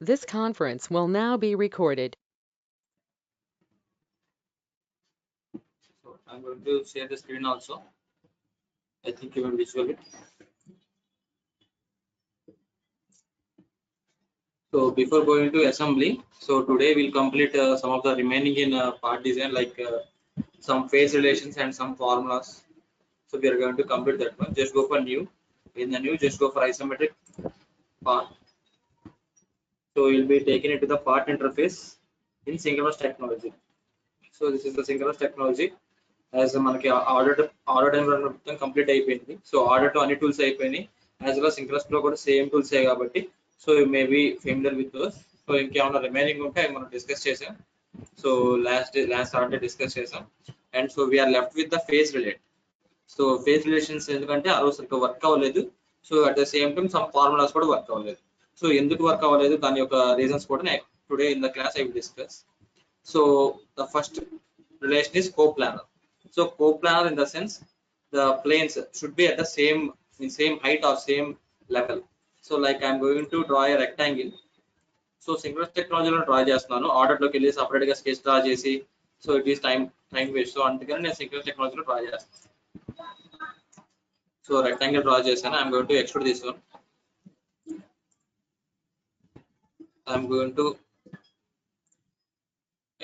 This conference will now be recorded. So I'm going to share the screen also. I think you will visual it. So before going to assembly, so today we'll complete some of the remaining in part design, like some phase relations and some formulas. So we are going to complete that one. Just go for new. In the new, just go for isometric part. So you'll be taken into the part interface in synchronous technology. So this is the synchronous technology. As మనకి order environment మొత్తం complete అయిపోయింది. So order లో అన్ని tools అయిపోయినాయి. As well synchronous లో కూడా same tools కాబట్టి so you may be familiar with those. So ఇంకేమైనా రిమైనింగ్ ఉంటే మనం డిస్కస్ చేసాం. సో లాస్ట్ ఆర్డర్ డిస్కస్ చేసాం. And so we're left with the face relate. So face relations ఎందుకంటే ఆ రోజు సరిగ్గా వర్క్ అవ్వలేదు. So at the same time some formulas కూడా వర్క్ అవ్వలేదు. సో ఎందుకు వర్క్ అవ్వలేదు దాని యొక్క రీజన్స్ కూడా today in the class I will discuss. So the first relation is coplanar. So coplanar in the sense the planes should be at the same height or same level. So like I am going to draw a rectangle. So synchronous technology లో draw చేస్తున్నాను. Order లోకి వెళ్ళి separate గా sketch draw చేసి so it is time waste. So అందుకని నేను synchronous technology లో draw చేస్తాను. సో రెక్టాంగిల్ డ్రా చేశాను. I'm going to extrude this one. I'm going to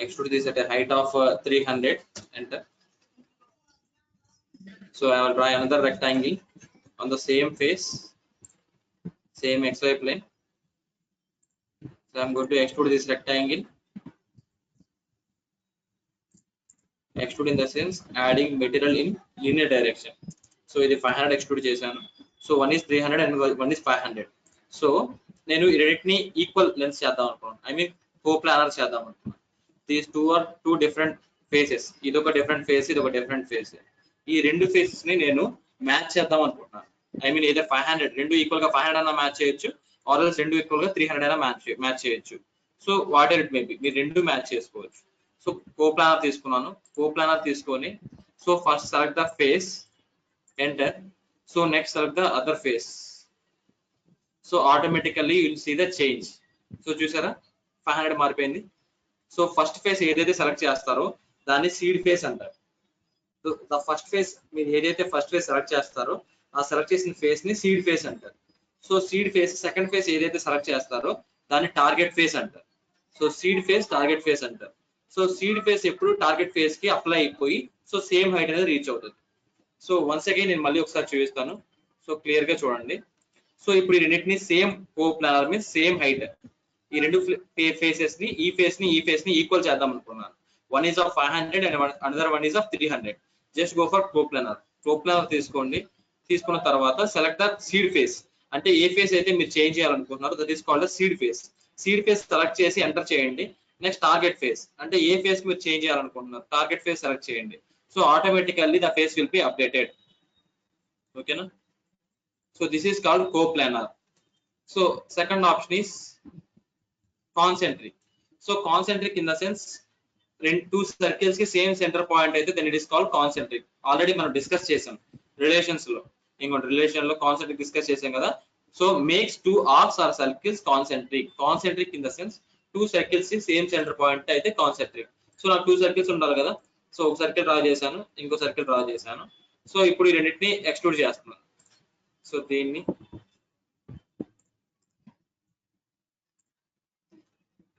extrude this at a height of 300. Enter. So I will draw another rectangle on the same face, same xy plane. So I am going to extrude this rectangle. Extrude in the sense adding material in linear direction. So ఇది 500 extrude చేశాను. So one is 300 and one is 500. So నేను ఈ రెండింటిని equal lengths చేద్దాం అనుకున్నాను. I mean coplanar చేద్దాం అనుకున్నాను. These two are two different faces. ఇది ఒక డిఫరెంట్ ఫేస్, ఇది ఒక డిఫరెంట్ ఫేస్. ఈ రెండు ఫేసెస్ ని నేను మ్యాచ్ చేద్దాం అనుకుంటున్నాను. ఐ మీన్ ఏదో 500 రెండు ఈక్వల్ గా 500 అయినా మ్యాచ్ చేయొచ్చు, ఆర్ ఎల్స్ రెండు ఈక్వల్ గా 300 అయినా మ్యాచ్ చేయొచ్చు. So whatever it may be, మీరు రెండు మ్యాచ్ చేసుకోవచ్చు. సో కోప్లానర్ తీసుకున్నాను. కోప్లానర్ తీసుకొని so first select the face, enter. So next select the other face. So automatically you'll see the change. So చూసారా 500 మారిపోయింది. సో ఫస్ట్ ఫేస్ ఏదైతే select చేస్తారో దాన్ని సీడ్ ఫేస్ అంటారు. సో ద ఫస్ట్ ఫేస్ మీరు ఏదైతే ఫస్ట్ ఫేస్ సెలెక్ట్ చేస్తారో ఆ సెలెక్ట్ చేసిన ఫేస్ ని సీడ్ ఫేస్ అంటారు. So seed face second phase ఏదైతే సెలెక్ట్ చేస్తారో దాన్ని టార్గెట్ ఫేస్ అంటారు. So seed face target face అంటారు. సో సీడ్ ఫేస్ ఎప్పుడు టార్గెట్ ఫేస్ కి అప్లై అయిపోయి సో సేమ్ హైట్ అనేది రీచ్ అవుతుంది. సో వన్స్ అగైన్ నేను మళ్ళీ ఒకసారి చూపిస్తాను. సో క్లియర్ గా చూడండి. సో ఇప్పుడు ఈ రెండింటిని సేమ్ కోప్లానర్ మీద సేమ్ హైట్, ఈ రెండు ఫేసెస్ ని ఈ ఫేస్ ని ఈక్వల్ చేద్దాం అనుకున్నాను. One is of 500 and another one is of 300. Just go for coplanar. Coplanar తీసుకోండి. తీసుకున్న తర్వాత సెలెక్ట్ ద సీడ్ ఫేస్. అంటే ఏ ఫేస్ అయితే మీరు చేంజ్ చేయాలనుకుంటున్నారో that is called seed face. Seed face select చేసి ఎంటర్ చేయండి. నెక్స్ట్ టార్గెట్ ఫేస్, అంటే ఏ ఫేస్ మీరు చేంజ్ చేయాలనుకుంటున్నారు టార్గెట్ ఫేస్ సెలెక్ట్ చేయండి. So automatically the face will be updated. ఓకేనా? So this is called coplanar. So second option is concentric. So concentric in the sense two circles కి same centre point అయితే then it is called concentric. Already మనం discuss చేసాం relations లో. ఇంకోటి relation లో concentric discuss చేసాం కదా. So makes two arcs or circles concentric. Concentric in the sense two circles కి సేమ్ సెంటర్ పాయింట్ అయితే కాన్సెంట్రిక్. సో నాకు టూ సర్కిల్స్ ఉండాలి కదా. సో ఒక సర్కిల్ డ్రా చేశాను, ఇంకో సర్కిల్ డ్రా చేశాను. సో ఇప్పుడు ఈ రెండింటిని ఎక్స్ట్రూడ్ చేస్తున్నాను. సో దీన్ని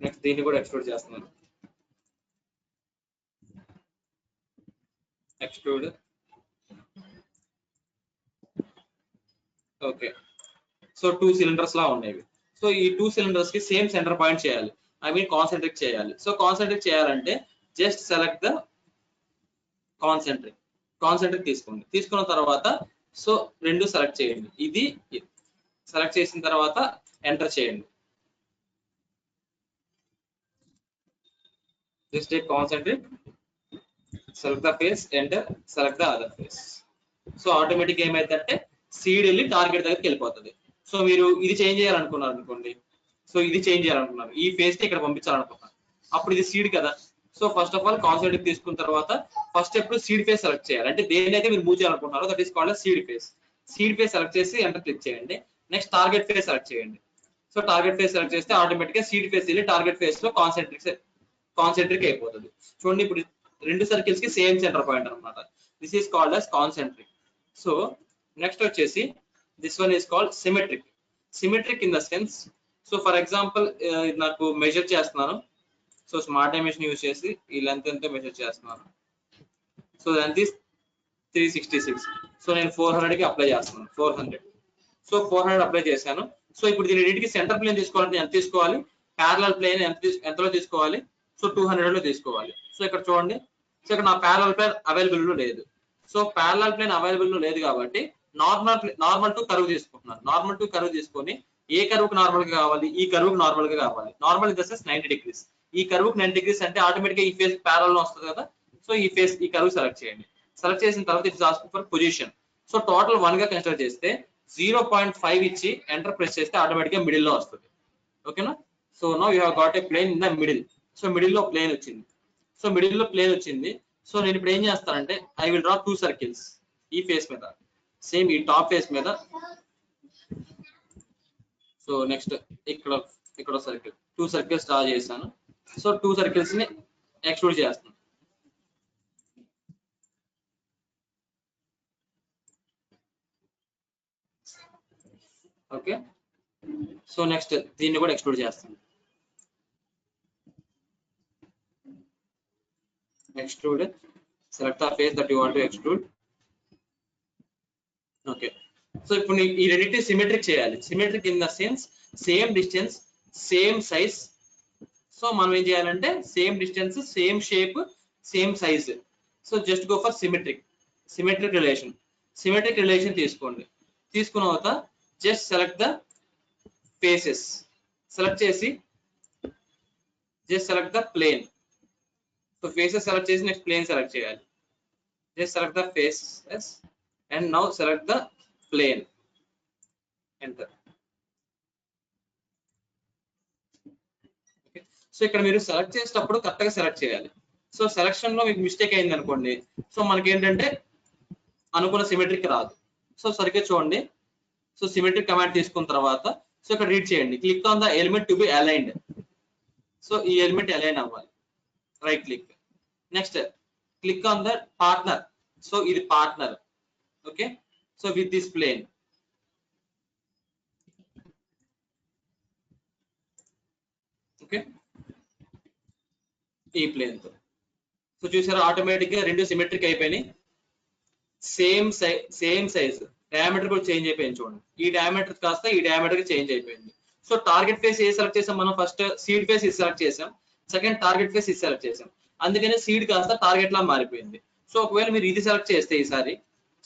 నెక్స్ట్ దీన్ని కూడా ఎక్స్ట్రూడ్ చేస్తున్నాను. Extrude. Okay. So two cylinders లా ఉన్నాయి. సో ఈ టూ సిలిండర్స్ కి సేమ్ సెంటర్ పాయింట్ చేయాలి, ఐ మీన్ కాన్సెంట్రిక్ చేయాలి. సో కాన్సెంట్రిక్ చేయాలంటే జస్ట్ సెలెక్ట్ ద కాన్సెంట్రిక్ తీసుకోండి. తీసుకున్న తర్వాత సో రెండు సెలెక్ట్ చేయండి. ఇది సెలెక్ట్ చేసిన తర్వాత ఎంటర్ చేయండి. Just take concentric, select the face, enter, select the other face. So automatic ఏమైందంటే సీడ్ వెళ్ళి టార్గెట్ దగ్గరికి వెళ్ళిపోతుంది. సో మీరు ఇది చేంజ్ చేయాలనుకున్నారు అనుకోండి. సో ఇది చేంజ్ చేయాలనుకున్నారు, ఈ ఫేస్ ని ఇక్కడ పంపించాలనుకున్నారు, అప్పుడు ఇది సీడ్ కదా. So first of all concentric తీసుకున్న తర్వాత ఫస్ట్ ఎప్పుడు సీడ్ ఫేస్ సెలెక్ట్ చేయాలి. అంటే దేనైతే మీరు మూవ్ చేయాలనుకుంటున్నారో that is called seed face. Seed face select చేసి ఎంటర్ క్లిక్ చేయండి. నెక్స్ట్ టార్గెట్ ఫేస్ సెలెక్ట్ చేయండి. సో టార్గెట్ ఫేస్ సెలెక్ట్ చేస్తే ఆటోమేటిక్ గా సీడ్ ఫేస్ వెళ్ళి టార్గెట్ ఫేస్ లో కాన్సెంట్రిక్ అయిపోతుంది. చూడండి ఇప్పుడు రెండు సర్కిల్స్ కి సేమ్ సెంటర్ పాయింట్ అన్నమాట. This is called as concentric. So next వచ్చేసి this one is called symmetric. Symmetric in the sense, so for example నాకు మెజర్ చేస్తున్నాను. సో స్మార్ట్ డైమెన్షన్ యూజ్ చేసి ఈ లెంత్ ఎంతో మెజర్ చేస్తున్నాను. So length is 366. సో నేను 400 కి అప్లై చేస్తున్నాను. 400. సో 400 అప్లై చేశాను. సో ఇప్పుడు దీని రెండింటికి సెంటర్ ప్లేన్ తీసుకోవాలంటే ఎంత తీసుకోవాలి? ప్యారలల్ ప్లేన్ ఎంతలో తీసుకోవాలి? సో 200 లో తీసుకోవాలి. సో ఇక్కడ చూడండి, సో ఇక్కడ నా ప్యారలల్ ప్లేన్ అవైలబుల్ లో లేదు. సో ప్యారలల్ ప్లేన్ అవైలబుల్ లో లేదు కాబట్టి నార్మల్ టు కర్వ్ తీసుకుంటున్నాను. నార్మల్ టు కర్వ్ తీసుకొని ఏ కర్వ్ కు నార్మల్ గా కావాలి? ఈ కర్వ్ కు నార్మల్ గా కావాలి. Normal in the sense 90 degrees. ఈ కర్వ్ కు 90 degrees అంటే ఆటోమేటిక్ గా ఈ ఫేస్ ప్యారలల్ లో వస్తుంది కదా. సో ఈ కర్వ్ సెలెక్ట్ చేయండి. సెలెక్ట్ చేసిన తర్వాత it's asking for position. So total 1 గా కన్సిడర్ చేస్తే 0.5 ఇచ్చి ఎంటర్ ప్రెస్ చేస్తే ఆటోమేటిక్ గా మిడిల్ లో వస్తుంది. ఓకేనా? So now you have got a plane in the middle. So middle లో ప్లేన్ వచ్చింది. సో మిడిల్ లో ప్లేన్ వచ్చింది. సో నేను ఇప్పుడు ఏం చేస్తానంటే ఐ విల్ డ్రా 2 సర్కిల్స్ ఈ ఫేస్ మీద, సేమ్ ఈ టాప్ ఫేస్ మీద. సో నెక్స్ట్ ఇక్కడ సర్కిల్ 2 సర్కిల్స్ డ్రా చేశాను. సో 2 సర్కిల్స్ ని ఎక్స్ట్రూడ్ చేస్తాను. ఓకే, సో నెక్స్ట్ దీన్ని కూడా ఎక్స్ట్రూడ్ చేస్తాను. Extrude, select the face that you want to extrude. Okay, so ఇప్పుడు ఈ రెండింటిని సిమెట్రిక్ చేయాలి. Symmetric in the sense same distance same size. So మనం ఏం చేయాలంటే same distance same shape same size. So just go for symmetric relation తీసుకోండి. తీసుకున్న తర్వాత just select the faces. Select చేసి just select the plane. So faces select చేసి next plane select చేయాలి. Just select the faces and now select the plane. Enter. Okay, so ఇక్కడ మీరు select చేసేటప్పుడు correct గా సెలెక్ట్ చేయాలి. సో సెలెక్షన్ లో మీకు మిస్టేక్ అయింది అనుకోండి, సో మనకి ఏంటంటే అనుకున్న సిమెట్రిక్ రాదు. సో సరిగ్గా చూడండి. సో సిమెట్రిక్ కమాండ్ తీసుకున్న తర్వాత సో ఇక్కడ రీడ్ చేయండి. Click on the element to be aligned. So ఈ ఎలిమెంట్ అలైన్ అవ్వాలి. Right click. Next click on the partner. So ఇది partner. Okay, so with this plane. Okay, ఈ ప్లేన్ తో so చూసారా ఆటోమేటిక్ గా రెండు సిమెట్రిక్ అయిపోయినాయి. Same size. డయామీటర్ కూడా చేంజ్ అయిపోయింది చూడండి. ఈ డయామీటర్ కాస్త ఈ డయామీటర్ చేంజ్ అయిపోయింది. సో టార్గెట్ ఫేస్ ఏ సెలెక్ట్ చేసాం మనం? ఫస్ట్ సీడ్ ఫేస్ ఇది సెలెక్ట్ చేసాం. సెకండ్ టార్గెట్ ఫేస్ ఇది సెలెక్ట్ చేసాం. అందుకనే సీడ్ కాస్త టార్గెట్ లా మారిపోయింది. సో ఒకవేళ మీరు ఇది సెలెక్ట్ చేస్తే ఈసారి,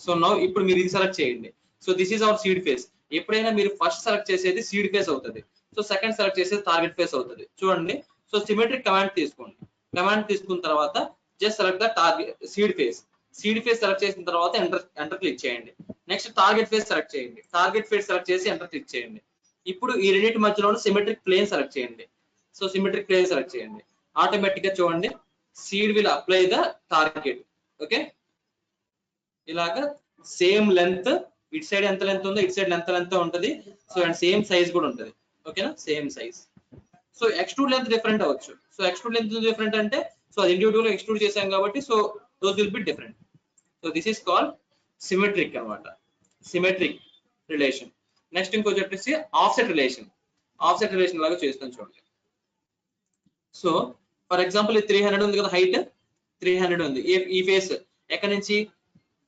సో నౌ ఇప్పుడు మీరు ఇది సెలెక్ట్ చేయండి. So this is our seed face. ఎప్పుడైనా మీరు ఫస్ట్ సెలెక్ట్ చేసేది సీడ్ ఫేస్ అవుతుంది. సో సెకండ్ సెలెక్ట్ చేసేది టార్గెట్ ఫేస్ అవుతుంది. చూడండి. సో సిమెట్రిక్ కమాండ్ తీసుకోండి. కమాండ్ తీసుకున్న తర్వాత just select the target seed face. Seed face select చేసిన తర్వాత ఎంటర్ క్లిక్ చేయండి. నెక్స్ట్ టార్గెట్ ఫేస్ సెలెక్ట్ చేయండి. టార్గెట్ ఫేస్ సెలెక్ట్ చేసి ఎంటర్ క్లిక్ చేయండి. ఇప్పుడు ఈ రెండింటి మధ్యలో సిమెట్రిక్ ప్లేన్ సెలెక్ట్ చేయండి. సో సిమెట్రిక్ ప్లేన్ సెలెక్ట్ చేయండి. ఆటోమేటిక్ గా చూడండి seed will apply the target. Okay, ఇలాగా సేమ్ లెంత్, ఇటు సైడ్ ఎంత లెంత్ ఉందో ఇటు సైడ్ ఎంత ఉంటుంది. సో అండ్ సేమ్ సైజ్ కూడా ఉంటుంది. ఓకేనా, same size. So extrude length different అవ్వచ్చు. సో ఎక్స్ట్రూడ్ లెంత్ డిఫరెంట్ అంటే సో అది ఇండివిజువల్ గా ఎక్స్ట్రూడ్ చేసాం కాబట్టి so those will be different. So this is called symmetric అన్నమాట. Symmetric relation. నెక్స్ట్ ఇంకొకటి వచ్చేసి ఆఫ్సెట్ రిలేషన్. ఆఫ్సెట్ రిలేషన్ లాగా చేస్తాను చూడండి. సో ఫర్ ఎగ్జాంపుల్ ఇది 300 ఉంది కదా, హైట్ 300 ఉంది. ఈ ఫేస్ ఎక్కడి నుంచి?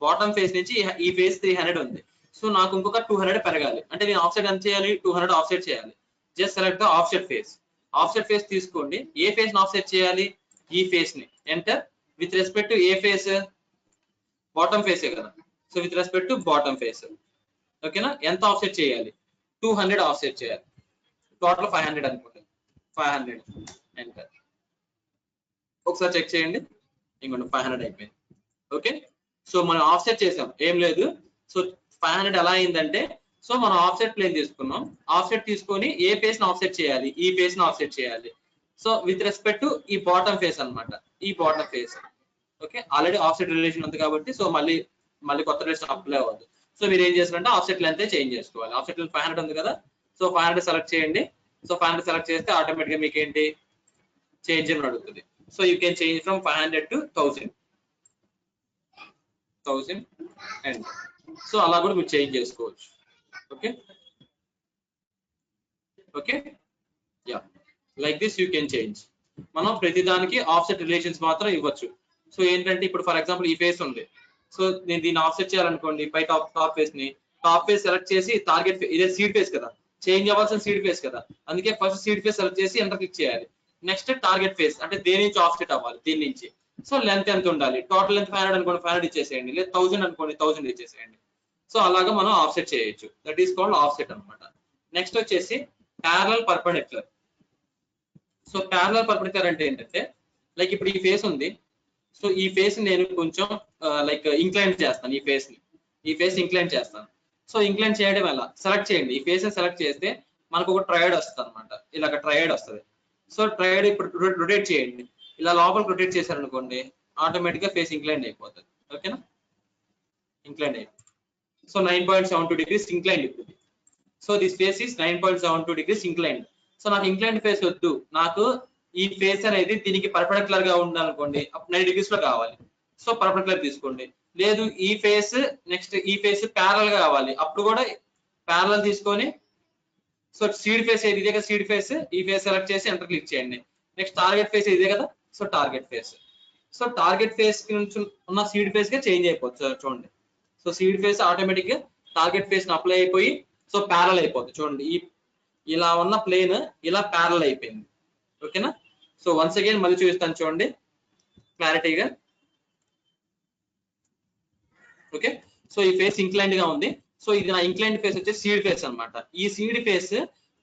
బాటమ్ ఫేస్ నుంచి ఈ ఫేస్ 300 ఉంది. సో నాకు ఇంకొక 200 పెరగాలి అంటే నేను ఆఫ్సెట్ ఎంత చేయాలి? 200 ఆఫ్సెట్ చేయాలి. Just select the offset face. Offset face తీసుకోండి. ఏ ఫేస్ ని ఆఫ్సెట్ చేయాలి? ఈ ఫేస్ ని. ఎంటర్. విత్ రెస్పెక్ట్ టు ఏ ఫేస్? బాటమ్ ఫేసే కదా. So with respect to bottom face. ఓకేనా, ఎంత ఆఫ్సెట్ చేయాలి? 200 ఆఫ్సెట్ చేయాలి. టోటల్ 500 అనుకోండి. 500 ఎంటర్. ఒకసారి చెక్ చేయండి. ఇంకోండి 500 అయిపోయింది. ఓకే, సో మనం ఆఫ్సెట్ చేసాం, ఏం లేదు. సో 500 ఎలా అయిందంటే సో మనం ఆఫ్సెట్ ప్లేన్ తీసుకున్నాం. ఆఫ్సెట్ తీసుకొని ఏ ఫేస్ ని ఆఫ్సెట్ చేయాలి? ఈ ఫేస్ ని ఆఫ్సెట్ చేయాలి. సో విత్ రెస్పెక్ట్ టు ఈ బాటమ్ ఫేస్ అన్నమాట. ఈ bottom face. Okay, already offset relation ఉంది కాబట్టి సో మళ్ళీ కొత్త రిలేషన్ అప్లై అవ్వదు. సో మీరు ఏం చేస్తారంటే ఆఫ్సెట్ లెంత్ చేంజ్ చేసుకోవాలి. ఆఫ్సెట్ లెంత్ 500 ఉంది కదా, సో 500 సెలెక్ట్ చేయండి. సో 500 సెలెక్ట్ చేస్తే ఆటోమేటిక్ గా మీకు ఏంటి చేంజ్ అని అడుగుతుంది. So you can change from 500 to 1000 and so అలా కూడా మీరు చేంజ్ చేసుకోవచ్చు. Okay okay yeah like this you can change. మనం ప్రతిదానికి ఆఫ్సెట్ రిలేషన్స్ మాత్రం ఇవ్వచ్చు. సో ఏంటంటే ఇప్పుడు ఫర్ ఎగ్జాంపుల్ ఈ ఫేస్ ఉంది. సో నేను దీన్ని ఆఫ్సెట్ చేయాలనుకోండి, పై టాప్ ఫేస్ ని సెలెక్ట్ చేసి టార్గెట్ ఇదే సీడ్ ఫేస్ కదా, చేంజ్ అవ్వాల్సిన సీడ్ ఫేస్ కదా, అందుకే ఫస్ట్ సీడ్ ఫేస్ సెలెక్ట్ చేసి ఎంటర్ క్లిక్ చేయాలి. నెక్స్ట్ టార్గెట్ ఫేస్ అంటే దేని నుంచి ఆఫ్సెట్ అవ్వాలి, దీని నుంచి. సో లెంత్ ఎంత ఉండాలి, టోటల్ లెంత్ 500 అనుకోండి 500 ఇచ్చేసేయండి, లేదా 1000 అనుకోండి 1000 ఇచ్చేసేయండి. సో అలాగా మనం ఆఫ్సెట్ చేయొచ్చు. దట్ ఈస్ కాల్డ్ ఆఫ్సెట్ అనమాట. నెక్స్ట్ వచ్చేసి parallel perpendicular. So parallel perpendicular అంటే ఏంటంటే లైక్ ఇప్పుడు ఈ ఫేస్ ఉంది. సో ఈ ఫేస్ నేను కొంచెం లైక్ ఇంక్లైన్ చేస్తాను, ఈ ఫేస్ ఇంక్లైన్ చేస్తాను. సో ఇంక్లైన్ చేయడం ఎలా, సెలెక్ట్ చేయండి, ఈ ఫేస్ సెలెక్ట్ చేస్తే మనకు ఒక ట్రయాడ్ వస్తుంది అనమాట, ఇలాగ ట్రయాడ్ వస్తుంది. సో ట్రయాడ్ ఇప్పుడు రొటేట్ చేయండి, ఇలా లోపలికి రొటేట్ చేశారనుకోండి ఆటోమేటిక్ గా ఫేస్ ఇంక్లైన్ అయిపోతుంది. ఓకేనా, ఇంక్లైన్ అయిపోతుంది. సో 9.72 degrees ఇంక్లైన్ ఇప్పుడు. So this face is 9.72 degrees incline. So నాకు ఇంక్లైన్ ఫేస్ వద్దు, నాకు ఈ ఫేస్ అనేది దీనికి పర్పెండిక్యులర్ గా ఉండాలనుకోండి, 90 degrees లో కావాలి. సో పర్పెండిక్యులర్ తీసుకోండి. లేదు ఈ ఫేస్ నెక్స్ట్ ఈ ఫేస్ ప్యారల్ గా కావాలి, అప్పుడు కూడా ప్యారల్ తీసుకొని సో సీడ్ ఫేస్ ఇదే కదా, సీడ్ ఫేస్ ఈ ఫేస్ సెలెక్ట్ చేసి ఎంటర్ క్లిక్ చేయండి. నెక్స్ట్ టార్గెట్ ఫేస్ ఇదే కదా, so target face. So target face నుంచి ఉన్న సీడ్ ఫేస్ గా చేంజ్ అయిపోతుంది చూడండి. సో సీడ్ ఫేస్ ఆటోమేటిక్ గా టార్గెట్ ఫేస్ అప్లై అయిపోయి సో ప్యారల్ అయిపోతుంది చూడండి. ఈ ఇలా ఉన్న ప్లేన్ ఇలా ప్యారల్ అయిపోయింది. ఓకేనా. సో వన్స్ అగైన్ మళ్ళీ చూపిస్తాను చూడండి క్లారిటీగా. ఓకే, సో ఈ ఫేస్ ఇంక్లైన్డ్ గా ఉంది. సో ఇది నా ఇంక్లైన్డ్ ఫేస్ వచ్చే సీడ్ ఫేస్ అనమాట. ఈ సీడ్ ఫేస్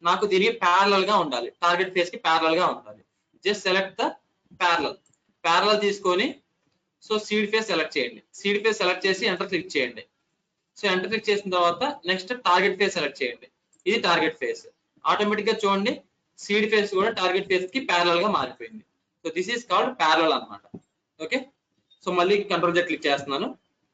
నాకు దీనికి ప్యారలల్ గా ఉండాలి, టార్గెట్ ఫేస్ కి ప్యారలల్ గా ఉండాలి. జస్ట్ సెలెక్ట్ ద ప్యారలల్ తీసుకొని సో సీడ్ ఫేస్ సెలెక్ట్ చేయండి. సీడ్ ఫేస్ సెలెక్ట్ చేసి ఎంటర్ క్లిక్ చేయండి. సో ఎంటర్ క్లిక్ చేసిన తర్వాత నెక్స్ట్ టార్గెట్ ఫేస్ సెలెక్ట్ చేయండి. ఇది టార్గెట్ ఫేస్. ఆటోమేటిక్ గా చూడండి సీడ్ ఫేస్ కూడా టార్గెట్ ఫేస్ కి ప్యారలల్ గా మారిపోయింది. So this is called parallel అన్నమాట. ఓకే, సో మళ్ళీ కంట్రోల్ జెడ్ క్లిక్ చేస్తున్నాను.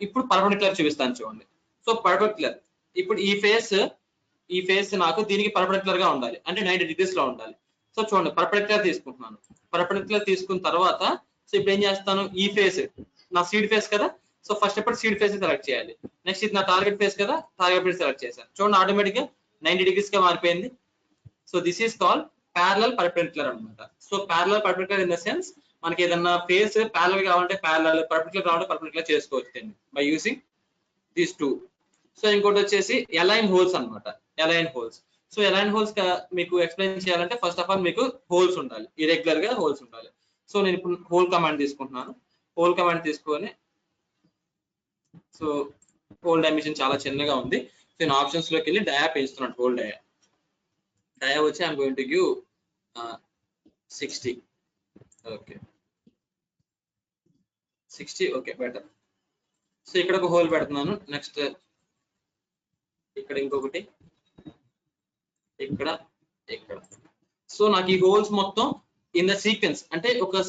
ఇప్పుడు పర్పెండిక్యులర్ చూపిస్తాను చూడండి. సో పర్పెండిక్యులర్ ఇప్పుడు ఈ ఫేస్ నాకు దీనికి పర్పెండిక్యులర్ గా ఉండాలి, అంటే 90 degrees లో ఉండాలి. సో చూడండి పర్పెండిక్యులర్ తీసుకుంటున్నాను. పర్పెండిక్యులర్ తీసుకున్న తర్వాత సో ఇప్పుడు ఏం చేస్తాను, ఈ ఫేస్ నా సీడ్ ఫేస్ కదా, సో ఫస్ట్ ఎప్పుడు సీడ్ ఫేస్ సెలెక్ట్ చేయాలి. నెక్స్ట్ ఇది నా టార్గెట్ ఫేస్ కదా, టార్గెట్ ఫేస్ సెలెక్ట్ చేశాను. చూడండి ఆటోమేటిక్ గా 90 degrees గా మారిపోయింది. So this is called parallel perpendicular అనమాట. So parallel perpendicular in the sense మనకి ఏదన్నా ఫేస్ ప్యారలల్ కావాలంటే ప్యారలల్, పర్పెండిక్యులర్ కావాలంటే పర్పెండిక్యులర్ చేసుకోవచ్చు by using these two. So ఇంకోటి వచ్చేసి అలైన్ హోల్స్ అన్నమాట. Align holes. So align holes మీకు ఎక్స్ప్లెయిన్ చేయాలంటే ఫస్ట్ ఆఫ్ ఆల్ మీకు హోల్స్ ఉండాలి, ఇరెగ్యులర్ గా హోల్స్ ఉండాలి. సో నేను ఇప్పుడు హోల్ కమాండ్ తీసుకుంటున్నాను. హోల్ కమాండ్ తీసుకొని సో హోల్ డైమెన్షన్ చాలా చిన్నగా ఉంది. సో నేను ఆప్షన్స్ లోకి వెళ్ళి డయా పెంచుతున్నాను. హోల్ డయా వచ్చి I'm going to give 60. Okay 60. Okay better. So ఇక్కడ ఒక హోల్ పెడుతున్నాను. నెక్స్ట్ ఇక్కడ ఇంకొకటి, ఇక్కడ ఇక్కడ. సో నాకు ఈ హోల్స్ మొత్తం ఇన్ ద సీక్వెన్స్ అంటే ఒక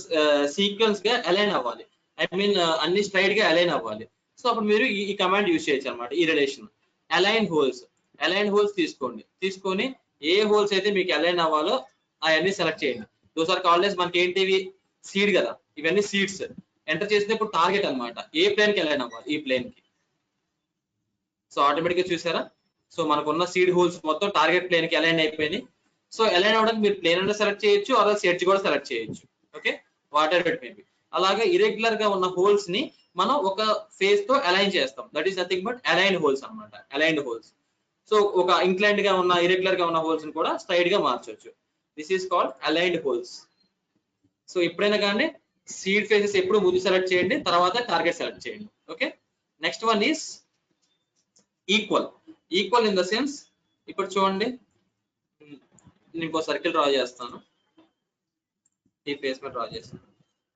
సీక్వెన్స్ గా అలైన్ అవ్వాలి. ఐ మీన్ అన్ని స్ట్రైట్ గా అలైన్ అవ్వాలి. సో అప్పుడు మీరు ఈ కమాండ్ యూజ్ చేయొచ్చు అనమాట. ఈ రిలేషన్ అలైన్ హోల్స్ తీసుకోండి. తీసుకొని ఏ హోల్స్ అయితే మీకు అలైన్ అవ్వాలో అవన్నీ సెలెక్ట్ చేయండి. దోస్ ఆర్ కాల్డ్ మనకి ఏంటివి సీడ్ కదా, ఇవన్నీ సీడ్స్. ఎంటర్ చేస్తే ఇప్పుడు టార్గెట్ అనమాట, ఏ ప్లేన్ కి అలైన్ అవ్వాలి, ఈ ప్లేన్ కి. సో ఆటోమేటిక్ గా చూసారా, సో మనకున్న సీడ్ హోల్స్ మొత్తం టార్గెట్ ప్లేన్ కి అలైన్ అయిపోయినాయి. సో అలైన్ అవ్వడానికి మీరు ప్లేన్ అంటే సెలెక్ట్ చేయొచ్చు, అలా ఎడ్జ్ కూడా సెలెక్ట్ చేయొచ్చు. Okay, what ever it may B. అలాగే ఇరెగ్యులర్ గా ఉన్న హోల్స్ ని మనం ఒక ఫేస్ తో అలైన్ చేస్తాం. That is nothing but aligned holes అన్నమాట. Aligned holes. సో ఒక ఇంక్లైన్డ్ గా ఉన్న ఇరెగ్యులర్ గా ఉన్న హోల్స్ ని కూడా స్ట్రైట్ గా మార్చొచ్చు. This is called aligned holes. So ఎప్పుడైనా కానీ సీడ్ ఫేసెస్ ఎప్పుడు ముందు సెలెక్ట్ చేయండి, తర్వాత టార్గెట్ సెలెక్ట్ చేయండి. Okay, next one is equal in the sense. ఇప్పుడు చూడండి నేను ఇంకో సర్కిల్ డ్రా చేస్తాను. ఈ ఫేస్ మీద డ్రా చేస్తాను.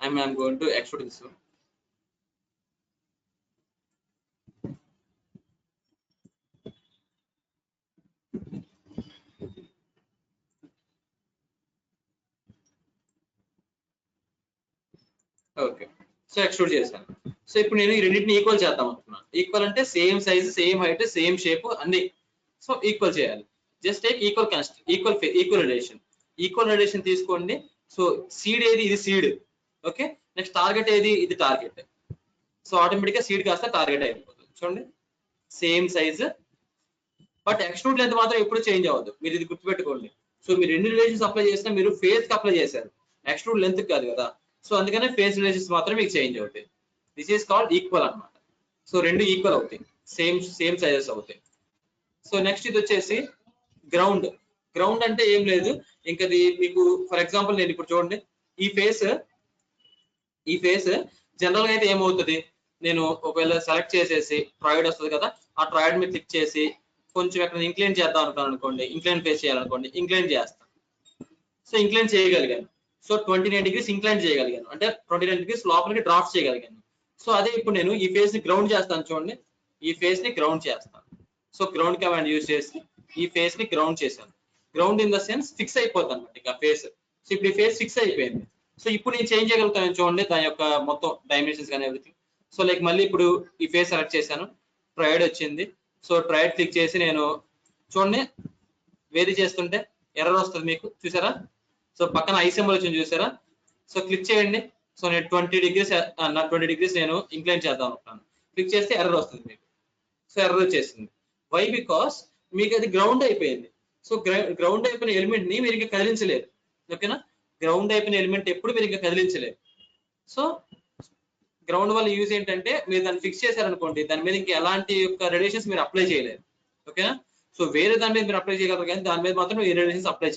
I'm going to extrude this one. Okay, so extrude చేశాను. సో ఇప్పుడు నేను ఈ రెండింటిని ఈక్వల్ చేద్దాం అనుకున్నాను. ఈక్వల్ అంటే same size, same height, same shape అన్ని సో ఈక్వల్ చేయాలి. జస్ట్ టేక్ ఈక్వల్ రిలేషన్ తీసుకోండి. సో సీడ్ ఏది, ఇది సీడ్. ఓకే, నెక్స్ట్ టార్గెట్ ఏది, ఇది టార్గెట్. సో ఆటోమేటిక్ గా సీడ్ కాస్త టార్గెట్ అయిపోతుంది. చూడండి same size, but extrude length మాత్రం ఎప్పుడు చేంజ్ అవ్వదు, మీరు ఇది గుర్తుపెట్టుకోండి. సో మీరు ఎన్ని రిలేషన్స్ అప్లై చేసినా మీరు ఫేస్ కి అప్లై చేశారు, ఎక్స్ట్రూడ్ లెంత్ కాదు కదా. సో అందుకనే ఫేస్ రిలేషన్స్ మాత్రం మీకు చేంజ్ అవుతాయి. దిస్ ఈస్ కాల్డ్ ఈక్వల్ అన్నమాట. సో రెండు ఈక్వల్ అవుతాయి, సేమ్ సైజెస్ అవుతాయి. సో నెక్స్ట్ ఇది వచ్చేసి గ్రౌండ్. గ్రౌండ్ అంటే ఏం లేదు, ఇంకా మీకు ఫర్ ఎగ్జాంపుల్ నేను ఇప్పుడు చూడండి, ఈ ఫేస్ జనరల్ గా అయితే ఏమవుతుంది, నేను ఒకవేళ సెలెక్ట్ చేసేసి ట్రాయిడ్ వస్తుంది కదా, ఆ ట్రాయిడ్ మీద క్లిక్ చేసి కొంచెం ఎక్కడ ఇంక్లైన్ చేద్దాం అనుకున్నాను అనుకోండి, ఇంక్లైన్ ఫేస్ చేయాలనుకోండి, ఇంక్లైన్ చేస్తాను. సో ఇంక్లైన్ చేయగలిగాను. సో 29 degrees ఇంక్లైన్ చేయగలిగాను, అంటే 29 degrees లోపలికి డ్రాఫ్ట్ చేయగలిగాను. సో అదే ఇప్పుడు నేను ఈ ఫేస్ ని గ్రౌండ్ చేస్తాను. చూడండి ఈ ఫేస్ ని గ్రౌండ్ చేస్తాను. సో గ్రౌండ్ కమాండ్ యూజ్ చేసి ఈ ఫేస్ ని గ్రౌండ్ చేశాను. Ground in the sense fix అయిపోతుంది అనమాట ఇక ఫేస్. సో ఇప్పుడు ఈ ఫేస్ ఫిక్స్ అయిపోయింది. సో ఇప్పుడు నేను చేంజ్ చేయగలుగుతాను చూడండి దాని యొక్క మొత్తం డైమెన్షన్స్ కానీ ఎవ్రీథింగ్. సో లైక్ మళ్ళీ ఇప్పుడు ఈ ఫేస్ సెలెక్ట్ చేశాను, ట్రైడ్ వచ్చింది. సో ట్రైడ్ క్లిక్ చేసి నేను చూడండి వేరీ చేస్తుంటే ఎర్రర్ వస్తుంది మీకు, చూసారా? సో పక్కన ఐ సింబల్ వచ్చింది చూసారా? సో క్లిక్ చేయండి. సో నేను 20 degrees నేను ఇంక్లైన్ చేద్దాం అనుకుంటాను, క్లిక్ చేస్తే ఎర్రర్ వస్తుంది మీకు. సో ఎర్రర్ వచ్చేసింది. వై? బికాస్ మీకు అది గ్రౌండ్ అయిపోయింది. సో గ్రౌండ్ అయిపోయిన ఎలిమెంట్ ని మీరు ఇంకా కదిలించలేరు. ఓకేనా? గ్రౌండ్ అయిపోయిన ఎలిమెంట్ ఎప్పుడు మీరు ఇంకా కదిలించలేరు. సో గ్రౌండ్ వల్ల యూజ్ ఏంటంటే మీరు దాన్ని ఫిక్స్ చేశారనుకోండి, దాని మీద ఇంకా ఎలాంటి యొక్క రిలేషన్స్ మీరు అప్లై చేయలేరు. ఓకేనా? సో వేరే దాని మీద మీరు అప్లై చేయగలరు, కానీ దాని మీద మాత్రం ఏ రిలేషన్స్ అప్లై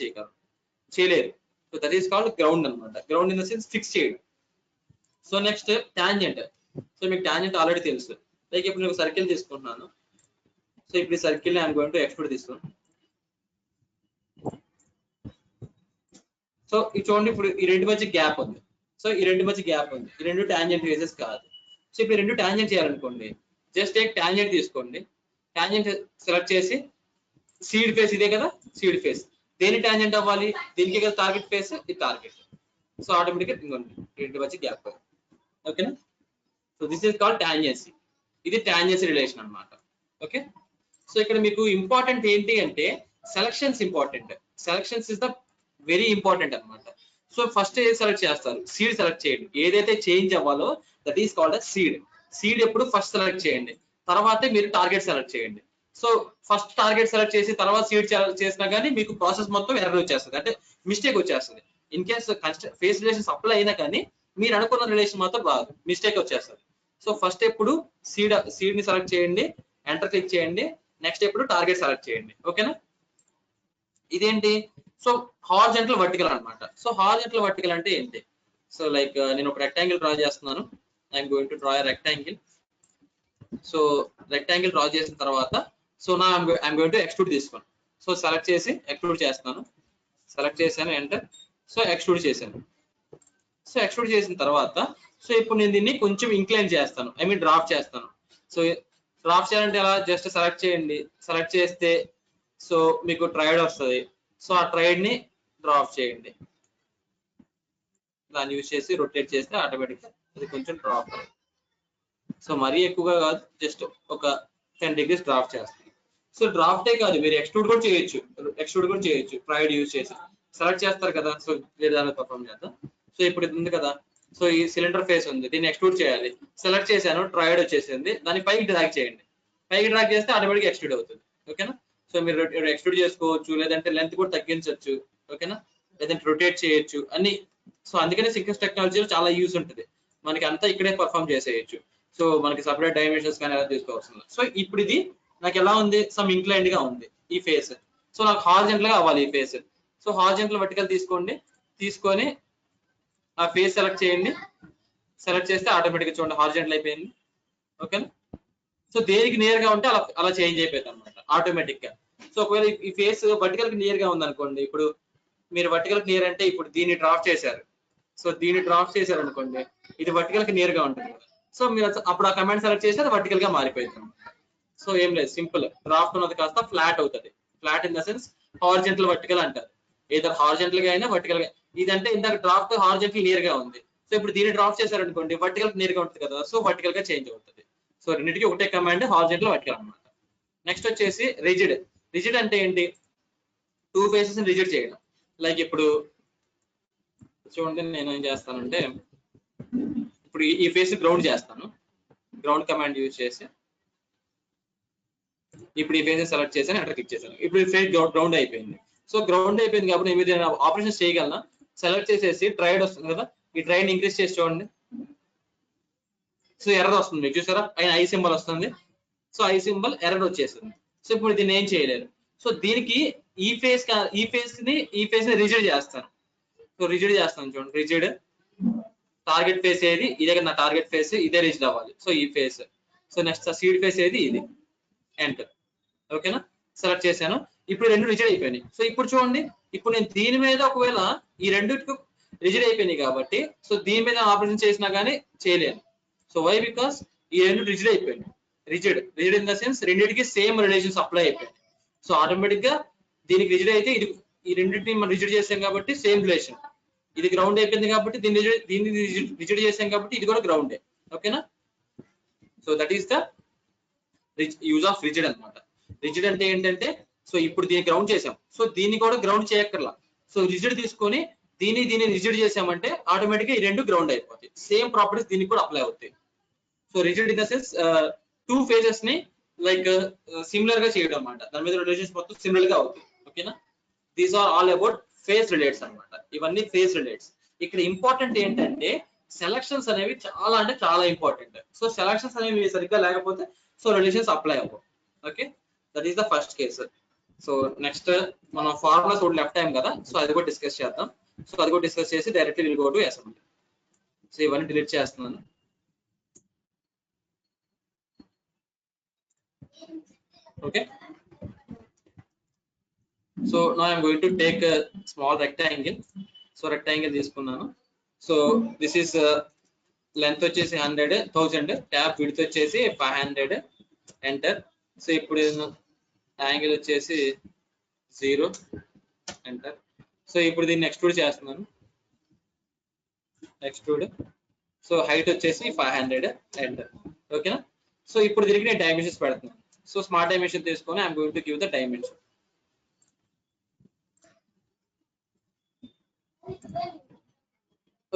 చేయలేరు. So that is called ground అనమాట. Ground in the sense fix చేయడం. So next tangent. సో మీకు టాంజెంట్ ఆల్రెడీ తెలుసు. లైక్ ఇప్పుడు నేను సర్కిల్ తీసుకుంటున్నాను. సో ఇప్పుడు ఈ circle I'm going to extrude తీసుకున్నాను. సో ఇది చూడండి, ఇప్పుడు ఈ రెండు మధ్య గ్యాప్ ఉంది. సో ఈ రెండు మధ్య గ్యాప్ ఉంది, ఈ రెండు టాంజెంట్ ఫేసెస్ కాదు. సో ఇప్పుడు రెండు టాంజెంట్ చేయాలనుకోండి, జస్ట్ టేక్ టాంజెంట్ తీసుకోండి. టాంజెంట్ సెలెక్ట్ చేసి సీడ్ ఫేస్ ఇదే కదా, సీడ్ ఫేస్ దేని టాంజెంట్ అవ్వాలి, దీనికి కదా టార్గెట్ ఫేస్, ఇది టార్గెట్. సో ఆటోమేటిక్గా ఇంకోండి రెండు మధ్య గ్యాప్. ఓకేనా? So this is called tangency. ఇది టాంజెన్సీ రిలేషన్ అన్నమాట. ఓకే, సో ఇక్కడ మీకు ఇంపార్టెంట్ ఏంటి అంటే selections important. Selections is the very important అన్నమాట. సో ఫస్ట్ ఏది సెలెక్ట్ చేస్తారు, సీడ్ సెలెక్ట్ చేయండి. ఏదైతే చేంజ్ అవ్వాలో that is called seed. Seed ఎప్పుడు ఫస్ట్ సెలెక్ట్ చేయండి, తర్వాతే మీరు టార్గెట్ సెలెక్ట్ చేయండి. సో ఫస్ట్ టార్గెట్ సెలెక్ట్ చేసి తర్వాత సీడ్ చేసినా కానీ మీకు ప్రాసెస్ మొత్తం ఎర్రర్ వచ్చేస్తుంది, అంటే మిస్టేక్ వచ్చేస్తుంది. In case face relations apply అయినా కానీ మీరు అనుకున్న రిలేషన్ మాత్రం రాదు, మిస్టేక్ వచ్చేస్తుంది. సో ఫస్ట్ ఎప్పుడు సీడ్ ని సెలెక్ట్ చేయండి, ఎంటర్ క్లిక్ చేయండి. నెక్స్ట్ ఎప్పుడు టార్గెట్ సెలెక్ట్ చేయండి. ఓకేనా? ఇదేంటి? సో హారిజాంటల్ వర్టికల్ అన్నమాట. సో హారిజాంటల్ వర్టికల్ అంటే ఏంటి? సో లైక్ నేను ఒక రెక్టాంగిల్ డ్రా చేస్తున్నాను. I'm going to draw a rectangle. So rectangle draw చేసిన తర్వాత సో నా ఐఎమ్ గోయింగ్ టు ఎక్స్ట్రూడ్ తీసుకోండి. సో సెలెక్ట్ చేసి ఎక్స్ట్రూడ్ చేస్తున్నాను. సెలెక్ట్ చేశాను, ఎంటర్. సో ఎక్స్ట్రూడ్ చేశాను. సో ఎక్స్ట్రూడ్ చేసిన తర్వాత సో ఇప్పుడు నేను దీన్ని కొంచెం ఇంక్లైన్ చేస్తాను, ఐ మీన్ డ్రాప్ చేస్తాను. సో డ్రాప్ చేయాలంటే ఎలా, జస్ట్ సెలెక్ట్ చేయండి. సెలెక్ట్ చేస్తే సో మీకు ట్రైడ్ వస్తుంది. సో ఆ ట్రైడ్ ని డ్రాప్ చేయండి, దాన్ని యూజ్ చేసి రొటేట్ చేస్తే ఆటోమేటిక్గా అది కొంచెం డ్రాప్ అవుతుంది. సో మరీ ఎక్కువగా కాదు, జస్ట్ ఒక 10 degrees డ్రాప్ చేస్తాను. సో డ్రాఫ్టే కాదు, మీరు ఎక్స్ట్రూడ్ కూడా చేయొచ్చు. ట్రైడ్ యూజ్ చేసి సెలెక్ట్ చేస్తారు కదా. సో దాన్ని పర్ఫామ్ చేద్దాం. సో ఇప్పుడు ఇది ఉంది కదా, సో ఈ సిలిండర్ ఫేస్ ఉంది, దీన్ని ఎక్స్ట్రూడ్ చేయాలి. సెలెక్ట్ చేశాను, ట్రైడ్ వచ్చేసింది, దాన్ని పైకి డ్రాగ్ చేయండి. పైకి డ్రాగ్ చేస్తే ఆటోమేటిక్ ఎక్స్ట్రూడ్ అవుతుంది. ఓకేనా? సో మీరు ఎక్స్ట్రూడ్ చేసుకోవచ్చు, లేదంటే లెంత్ కూడా తగ్గించవచ్చు. ఓకేనా? లేదంటే రొటేట్ చేయొచ్చు అన్ని. సో అందుకనే సింకర్స్ టెక్నాలజీలో చాలా యూజ్ ఉంటుంది. మనకి అంతా ఇక్కడే పర్ఫామ్ చేసేయచ్చు. సో మనకి సపరేట్ డైమెన్షన్స్ కానీ ఎలా తీసుకోవాల్సింది. సో ఇప్పుడు ఇది నాకు ఎలా ఉంది, సమ్ ఇంక్లైన్డ్ గా ఉంది ఈ ఫేస్. సో నాకు హారిజాంటల్ గా అవ్వాలి ఈ ఫేస్. సో హారిజాంటల్ వర్టికల్ తీసుకొని ఆ ఫేస్ సెలెక్ట్ చేయండి. సెలెక్ట్ చేస్తే ఆటోమేటిక్గా చూడండి హారిజాంటల్ అయిపోయింది. ఓకేనా? సో దేనికి నియర్ గా ఉంటే అలా చేంజ్ అయిపోయింది అనమాట ఆటోమేటిక్ గా. సో ఒకవేళ ఈ ఫేస్ వర్టికల్ కి నియర్ గా ఉంది అనుకోండి, ఇప్పుడు మీరు వర్టికల్ కి నియర్ అంటే ఇప్పుడు దీన్ని డ్రాఫ్ట్ చేశారు. సో దీన్ని డ్రాఫ్ట్ చేశారు అనుకోండి, ఇది వర్టికల్ కి నియర్ గా ఉంటుంది. సో మీరు అప్పుడు ఆ కమాండ్ సెలెక్ట్ చేస్తే అది వర్టికల్ గా మారిపోయింది. సో ఏం లేదు, సింపుల్. డ్రాఫ్ట్ ఉన్నది కాస్త ఫ్లాట్ అవుతుంది. Flat in the sense horizontal vertical అంటారు. ఏదో హారిజాంటల్ గా అయినా వర్టికల్ గా. ఇదంటే ఇందాక డ్రాఫ్ట్ హారిజాంటల్ నియర్ గా ఉంది. సో ఇప్పుడు దీన్ని డ్రాఫ్ట్ చేశారనుకోండి, వర్టికల్ నియర్ గా ఉంటుంది కదా. సో వర్టికల్ గా చేంజ్ అవుతుంది. సో రెండింటికి ఒకటే కమాండ్, హారిజాంటల్ వర్టికల్ అన్నమాట. నెక్స్ట్ వచ్చేసి రిజిడ్. రిజిడ్ అంటే ఏంటి? టూ ఫేసెస్ రిజెక్ట్ చేయడం. లైక్ ఇప్పుడు చూడండి నేను ఏం చేస్తానంటే ఇప్పుడు ఈ ఫేస్ గ్రౌండ్ చేస్తాను, గ్రౌండ్ కమాండ్ యూజ్ చేసి ఇప్పుడు ఈ ఫేస్ సెలెక్ట్ చేశాను, ఎంటర్ క్లిక్ చేశాను. ఇప్పుడు ఈ ఫేస్ గ్రౌండ్ అయిపోయింది. సో గ్రౌండ్ అయిపోయింది కాబట్టి నేను ఏదైనా ఆపరేషన్ చేయగలనా, సెలెక్ట్ చేసేసి ట్రైడ్ వస్తుంది కదా, ఈ ట్రైడ్ ఇంక్రీజ్ చేసి చూడండి. సో ఎర్రర్ వస్తుంది మీకు చూసారా, ఆయన ఐ సింబల్ వస్తుంది. సో ఐ సింబల్ ఎర్రర్ వచ్చేస్తుంది. సో ఇప్పుడు దీన్ని ఏం చేయలేరు. సో దీనికి ఈ ఫేస్ ని రిజెక్ట్ చేస్తాను. సో రిజెక్ట్ చేస్తాను చూడండి, రిజెక్ట్ టార్గెట్ ఫేస్ ఏది, ఇదే కదా నా టార్గెట్ ఫేస్, ఇదే రిజెక్ట్ అవ్వాలి. సో ఈ face. So next seed face ఏది, ఇది. ఎంటర్. ఓకేనా, సెలెక్ట్ చేశాను. ఇప్పుడు రెండు రిజెక్ట్ అయిపోయినాయి. సో ఇప్పుడు చూడండి, ఇప్పుడు నేను దీని మీద ఒకవేళ ఈ రెండింటికి రిజెక్ట్ అయిపోయినాయి కాబట్టి సో దీని మీద ఆపరేషన్ చేసినా కానీ చేయలేను. సో వై, బికాస్ ఈ రెండు రిజెక్ట్ అయిపోయినాయి. రిజెక్ట్ ఇన్ ద సెన్స్ రెండింటికి సేమ్ రిలేషన్స్ అప్లై అయిపోయింది. సో ఆటోమేటిక్ గా దీనికి రిజెక్ట్ అయితే ఇది, ఈ రెండింటిని మనం రిజెక్ట్ చేసాం కాబట్టి సేమ్ రిలేషన్. ఇది గ్రౌండ్ అయిపోయింది కాబట్టి దీన్ని రిజెక్ట్ చేసాం కాబట్టి ఇది కూడా గ్రౌండే. ఓకేనా, so that is the use of rigid అన్నమాట. రిజిడ్ అంటే ఏంటంటే సో ఇప్పుడు దీన్ని గ్రౌండ్ చేసాం, సో దీన్ని కూడా గ్రౌండ్ చేయక్కర్లా. సో రిజిడ్ తీసుకొని దీన్ని రిజిడ్ చేసామంటే ఆటోమేటిక్ గా ఈ రెండు గ్రౌండ్ అయిపోతాయి. సేమ్ ప్రాపర్టీస్ దీనికి కూడా అప్లై అవుతాయి. So rigid in the sense two phases ని లైక్ సిమిలర్ గా చేయడం అన్నమాట. దాని మీద రిలేషన్స్ మొత్తం సిమిలర్ గా అవుతాయి. ఓకేనా, these are all about face relates అన్నమాట. ఇవన్నీ ఫేస్ రిలేట్స్. ఇక్కడ ఇంపార్టెంట్ ఏంటంటే సెలక్షన్స్ అనేవి చాలా అంటే చాలా ఇంపార్టెంట్. సో సెలక్షన్స్ అనేవి సరిగ్గా లేకపోతే సో రిలేషన్స్ అప్లై అవ్వవు. Okay, that is the first case. So next మనం ఫార్ములాస్ ఒకటి లెఫ్ట్ టైం కదా, సో అది కూడా డిస్కస్ చేద్దాం. సో అది కూడా డిస్కస్ చేసి directly will go to assembly. So ఇవన్నీ డిలీట్ చేస్తున్నాను. Okay, so now I'm going to take a small rectangle. So rectangle తీసుకున్నాను. సో దిస్ ఇస్ లెంత్ వచ్చేసి 1000, ట్యాబ్ విడ్త్ వచ్చేసి 500, ఎంటర్. సో ఇప్పుడు యాంగిల్ వచ్చేసి 0, ఎంటర్. సో ఇప్పుడు దీన్ని ఎక్స్ట్రూడ్ చేస్తున్నాను, ఎక్స్ట్రూడ్. సో హైట్ వచ్చేసి 500, ఎంటర్. ఓకేనా, సో ఇప్పుడు దీనికి నేను డైమెన్షన్స్ పెడుతున్నాను. సో స్మార్ట్ డైమెన్షన్ తీసుకొని I'm going to give the dimension.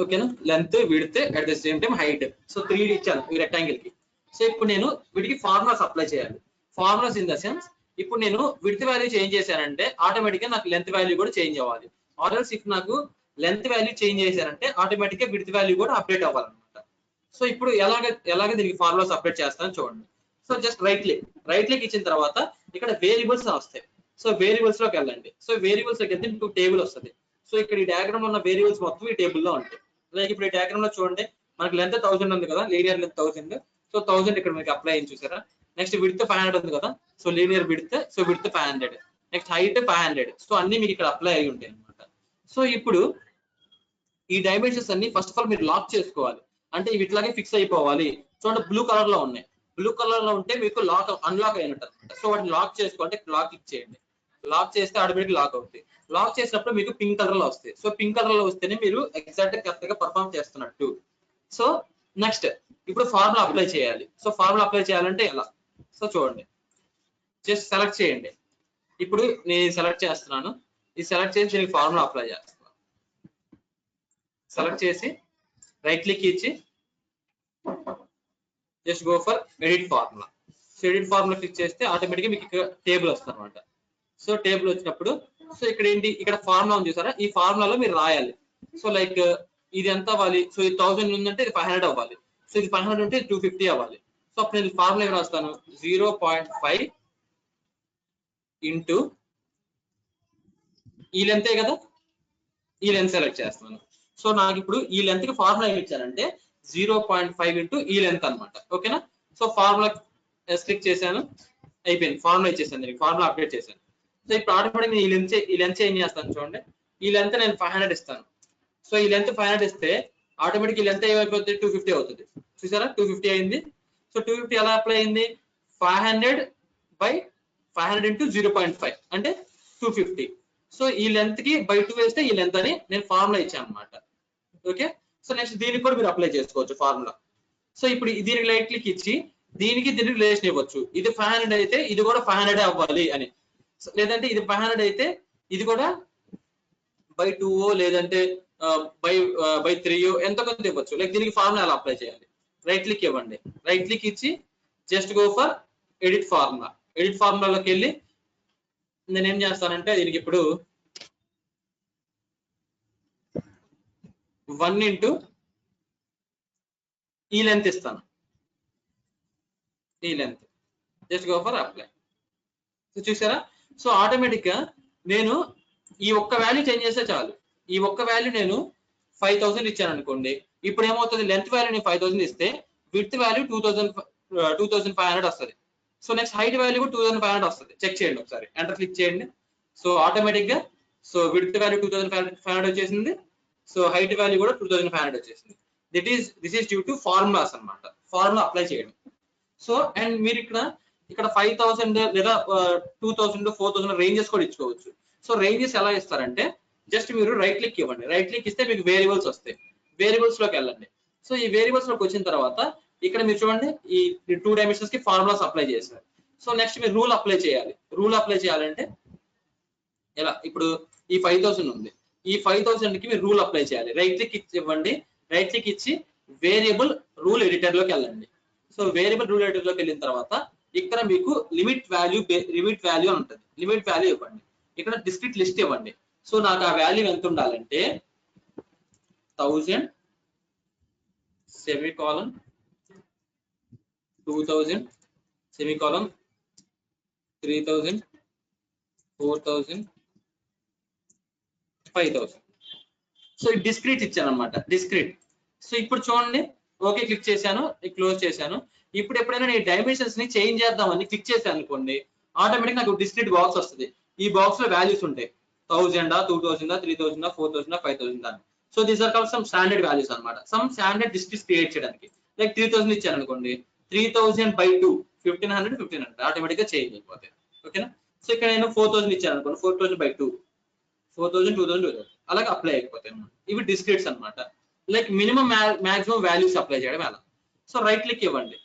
ఓకేనా, length width at the same time height. So 3D ఇచ్చాను ఈ రెక్టాంగిల్ కి. సో ఇప్పుడు నేను వీటికి ఫార్ములాస్ అప్లై చేయాలి. ఫార్ములాస్ ఇన్ ద సెన్స్ ఇప్పుడు నేను విడ్త్ వాల్యూ చేంజ్ చేశానంటే ఆటోమేటిక్ గా నాకు లెంత్ వాల్యూ కూడా చేంజ్ అవ్వాలి. ఆర్ఎల్స్ ఇఫ్ నాకు లెంత్ వాల్యూ చేంజ్ చేశానంటే ఆటోమేటిక్ గా విడ్త్ వాల్యూ కూడా అప్డేట్ అవ్వాలన్నమాట. సో ఇప్పుడు ఎలాగ దీనికి ఫార్ములాస్ అప్డేట్ చేస్తాను చూడండి. సో జస్ట్ రైట్ క్లిక్ ఇచ్చిన తర్వాత ఇక్కడ వేరియబుల్స్ వస్తాయి. సో వేరియబుల్స్ లోకి వెళ్ళండి. సో వేరియబుల్స్ లోకి వెళ్తే మీకు టేబుల్ వస్తుంది. సో ఇక్కడ ఈ డయాగ్రామ్ లో ఉన్న వేరియబుల్స్ మొత్తం ఈ టేబుల్ లో ఉంటాయి. లైక్ ఇప్పుడు ఈ డయాగ్రామ్ లో చూడండి, మనకి లెంత్ 1000 ఉంది కదా, లీనియర్ లెంత్ 1000. సో 1000 ఇక్కడ మీకు అప్లై అయింది చూసారా. నెక్స్ట్ విడ్త్ 500 ఉంది కదా, so linear width. So width 500, next height 500. So అన్ని మీకు ఇక్కడ అప్లై అయి ఉంటాయి అన్నమాట. సో ఇప్పుడు ఈ డైమెన్షన్స్ అన్ని ఫస్ట్ ఆఫ్ ఆల్ మీరు లాక్ చేసుకోవాలి. అంటే ఇవి ఇట్లాగే ఫిక్స్ అయిపోవాలి. చూడండి బ్లూ కలర్ లో ఉన్నాయి. బ్లూ కలర్ లో ఉంటే మీకు అన్లాక్ అయినట్టు అనమాట. సో వాటిని లాక్ చేసుకోవాలంటే లాక్ క్లిక్ చేయండి. లాక్ చేస్తే ఆటోమేటిక్ లాక్ అవుతాయి. లాక్ చేసినప్పుడు మీకు పింక్ కలర్ లో వస్తాయి. సో పింక్ కలర్ లో వస్తేనే మీరు ఎగ్జాక్ట్ కరెక్ట్ గా పర్ఫామ్ చేస్తున్నట్టు. సో నెక్స్ట్ ఇప్పుడు ఫార్ములా అప్లై చేయాలి. సో ఫార్ములా అప్లై చేయాలంటే ఎలా, సో చూడండి, జస్ట్ సెలెక్ట్ చేయండి. ఇప్పుడు నేను సెలెక్ట్ చేస్తున్నాను. ఈ సెలెక్ట్ చేసి దీనికి ఫార్ములా అప్లై చేస్తున్నాను. సెలెక్ట్ చేసి రైట్ క్లిక్ ఇచ్చి just go for edit formula. So edit formula click చేస్తే ఆటోమేటిక్గా మీకు ఇక్కడ టేబుల్ వస్తుంది అనమాట. సో టేబుల్ వచ్చినప్పుడు సో ఇక్కడ ఏంటి, ఇక్కడ ఫార్ములా ఉంది చూసారా, ఈ ఫార్ములాలో మీరు రాయాలి. సో లైక్ ఇది ఎంత అవ్వాలి, సో ఇది 1000 ఉందంటే ఇది 500 అవ్వాలి. సో ఇది 500 ఉంటే 250 అవ్వాలి. సో అప్పుడు నేను ఫార్ములా ఏమి రాస్తాను, 0.5 ఇంటూ ఈ లెంతే కదా, ఈ లెంత్ సెలెక్ట్ చేస్తున్నాను. సో నాకు ఇప్పుడు ఈ లెంత్ కి ఫార్ములా ఏమి ఇచ్చానంటే 0.5 ఇంటూ ఈ లెంత్ అనమాట. ఓకేనా, సో ఫార్ములా క్లిక్ చేశాను, అయిపోయింది. ఫార్ములా ఇచ్చేసాను, దీనికి ఫార్ములా అప్డేట్ చేశాను. సో ఇప్పుడు ఆటోమేటిక్ ఈ లెంత్ ఏం చేస్తాను చూడండి, ఈ లెంత్ నేను 500 ఇస్తాను. సో ఈ లెంత్ 500 ఇస్తే ఆటోమేటిక్ ఈ లెంత్ ఏమైపోతుంది, 250 అవుతుంది. చూసారా 250 అయింది. సో 250 ఎలా అప్లై అయింది, 500/500 ఇంటూ 0.5 అంటే 250. సో ఈ లెంత్ కి బై 2 వేస్తే ఈ లెంత్ అని నేను ఫార్ములా ఇచ్చాను అనమాట. ఓకే, సో నెక్స్ట్ దీనికి కూడా మీరు అప్లై చేసుకోవచ్చు ఫార్ములా. సో ఇప్పుడు దీనికి రైట్ క్లిక్ ఇచ్చి దీనికి రిలేషన్ ఇవ్వచ్చు. ఇది 500 అయితే ఇది కూడా 500 అవ్వాలి అని, లేదంటే ఇది 500 అయితే ఇది కూడా బై 2 లేదంటే బై 3 ఎంత కొంత ఇవ్వచ్చు. లైక్ దీనికి ఫార్ములా ఎలా అప్లై చేయాలి, రైట్ క్లిక్ ఇవ్వండి. రైట్ క్లిక్ ఇచ్చి just go for edit formula. Edit ఫార్ములాలోకి వెళ్ళి నేను ఏం చేస్తానంటే దీనికి ఇప్పుడు 1 ఇంటూ ఈ లెంత్ ఇస్తాను. ఈ length just go for apply. చూసారా? సో ఆటోమేటిక్ గా నేను ఈ ఒక్క వాల్యూ చేంజ్ చేస్తే చాలు. ఈ ఒక్క వాల్యూ నేను 5000 ఇచ్చాను అనుకోండి, ఇప్పుడు ఏమవుతుంది, లెంత్ వాల్యూ నేను 5000 ఇస్తే విడ్త్ వాల్యూ 2500 వస్తుంది. సో నెక్స్ట్ హైట్ వాల్యూ కూడా 2500 వస్తుంది. చెక్ చేయండి ఒకసారి, ఎంటర్ క్లిక్ చేయండి. సో ఆటోమేటిక్ గా సో విడ్త్ వాల్యూ 2500 వచ్చేసింది. సో హైట్ వాల్యూ కూడా 2500 వచ్చేసింది. This is due to formulas అన్నమాట. ఫార్ములా అప్లై చేయడం. సో అండ్ మీరు ఇక్కడ 5000 లేదా 2000 4000 రేంజెస్ కూడా ఇచ్చుకోవచ్చు. సో రేంజెస్ ఎలా ఇస్తారంటే జస్ట్ మీరు రైట్ క్లిక్ ఇవ్వండి. రైట్ క్లిక్ ఇస్తే మీకు వేరియబుల్స్ వస్తాయి. వేరియబుల్స్ లోకి వెళ్ళండి. సో ఈ వేరియబుల్స్ లోకి వచ్చిన తర్వాత ఇక్కడ మీరు చూడండి ఈ 2 డైమెన్షన్స్ కి ఫార్ములాస్ అప్లై చేశారు. సో నెక్స్ట్ మీరు రూల్ అప్లై చేయాలి. రూల్ అప్లై చేయాలంటే ఎలా, ఇప్పుడు ఈ 5000 ఉంది, ఈ 5000 కి మీరు రూల్ అప్లై చేయాలి. రైట్ క్లిక్ ఇవ్వండి. రైట్ క్లిక్ ఇచ్చి వేరియబుల్ రూల్ ఎడిటర్ లోకి వెళ్ళండి. సో వేరియబుల్ రూల్ ఎడిటర్ లోకి వెళ్ళిన తర్వాత ఇక్కడ మీకు లిమిట్ వాల్యూ అని ఉంటుంది. లిమిట్ వాల్యూ ఇవ్వండి. ఇక్కడ డిస్క్రిట్ లిస్ట్ ఇవ్వండి. సో నాకు ఆ వాల్యూ ఎంత ఉండాలంటే 1000 సెమీకోలన్ 2000 సెమీకోలన్ 3000 4000 5000. సో ఈ డిస్క్రీట్ ఇచ్చాను అనమాట. డిస్క్రీట్. సో ఇప్పుడు చూడండి, ఓకే క్లిక్ చేశాను, క్లోజ్ చేశాను. ఇప్పుడు ఎప్పుడైనా నేను డైమెన్షన్స్ ని చేంజ్ చేద్దామని క్లిక్ చేశాను అనుకోండి, ఆటోమేటిక్ నాకు డిస్క్రీట్ బాక్స్ వస్తుంది. ఈ బాక్స్ లో వాల్యూస్ ఉంటాయి. 1000 2000 3000 4000 5000 అని. So these are called some standard values అనమాట. సమ్ స్టాండర్డ్ డిస్క్రీట్ క్రియేట్ చేయడానికి. లైక్ 3000 ఇచ్చాను అనుకోండి, 3000 by 2 1500 ఆటోమేటిక్ గా చేంజ్ అయిపోతాయి. ఓకేనా? సో ఇక్కడ నేను 4000 ఇచ్చాను అనుకోండి, 4000 by 2 4000 2000 అలాగే అప్లై అయిపోతాయి అన్నమాట. ఇవి డిస్క్రీట్స్ అన్నమాట. Like minimum maximum values apply చేయడం ఎలా. సో రైట్ క్లిక్ ఇవ్వండి.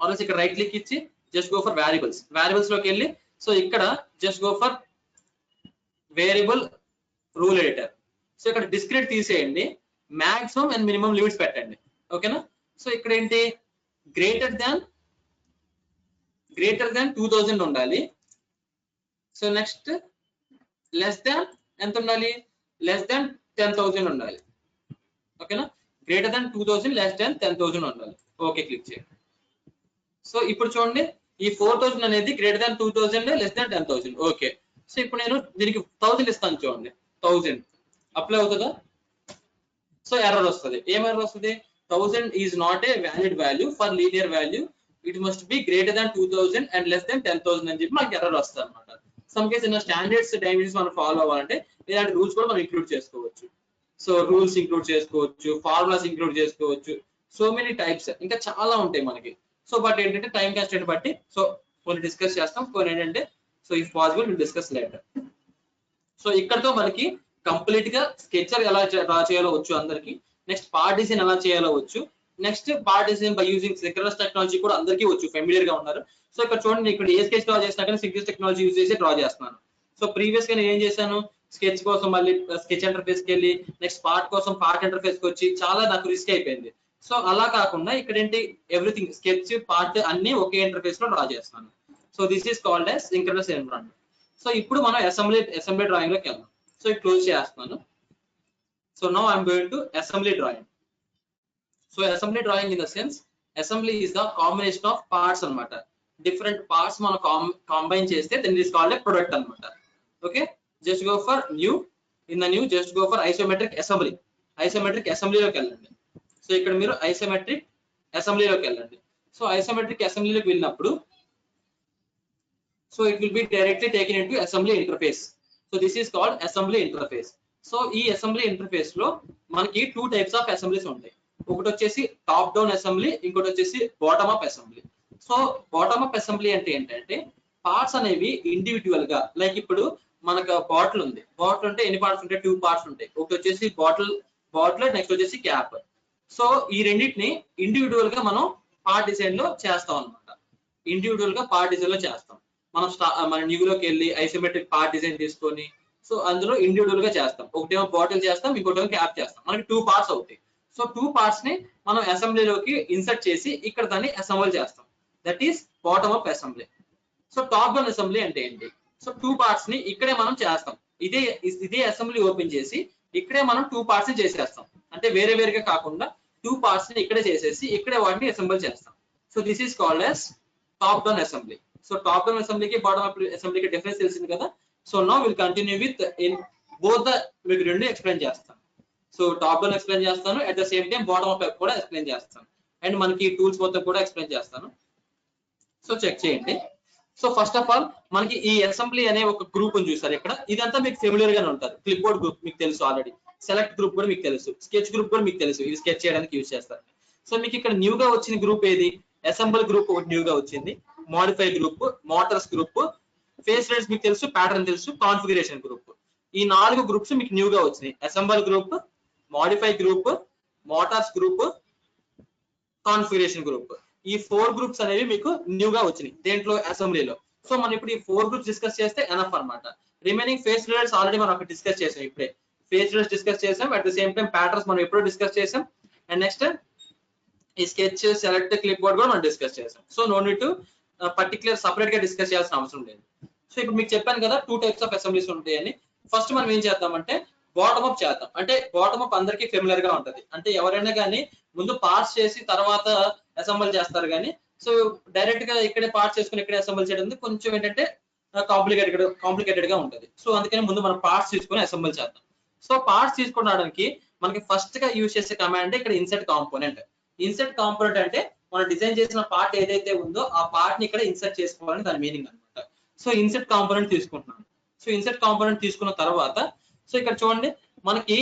ఆల్రెడీ ఇక్కడ రైట్ క్లిక్ ఇచ్చి just go for variables. Variables లోకి వెళ్ళి సో ఇక్కడ just go for variable rule editor. So ఇక్కడ డిస్క్రీట్ తీసేయండి, మాక్సిమం అండ్ మినిమం లిమిట్స్ పెట్టండి. ఓకేనా? సో ఇక్కడ ఏంటి, గ్రేటర్ దాన్ 2000 ఉండాలి. సో నెక్స్ట్ లెస్ దాన్ ఎంత ఉండాలి, లెస్ దాన్ 10,000 ఉండాలి. ఓకేనా? గ్రేటర్ దాన్ 2000 లెస్ దాన్ 10,000 ఉండాలి. ఓకే క్లిక్ చేయండి. సో ఇప్పుడు చూడండి, ఈ 4000 అనేది greater than 2000 less than 10,000. Okay. So ఇప్పుడు నేను దీనికి 1000 ఇస్తాను. చూడండి 1000 అప్లై అవుతుందా? సో ఎర్రర్ వస్తుంది. ఏం ఎర్రర్ వస్తుంది, 1000 is not a valid value for linear value, it must be greater than 2000 and less than 10,000 అని చెప్పి మనకి ఎర్రర్ వస్తుంది అనమాట. Some case in standards dimensions మనం ఫాలో అవ్వాలంటే ఇలాంటి రూల్స్ కూడా మనం ఇంక్లూడ్ చేసుకోవచ్చు. సో రూల్స్ ఇంక్లూడ్ చేసుకోవచ్చు, ఫార్ములాస్ ఇంక్లూడ్ చేసుకోవచ్చు, సో మెనీ టైప్స్, ఇంకా చాలా ఉంటాయి మనకి. సో బట్ ఏంటంటే టైం కాన్స్టెంట్ బట్టి సో కొన్ని డిస్కస్ చేస్తాం, కొన్ని ఏంటంటే so if possible will discuss later. So ఇక్కడతో మనకి కంప్లీట్ గా స్కెచర్ ఎలా డ్రా చేయాలో వచ్చు అందరికి. నెక్స్ట్ పార్ట్ డిజైన్ ఎలా చేయాలో వచ్చు. Next part design by using synchronous technology కూడా అందరికీ వచ్చు, ఫెమిలియర్ గా ఉన్నారు. సో ఇక్కడ చూడండి, ఇక్కడ ఏ స్కెచ్ డ్రా చేసినా కానీ సింక్రోనస్ టెక్నాలజీ యూజ్ చేసి డ్రా చేస్తున్నాను. సో ప్రీవియస్ గా నేను ఏం చేశాను, స్కెచ్ కోసం మళ్ళీ స్కెచ్ ఇంటర్ఫేస్ కి వెళ్ళి నెక్స్ట్ పార్ట్ కోసం పార్ట్ ఇంటర్ఫేస్ కి వచ్చి చాలా నాకు రిస్క్ అయిపోయింది. సో అలా కాకుండా ఇక్కడ ఏంటి, ఎవ్రీథింగ్ స్కెచ్ పార్ట్ అన్ని ఒకే ఇంటర్ఫేస్ లో డ్రా చేస్తున్నాను. So this is called as synchronous environment. So ఇప్పుడు మనం అసెంబ్లీ డ్రాయింగ్ లోకి వెళ్దాం. సో ఇది క్లోజ్ చేస్తున్నాను. So now I'm going to assembly drawing. So assembly drawing in the sense, assembly is the combination of parts అన్నమాట. Different parts మనం combine చేస్తే then it is called a product అన్నమాట. Okay, just go for new. In the new just go for isometric assembly. Isometric అసెంబ్లీలోకి వెళ్ళండి. So ఇక్కడ మీరు isometric అసెంబ్లీలోకి వెళ్ళండి. సో ఐసోమెట్రిక్ అసెంబ్లీలోకి వెళ్ళినప్పుడు so it will be directly taken into assembly interface. So this is called assembly interface. So ఈ assembly interface లో మనకి 2 టైప్స్ ఆఫ్ అసెంబ్లీస్ ఉంటాయి. ఒకటి వచ్చేసి టాప్ డౌన్ అసెంబ్లీ, ఇంకోటి వచ్చేసి bottom up assembly. So bottom up assembly అంటే ఏంటంటే పార్ట్స్ అనేవి ఇండివిజువల్ గా, లైక్ ఇప్పుడు మనకు బాటిల్ ఉంది. బాటిల్ అంటే ఎన్ని పార్ట్స్ ఉంటాయి, 2 పార్ట్స్ ఉంటాయి. ఒకటి వచ్చేసి బాటిల్, నెక్స్ట్ వచ్చేసి క్యాప్. సో ఈ రెండింటిని ఇండివిజువల్ గా మనం పార్ట్ డిజైన్ లో చేస్తాం అనమాట. ఇండివిజువల్ గా పార్ట్ డిజైన్ లో చేస్తాం. మనం మన న్యూలోకి వెళ్ళి ఐసోమెట్రిక్ పార్ట్ డిజైన్ తీసుకొని సో అందులో ఇండివిజువల్ గా చేస్తాం. ఒకటేమో బాటిల్ చేస్తాం, ఇంకోటేమో క్యాప్ చేస్తాం. మనకి 2 పార్ట్స్ అవుతాయి. సో 2 పార్ట్స్ ని మనం అసెంబ్లీలోకి ఇన్సర్ట్ చేసి ఇక్కడ దాన్ని అసెంబుల్ చేస్తాం. That is bottom up assembly. So top down assembly అంటే ఏంటి? సో 2 పార్ట్స్ ని ఇక్కడే మనం చేస్తాం. ఇదే అసెంబ్లీ ఓపెన్ చేసి ఇక్కడే మనం 2 పార్ట్స్ ని చేసేస్తాం. అంటే వేరే వేరేగా కాకుండా 2 పార్ట్స్ ని ఇక్కడే చేసేసి ఇక్కడే వాటిని అసెంబుల్ చేస్తాం. So this is called as top down assembly. So top down అసెంబ్లీకి బాటమ్ అప్ అసెంబ్లీకి డిఫరెన్స్ తెలిసింది కదా. So now will continue with in both the మీకు రెండు ఎక్స్ప్లెయిన్ చేస్తాను. సో టాప్ డౌన్ ఎక్స్ప్లెయిన్ చేస్తాను, at the same time bottom up కూడా explain చేస్తాను, అండ్ మనకి టూల్స్ మొత్తం కూడా ఎక్స్ప్లెయిన్ చేస్తాను. సో చెక్ చేయండి. సో ఫస్ట్ ఆఫ్ ఆల్ మనకి ఈ అసెంబ్లీ అనే ఒక గ్రూప్ అని చూసారు ఇక్కడ. ఇదంతా మీకు ఫెమిలియర్ గానే ఉంటారు. క్లిప్ బోర్డ్ గ్రూప్ మీకు తెలుసు ఆల్రెడీ, సెలెక్ట్ గ్రూప్ కూడా మీకు తెలుసు, స్కెచ్ గ్రూప్ కూడా మీకు తెలుసు, ఇది స్కెచ్ చేయడానికి యూజ్ చేస్తారు. సో మీకు ఇక్కడ న్యూగా వచ్చిన గ్రూప్ ఏది? అసెంబుల్ గ్రూప్ ఒకటి న్యూగా వచ్చింది, modify group, Motors group, face rates మీకు తెలుసు, ప్యాటర్న్ తెలుసు, కాన్ఫిగరేషన్ గ్రూప్. ఈ 4 గ్రూప్స్ మీకు న్యూగా వచ్చినాయి. Assemble group, modify group, Motors group, configuration group. ఈ 4 గ్రూప్స్ అనేవి మీకు న్యూగా వచ్చినాయి దేంట్లో? అసెంబ్లీలో. సో మనం ఇప్పుడు ఈ 4 గ్రూప్స్ డిస్కస్ చేస్తే ఎనఫ్ అన్నమాట. రిమైనింగ్ ఫేస్ రిలేట్స్ ఆల్రెడీ మనం అక్కడ డిస్కస్ చేసాం. ఇప్పుడే ఫేస్ రిలేట్స్ డిస్కస్ చేసాం, at the same time patterns మనం ఎప్పుడో డిస్కస్ చేసాం, అండ్ నెక్స్ట్ ఈ స్కెచ్, సెలెక్ట్, క్లిప్ బోర్డ్ కూడా మనం డిస్కస్ చేసాం. So no need to particular separate గా డిస్కస్ చేయాల్సిన అవసరం లేదు. సో ఇప్పుడు మీకు చెప్పాను కదా 2 టైప్స్ ఆఫ్ అసెంబ్లీస్ ఉంటాయని. ఫస్ట్ మనం ఏం చేద్దామంటే బాటమ్ అప్ చేద్దాం. అంటే బాటమ్ అప్ అందరికీ ఫెమిలియర్ గా ఉంటది. అంటే ఎవరైనా కానీ ముందు పార్ట్స్ చేసి తర్వాత అసెంబుల్ చేస్తారు కానీ, సో డైరెక్ట్ గా ఇక్కడే పార్ట్స్ చేసుకుని ఇక్కడే అసెంబుల్ చేయడం కొంచెం ఏంటంటే కాంప్లికేటెడ్ గా ఉంటది. సో అందుకని ముందు మనం పార్ట్స్ తీసుకొని అసెంబుల్ చేద్దాం. సో పార్ట్స్ తీసుకోవడానికి మనకి ఫస్ట్ గా యూజ్ చేసే కమాండ్ ఇక్కడ ఇన్సర్ట్ కాంపోనెంట్. ఇన్సర్ట్ కాంపోనెంట్ అంటే మనం డిజైన్ చేసిన పార్ట్ ఏదైతే ఉందో ఆ పార్ట్ ని ఇక్కడ ఇన్సర్ట్ చేసుకోవాలని దాని మీనింగ్ అన్నమాట. సో ఇన్సర్ట్ కాంపోనెంట్ తీసుకుంటున్నాను. సో ఇన్సర్ట్ కాంపోనెంట్ తీసుకున్న తర్వాత సో ఇక్కడ చూడండి మనకి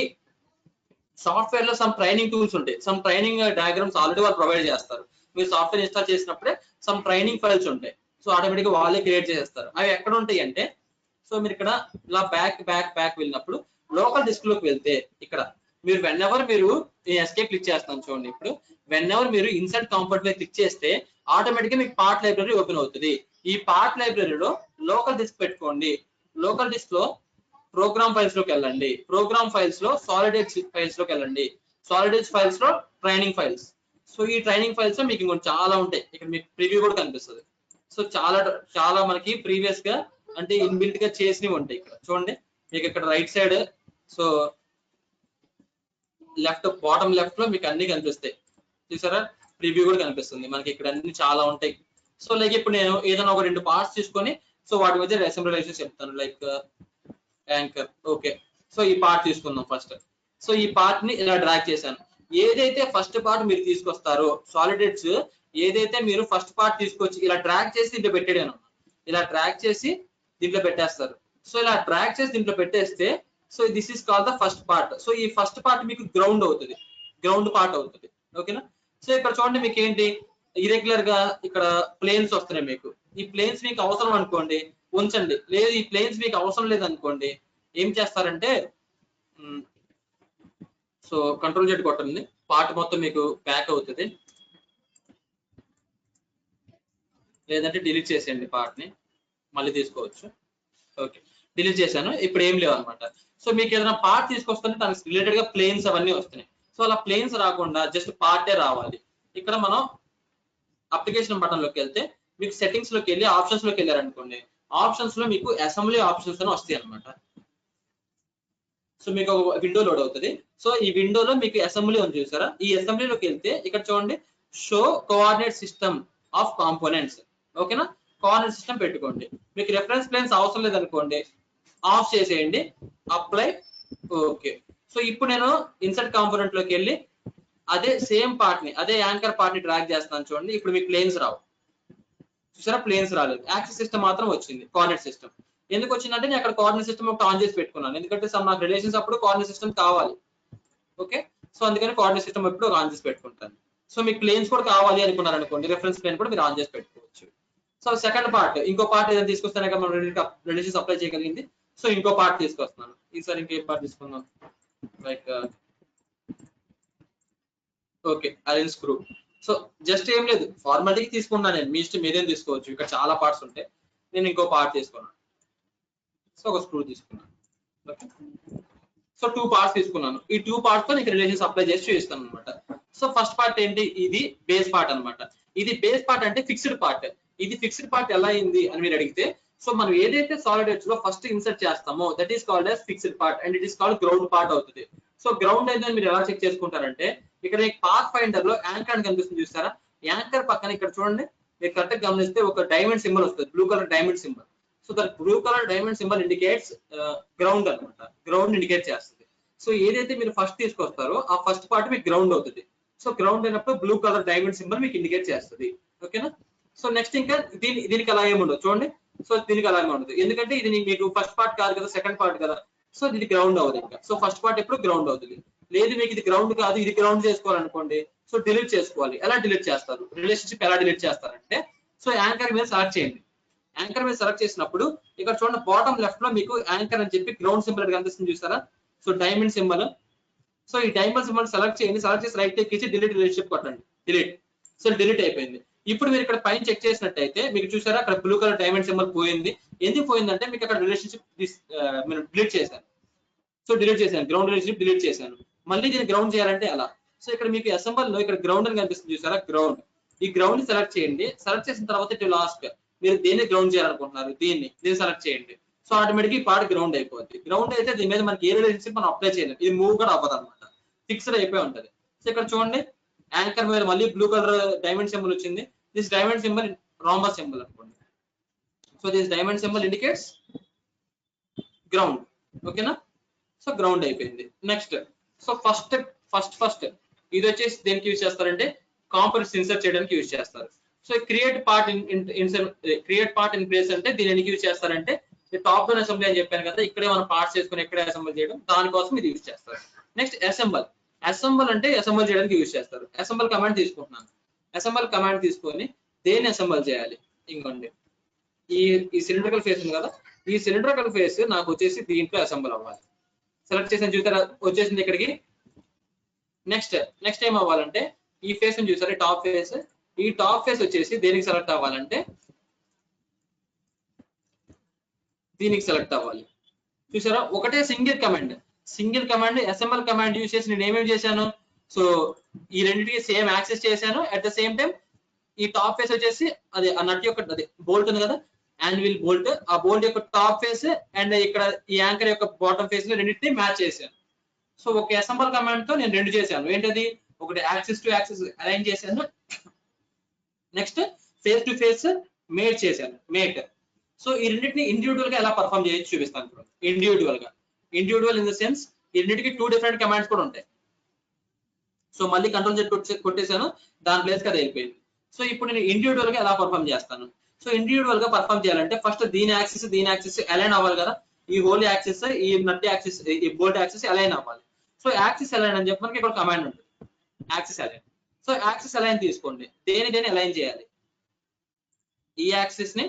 సాఫ్ట్వేర్ లో సమ్ ట్రైనింగ్ టూల్స్ ఉంటాయి, సమ్ ట్రైనింగ్ డయాగ్రామ్స్ ఆల్రెడీ వాళ్ళు ప్రొవైడ్ చేస్తారు. మీరు సాఫ్ట్వేర్ ఇన్స్టాల్ చేసినప్పుడే సమ్ ట్రైనింగ్ ఫైల్స్ ఉంటాయి. సో ఆటోమేటిక్ గా వాళ్ళే క్రియేట్ చేస్తారు. అవి ఎక్కడ ఉంటాయి అంటే, సో మీరు ఇక్కడ ఇలా బ్యాక్ వెళ్ళినప్పుడు లోకల్ డిస్క్ లోకి వెళ్తే ఇక్కడ మీరు వెన్నెవర్ మీరు ఎస్కేప్ క్లిక్ చేస్తాను చూడండి. ఇప్పుడు వెన్నెవర్ మీరు ఇన్సర్ట్ కాంపోనెంట్ మీద క్లిక్ చేస్తే ఆటోమేటిక్ గా మీకు పార్ట్ లైబ్రరీ ఓపెన్ అవుతుంది. ఈ పార్ట్ లైబ్రరీలో లోకల్ డిస్క్ పెట్టుకోండి. లోకల్ డిస్క్ లో ప్రోగ్రామ్ ఫైల్స్ లోకి వెళ్ళండి. ప్రోగ్రామ్ ఫైల్స్ లో సాలిడ్ ఎడ్జ్ ఫైల్స్ లోకి వెళ్ళండి. సాలిడ్ ఎడ్జ్ ఫైల్స్ లో ట్రైనింగ్ ఫైల్స్. సో ఈ ట్రైనింగ్ ఫైల్స్ లో మీకు ఇంకొంచెం చాలా ఉంటాయి. ఇక్కడ మీకు ప్రివ్యూ కూడా కనిపిస్తుంది. సో చాలా మనకి ప్రీవియస్ గా అంటే ఇన్బిల్ట్ గా చేసినవి ఉంటాయి. ఇక్కడ చూడండి మీకు ఇక్కడ right side so left bottom left లో మీకు అన్ని కనిపిస్తాయి. చూసారా, ప్రివ్యూ కూడా కనిపిస్తుంది మనకి. ఇక్కడ అన్ని చాలా ఉంటాయి. సో లైక్ ఇప్పుడు నేను ఏదైనా ఒక 2 పార్ట్స్ తీసుకొని సో వాటి మధ్య అసెంబ్లైజేషన్ చెప్తాను. Like anchor, okay. సో ఈ పార్ట్ తీసుకుందాం ఫస్ట్. సో ఈ పార్ట్ ని ఇలా డ్రాగ్ చేశాను. ఏదైతే ఫస్ట్ పార్ట్ మీరు తీసుకొస్తారో సాలిడ్ ఎడ్జ్ ఏదైతే మీరు ఫస్ట్ పార్ట్ తీసుకొచ్చి ఇలా డ్రాగ్ చేసి దీంట్లో పెట్టాను, ఇలా డ్రాగ్ చేసి దీంట్లో పెట్టేస్తారు. సో ఇలా డ్రాగ్ చేసి దీంట్లో పెట్టేస్తే so this is called the first part. So ఈ ఫస్ట్ పార్ట్ మీకు గ్రౌండ్ అవుతుంది, గ్రౌండ్ పార్ట్ అవుతుంది. ఓకేనా. సో ఇక్కడ చూడండి మీకు ఏంటి ఇరెగ్యులర్ గా ఇక్కడ ప్లేన్స్ వస్తున్నాయి. మీకు ఈ ప్లేన్స్ మీకు అవసరం అనుకోండి ఉంచండి, లేదు ఈ ప్లేన్స్ మీకు అవసరం లేదనుకోండి ఏం చేస్తారంటే సో కంట్రోల్ జెడ్ కొట్టండి, పార్ట్ మొత్తం మీకు ప్యాక్ అవుతుంది. లేదంటే డిలీట్ చేసేయండి పార్ట్ ని, మళ్ళీ తీసుకోవచ్చు. ఓకే, డిలీట్ చేశాను. ఇప్పుడు ఏం లేవు అనమాట. సో మీకు ఏదైనా పార్ట్ తీసుకొస్తుంటే దానికి రిలేటెడ్ గా ప్లేన్స్ అవన్నీ వస్తున్నాయి. సో అలా ప్లేన్స్ రాకుండా జస్ట్ పార్టే రావాలి. ఇక్కడ మనం అప్లికేషన్ బటన్ లోకి వెళ్తే మీకు సెట్టింగ్స్ లోకి వెళ్ళి ఆప్షన్స్ లోకి వెళ్ళారనుకోండి, ఆప్షన్స్ లో మీకు అసెంబ్లీ ఆప్షన్స్ అని వస్తాయి అనమాట. సో మీకు ఒక విండో లోడ్ అవుతుంది. సో ఈ విండోలో మీకు అసెంబ్లీ ఉంది చూసారా, ఈ అసెంబ్లీలోకి వెళ్తే ఇక్కడ చూడండి show coordinate system of components. ఓకేనా, కోఆర్డినేట్ సిస్టమ్ పెట్టుకోండి. మీకు రెఫరెన్స్ ప్లేన్స్ అవసరం లేదనుకోండి ఆఫ్ చేసేయండి, అప్లై. ఓకే. సో ఇప్పుడు నేను ఇన్సర్ట్ కాంపోనెంట్ లోకి వెళ్ళి అదే సేమ్ పార్ట్ ని, అదే యాంకర్ పార్ట్ ని డ్రాగ్ చేస్తాను చూడండి. ఇప్పుడు మీకు ప్లేన్స్ రావు చూసారా, ప్లేన్స్ రాలేదు. యాక్సిస్ సిస్టమ్ మాత్రం వచ్చింది, కోఆర్డినేట్ సిస్టమ్. ఎందుకు వచ్చిందంటే నేను అక్కడ కోఆర్డినేట్ సిస్టమ్ ఒకటి ఆన్ చేసి పెట్టుకున్నాను, ఎందుకంటే నాకు రిలేషన్స్ అప్పుడు కోఆర్డినేట్ సిస్టమ్ కావాలి. ఓకే, సో అందుకని కోఆర్డినేట్ సిస్టమ్ ఎప్పుడు ఆన్ చేసి పెట్టుకుంటాను. సో మీకు ప్లేన్స్ కూడా కావాలి అనుకున్నారు అనుకోండి, రెఫరెన్స్ ప్లేన్ కూడా మీరు ఆన్ చేసి పెట్టుకోవచ్చు. సో సెకండ్ పార్ట్, ఇంకో పార్ట్ ఏదైనా తీసుకొస్తానే మనం రిలేషన్స్ అప్లై చేయగలిగింది. సో ఇంకో పార్ట్ తీసుకొస్తున్నాను. ఈసారి ఇంకే పార్ట్ తీసుకుందాం, like okay align screw. So just ఏం లేదు, ఫార్మాలిటీకి తీసుకున్నాను నేను, మీ ఇష్టం మీరేం తీసుకోవచ్చు. ఇక్కడ చాలా పార్ట్స్ ఉంటాయి. నేను ఇంకో పార్ట్ తీసుకున్నాను. సో ఒక స్క్రూ తీసుకున్నాను. ఓకే, సో 2 పార్ట్స్ తీసుకున్నాను. ఈ 2 పార్ట్స్ తో నీకు రిలేషన్స్ అప్లై చేసి చూపిస్తాను అనమాట. సో ఫస్ట్ పార్ట్ ఏంటి, ఇది బేస్ పార్ట్ అన్నమాట. ఇది బేస్ పార్ట్ అంటే ఫిక్స్డ్ పార్ట్. ఇది ఫిక్స్డ్ పార్ట్ ఎలా అయింది అని మీరు అడిగితే, సో మనం ఏదైతే సాలిడ్ ఎడ్జ్ లో ఫస్ట్ ఇన్సర్ట్ చేస్తామో that is called as fixed part and it is called ground part అవుతుంది. సో గ్రౌండ్ అయితే మీరు ఎలా చెక్ చేసుకుంటారంటే, ఇక్కడ మీకు పాత్ ఫైండర్ లో యాంకర్ అని కనిపిస్తుంది చూస్తారా, యాంకర్ పక్కన ఇక్కడ చూడండి, మీరు కరెక్ట్ గా గమనిస్తే ఒక డైమండ్ సింబల్ వస్తుంది, blue colour diamond symbol. So that blue colour diamond symbol indicates ground అన్నమాట, గ్రౌండ్ ఇండికేట్ చేస్తుంది. సో ఏదైతే మీరు ఫస్ట్ తీసుకొస్తారో ఆ ఫస్ట్ పార్ట్ మీకు గ్రౌండ్ అవుతుంది. సో గ్రౌండ్ అయినప్పుడు బ్లూ కలర్ డైమండ్ సింబల్ మీకు ఇండికేట్ చేస్తుంది. ఓకేనా. సో నెక్స్ట్ ఇంకా దీనికి అలా ఏమి ఉండదు చూడండి. సో దీనికి అలా ఏమి ఉండదు, ఎందుకంటే ఇది మీకు ఫస్ట్ పార్ట్ కాదు కదా, సెకండ్ పార్ట్ కదా. సో ఇది గ్రౌండ్ అవుతుంది ఇంకా. సో ఫస్ట్ పార్ట్ ఎప్పుడు గ్రౌండ్ అవుతుంది. లేదు మీకు ఇది గ్రౌండ్ కాదు, ఇది గ్రౌండ్ చేసుకోవాలనుకోండి, సో డిలీట్ చేసుకోవాలి. ఎలా డిలీట్ చేస్తారు, రిలేషన్షిప్ ఎలా డిలీట్ చేస్తారంటే, సో యాంకర్ మీద సెలెక్ట్ చేయండి. యాంకర్ మీద సెలెక్ట్ చేసినప్పుడు ఇక్కడ చూడండి బాటమ్ లెఫ్ట్ లో మీకు యాంకర్ అని చెప్పి గ్రౌండ్ సింబల్ కనిపిస్తుంది చూస్తారా, సో డైమండ్ సింబల్. సో ఈ డైమండ్ సింబల్ సెలెక్ట్ చేయండి, సెలెక్ట్ చేసి రైట్ క్లిక్ చేసి డిలీట్ రిలేషన్షిప్ కొట్టండి, డిలీట్. సో డిలీట్ అయిపోయింది. ఇప్పుడు మీరు ఇక్కడ పైన చెక్ చేసినట్టయితే మీకు చూసారా అక్కడ బ్లూ కలర్ డైమండ్ సింబల్ పోయింది. ఎందుకు పోయిందంటే మీకు అక్కడ రిలేషన్షిప్ మీరు డిలీట్ చేశాను. సో డిలీట్ చేశాను, గ్రౌండ్ రిలేషన్షిప్ డిలీట్ చేశాను. మళ్ళీ దీన్ని గ్రౌండ్ చేయాలంటే అలా. సో ఇక్కడ మీకు అసెంబల్ లో ఇక్కడ గ్రౌండ్ అని కనిపిస్తుంది చూసారా, గ్రౌండ్. ఈ గ్రౌండ్ సెలెక్ట్ చేయండి. సెలెక్ట్ చేసిన తర్వాత ఇటు లాస్ట్ మీరు దేన్ని గ్రౌండ్ చేయాలనుకుంటున్నారు, దీన్ని సెలెక్ట్ చేయండి. సో ఆటోమేటిక్ ఈ పార్ట్ గ్రౌండ్ అయిపోద్ది. గ్రౌండ్ అయితే దీని మీద మనకి ఏ రిలేషన్షిప్ మనం అప్లై చేయలేదు, ఇది మూవ్ కూడా అవ్వదు అనమాట, ఫిక్స్డ్ అయిపోయి ఉంటది. సో ఇక్కడ చూడండి యాంకర్ మీద మళ్ళీ బ్లూ కలర్ డైమండ్ సింబల్ వచ్చింది. This diamond symbol rhombus symbol అనుకోండి. So this diamond symbol indicates ground. ఓకేనా. సో గ్రౌండ్ అయిపోయింది. నెక్స్ట్ సో ఫస్ట్ ఇది వచ్చేసి దేనికి యూజ్ చేస్తారంటే కాంపోనెంట్స్ ఇన్సర్ట్ చేయడానికి యూజ్ చేస్తారు. So create part in place అంటే దీని ఎందుకు యూజ్ చేస్తారంటే, టాప్ డౌన్ అసెంబ్లీ అని చెప్పాను కదా, ఇక్కడే మనం పార్ట్స్ చేసుకుని ఇక్కడే అసెంబుల్ చేయడం, దానికోసం ఇది యూజ్ చేస్తారు. నెక్స్ట్ అసెంబుల్ అంటే అసెంబుల్ చేయడానికి యూజ్ చేస్తారు. అసెంబుల్ కమాండ్ తీసుకుంటున్నాను. అసెంబుల్ కమాండ్ తీసుకొని దేన్ని అసెంబుల్ చేయాలి, ఇంకోండి ఈ సిలిండ్రికల్ ఫేస్ ఉంది కదా, ఈ సిలిండ్రికల్ ఫేస్ నాకు వచ్చేసి దీంట్లో అసెంబుల్ అవ్వాలి. సెలెక్ట్ చేసిన చూసారా వచ్చేసింది ఇక్కడికి. నెక్స్ట్ ఏం అవ్వాలంటే ఈ ఫేస్ ని చూసారా, టాప్ ఫేస్. ఈ టాప్ ఫేస్ వచ్చేసి దేనికి సెలెక్ట్ అవ్వాలంటే దీనికి సెలెక్ట్ అవ్వాలి. చూసారా ఒకటే single command assemble command use చేసి నేను ఏమేమి చేశాను, సో ఈ రెండింటికి సేమ్ యాక్సెస్ చేశాను. అట్ ద సేమ్ టైం ఈ టాప్ ఫేస్ వచ్చేసి అదే ఆ నట్ యొక్క అదే బోల్ట్ ఉంది కదా, యాన్విల్ బోల్ట్, ఆ బోల్ట్ యొక్క టాప్ ఫేస్ అండ్ ఇక్కడ ఈ యాంకర్ యొక్క బాటమ్ ఫేస్ రెండింటిని మ్యాచ్ చేశాను. సో ఒక అసెంబుల్ కమాండ్ తో నేను రెండు చేశాను. ఏంటది, ఒకటి యాక్సిస్ టు యాక్సిస్ అలైన్ చేశాను, next face to face mate చేశాను, మేట్. సో ఈ రెండింటిని ఇండివిజువల్ గా ఎలా పర్ఫామ్ చేయొచ్చు చూపిస్తాను ఇప్పుడు. ఇండివిజువల్ ఇన్ ద సెన్స్ ఈ రెండింటికి 2 డిఫరెంట్ కమాండ్స్ కూడా ఉంటాయి. సో మళ్ళీ కంట్రోల్ Z కొట్టేశాను, దాని ప్లేస్ కి అది అయిపోయింది. సో ఇప్పుడు నేను ఇండివిజువల్ గా ఎలా పర్ఫామ్ చేస్తాను. సో ఇండివిజువల్ గా పర్ఫామ్ చేయాలంటే ఫస్ట్ దీని యాక్సిస్ అలైన్ అవ్వాలి కదా, ఈ హోల్ యాక్సిస్ ఈ నట్ యాక్సిస్ ఈ బోల్ట్ యాక్సిస్ అలైన్ అవ్వాలి. సో యాక్సిస్ అలైన్ అని చెప్పి మనకి ఇక్కడ కమాండ్ ఉంటుంది, axis align. So axis align తీసుకోండి, దేని అలైన్ చేయాలి, ఈ యాక్సిస్ ని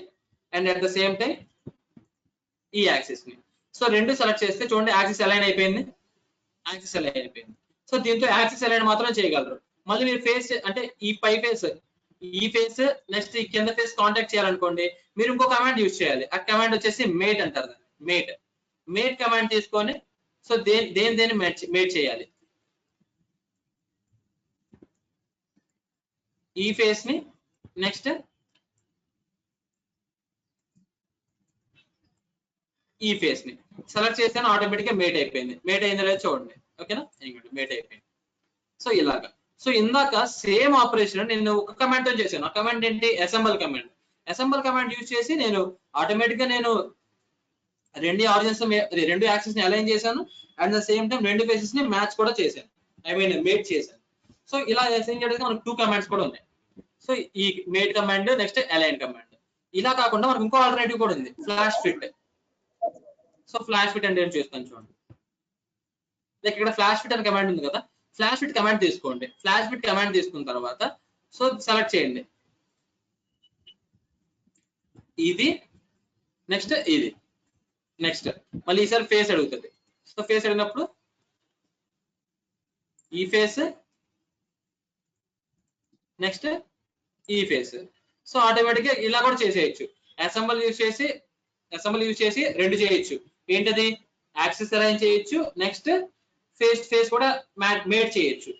and at the same time ఈ యాక్సిస్ ని. సో రెండు సెలెక్ట్ చేస్తే చూడండి యాక్సిస్ అలైన్ అయిపోయింది. సో దీంతో యాక్సిస్ అలైన్ మాత్రం చేయగలరు. మళ్ళీ మీరు ఫేస్ అంటే ఈ పై ఫేస్ ఈ ఫేస్ నెక్స్ట్ ఈ కింద ఫేస్ కాంటాక్ట్ చేయాలనుకోండి, మీరు ఇంకో కమాండ్ యూజ్ చేయాలి. ఆ కమాండ్ వచ్చేసి మేట్ అంటారు. మేట్ కమాండ్ తీసుకొని సో దేని మేట్ చేయాలి, ఈ ఫేస్ ని నెక్స్ట్ ఈ ఫేస్ ని సెలెక్ట్ చేస్తే ఆటోమేటిక్ గా మేట్ అయిపోయింది. మేట్ అయిందో లేదో చూడండి. ఓకేనా, మేట్ అయిపోయింది. సో ఇలాగా. సో ఇందాక సేమ్ ఆపరేషన్ నేను ఒక కమాండ్ తో చేశాను. ఆ కమాండ్ ఏంటి, అసెంబుల్ కమాండ్ యూజ్ చేసి నేను ఆటోమేటిక్ గా నేను రెండు ఆరిజిన్స్ రెండు యాక్సిస్ ని అలైన్ చేశాను, అండ్ ద సేమ్ టైం రెండు ఫేసెస్ ని మ్యాచ్ కూడా చేశాను, మేట్ చేశాను. సో ఇలా చేయడానికి మనకు 2 కమాండ్స్ కూడా ఉన్నాయి. సో ఈ mate command next align command. ఇలా కాకుండా మనకు ఇంకో ఆల్టర్నేటివ్ కూడా ఉంది, flash fit. So flash fit అంటే ఏం చేస్తాను చూడండి. లైక్ ఇక్కడ ఫ్లాష్ ఫిట్ అనే కమాండ్ ఉంది కదా, ఫ్లాష్ ఫిట్ కమాండ్ తీసుకోండి. ఫ్లాష్ ఫిట్ కమాండ్ తీసుకున్న తర్వాత సో సెలెక్ట్ చేయండి ఇది, నెక్స్ట్ ఇది, నెక్స్ట్ మళ్ళీ ఈసారి ఫేస్ అడుగుతుంది. సో ఫేస్ అడిగినప్పుడు ఈ ఫేస్ నెక్స్ట్ ఈ ఫేస్. సో ఆటోమేటిక్ గా ఇలా కూడా చేసేయచ్చు. అసెంబుల్ యూజ్ చేసి రెండు చేయొచ్చు. ఏంటది? యాక్సిస్ అలైన్ చేయొచ్చు, నెక్స్ట్ ఫేస్ ఫేస్ కూడా మేట్ చేయొచ్చు.